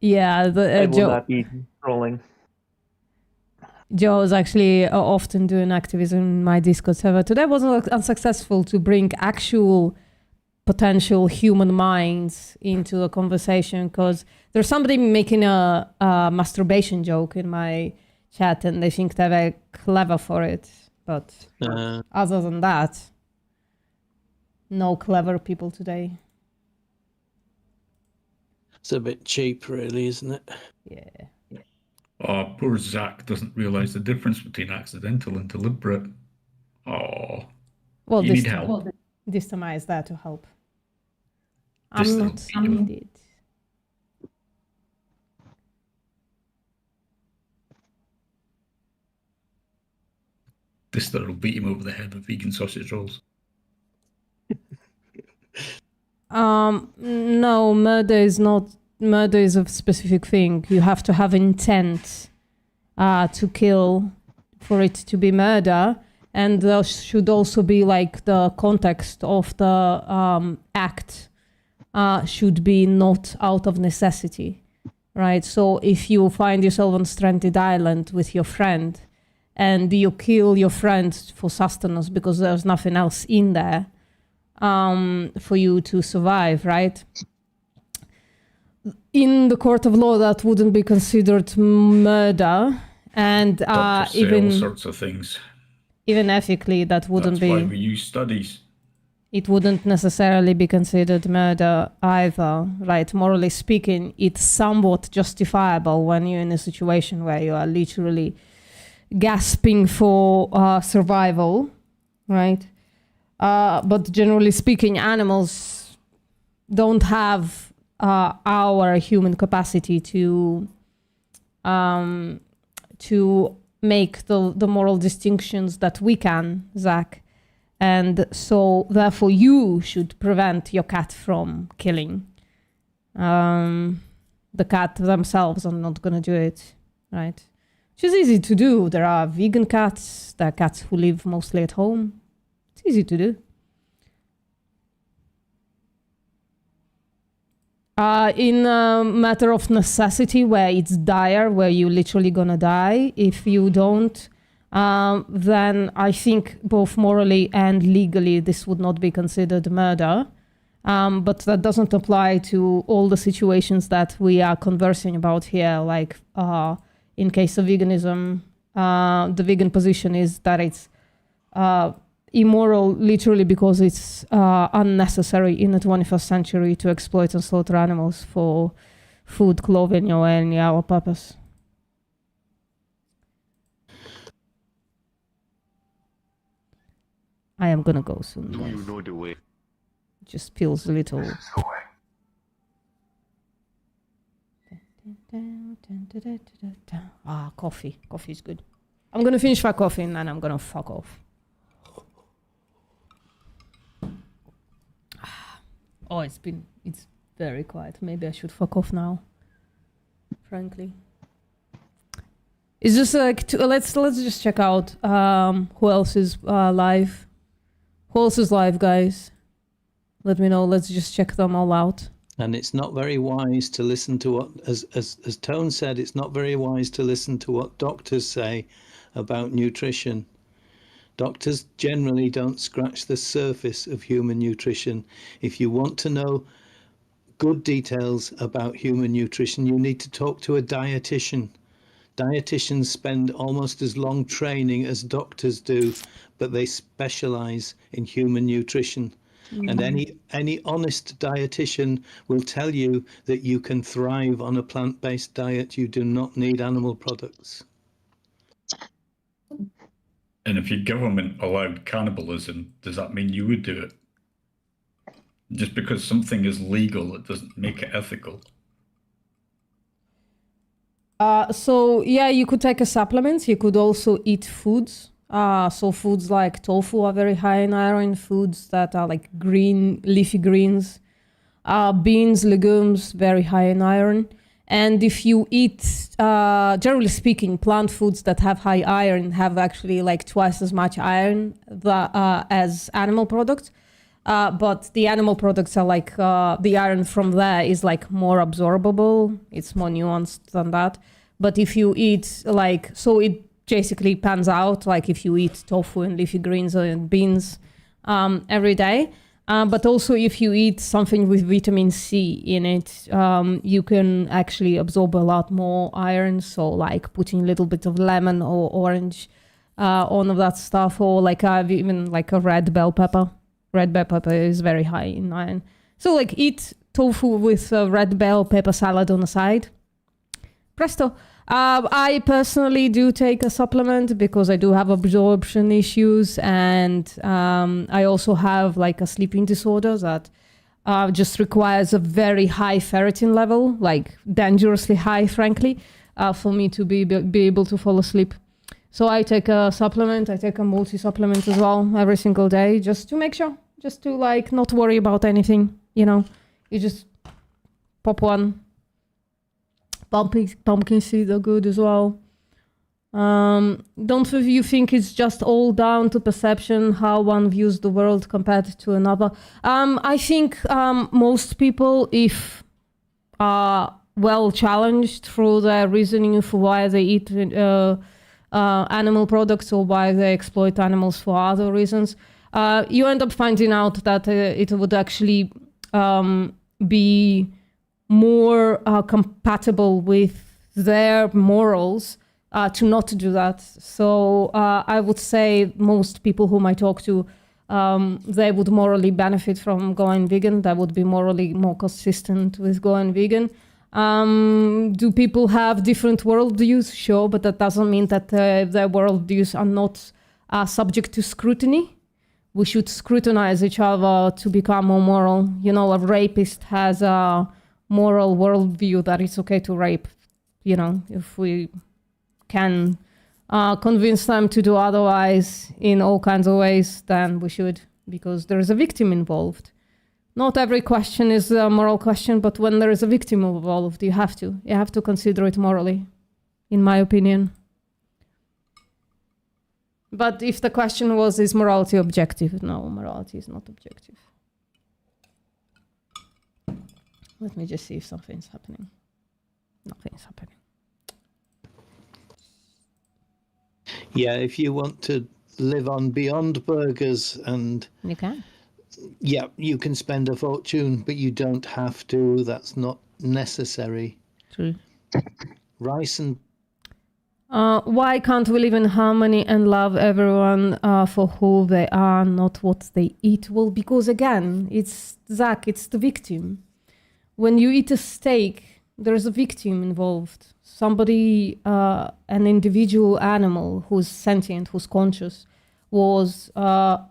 Yeah, I will Joe. not be trolling. Joe is actually often doing activism in my Discord server. Today was unsuccessful to bring actual potential human minds into a conversation because there's somebody making a masturbation joke in my chat and they think they're very clever for it. But other than that, no clever people today. It's a bit cheap, really, isn't it? Yeah. Oh, poor Zach doesn't realise the difference between accidental and deliberate. Oh, Well, you need help. This time I is there to help. I'm not needed. This will beat him over the head with vegan sausage rolls. No, murder is a specific thing. You have to have intent to kill for it to be murder, and there should also be like the context of the act should be not out of necessity, right? So if you find yourself on a stranded island with your friend and you kill your friend for sustenance because there's nothing else in there for you to survive, right? In the court of law, that wouldn't be considered murder, and Doctors say all sorts of things. even ethically, that wouldn't That's why be. we use studies. It wouldn't necessarily be considered murder either, right? Morally speaking, it's somewhat justifiable when you're in a situation where you are literally gasping for survival, right? But generally speaking, animals don't have our human capacity to make the moral distinctions that we can, Zach. And so, therefore, you should prevent your cat from killing. The cat themselves are not going to do it, right? Which is easy to do. There are vegan cats. There are cats who live mostly at home. It's easy to do. In a matter of necessity, where it's dire, where you're literally going to die, if you don't, then I think both morally and legally this would not be considered murder. But that doesn't apply to all the situations that we are conversing about here. Like in case of veganism, the vegan position is that it's immoral literally because it's unnecessary in the 21st century to exploit and slaughter animals for food, clothing, or any other purpose. I am gonna go soon. Do Guys. you know the way? Just feels a little. Ah, coffee. Coffee is good. I'm gonna finish my coffee and then I'm gonna fuck off. Oh, it's very quiet. Maybe I should fuck off now. Frankly, it's just like let's just check out who else is live. Who else is live, guys? Let me know. Let's just check them all out. And it's not very wise to listen to what, as Tone said, it's not very wise to listen to what doctors say about nutrition. Doctors generally don't scratch the surface of human nutrition. If you want to know good details about human nutrition, you need to talk to a dietitian. Dietitians spend almost as long training as doctors do, but they specialize in human nutrition. And any honest dietitian will tell you that you can thrive on a plant-based diet. You do not need animal products. And if your government allowed cannibalism, does that mean you would do it? Just because something is legal, it doesn't make it ethical. So yeah, you could take a supplement. You could also eat foods. So foods like tofu are very high in iron. Foods that are like green, leafy greens, beans, legumes, very high in iron. And if you eat, generally speaking, plant foods that have high iron have actually like twice as much iron as animal products. But the animal products are like, the iron from there is like more absorbable. It's more nuanced than that. But if you eat like, so it basically pans out like if you eat tofu and leafy greens and beans every day. But also if you eat something with vitamin C in it, you can actually absorb a lot more iron. So like putting a little bit of lemon or orange, all of that stuff, or like even like a red bell pepper. Red bell pepper is very high in iron. So like eat tofu with a red bell pepper salad on the side. Presto. I personally do take a supplement because I do have absorption issues, and I also have like a sleeping disorder that just requires a very high ferritin level, like dangerously high, frankly, for me to be able to fall asleep. So I take a supplement. I take a multi-supplement as well every single day, just to make sure, just to like not worry about anything. You know, you just pop one. Pumpkin seeds are good as well. Don't you think it's just all down to perception, how one views the world compared to another? I think most people, if well challenged through their reasoning for why they eat animal products or why they exploit animals for other reasons, you end up finding out that it would actually be more compatible with their morals to not do that. So I would say most people whom I talk to, they would morally benefit from going vegan. That would be morally more consistent with going vegan. Do people have different worldviews? Sure, but that doesn't mean that their worldviews are not subject to scrutiny. We should scrutinize each other to become more moral. You know, a rapist has a moral worldview that it's okay to rape. You know, if we can convince them to do otherwise in all kinds of ways, then we should, because there is a victim involved. Not every question is a moral question, but when there is a victim involved, you have to consider it morally, in my opinion. But if the question was, is morality objective? No, morality is not objective. Let me just see if something's happening. Nothing's happening. Yeah, if you want to live on beyond burgers and... You can. Yeah, you can spend a fortune, but you don't have to. That's not necessary. True. Rice and... why can't we live in harmony and love everyone for who they are, not what they eat? Well, because again, it's Zach, it's the victim. When you eat a steak, there's a victim involved. Somebody, an individual animal who's sentient, who's conscious. was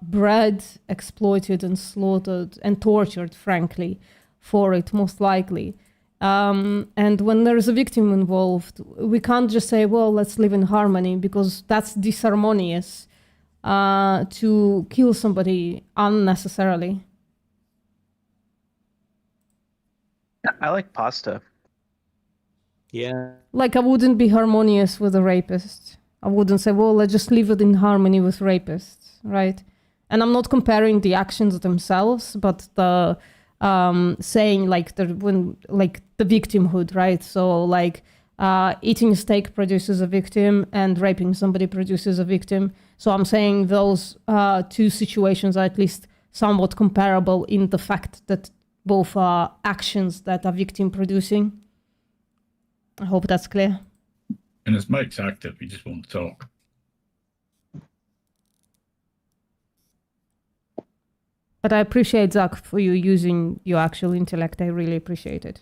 bred, exploited, and slaughtered and tortured, frankly, for it, most likely. And when there is a victim involved, we can't just say, well, let's live in harmony, because that's disharmonious to kill somebody unnecessarily. I like pasta. Yeah. Like, I wouldn't be harmonious with a rapist. I wouldn't say, well, let's just live it in harmony with rapists, right? And I'm not comparing the actions themselves, but the saying like the victimhood, right? So like eating steak produces a victim and raping somebody produces a victim. So I'm saying those two situations are at least somewhat comparable in the fact that both are actions that are victim producing. I hope that's clear. And as Mike's active, he just won't talk. But I appreciate, Zach, for you using your actual intellect. I really appreciate it.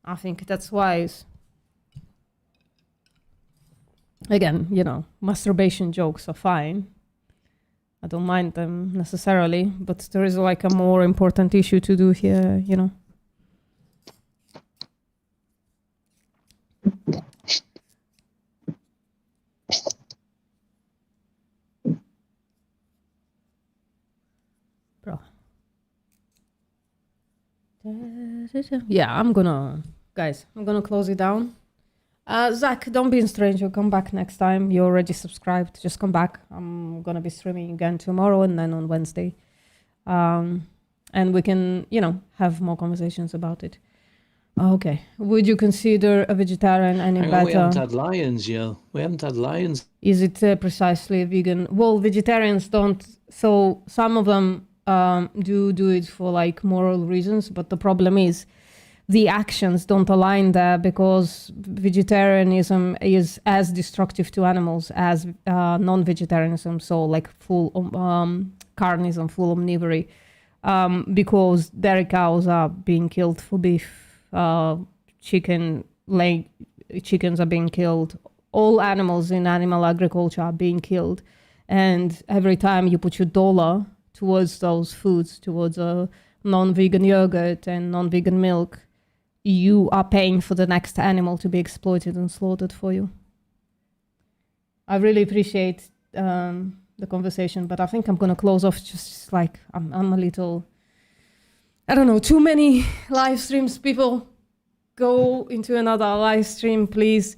I think that's wise. Again, you know, masturbation jokes are fine. I don't mind them necessarily, but there is like a more important issue to do here, you know. Bro. Yeah, I'm gonna close it down. Zach, don't be a stranger. Come back next time. You're already subscribed. Just come back. I'm gonna be streaming again tomorrow and then on Wednesday. And we can, you know, have more conversations about it. Okay. Would you consider a vegetarian any better? We haven't had lions, yo. We haven't had lions. Is it precisely a vegan? Well, vegetarians don't. So some of them do it for like moral reasons, but the problem is the actions don't align there, because vegetarianism is as destructive to animals as non-vegetarianism. So like full carnism, full omnivory, because dairy cows are being killed for beef. Chickens are being killed. All animals in animal agriculture are being killed. And every time you put your dollar towards those foods, towards a non-vegan yogurt and non-vegan milk, you are paying for the next animal to be exploited and slaughtered for you. I really appreciate the conversation, but I think I'm going to close off. Just like I'm a little, I don't know, too many live streams. People, go into another live stream, please.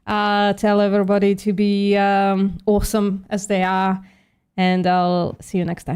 Tell everybody to be awesome as they are, and I'll see you next time.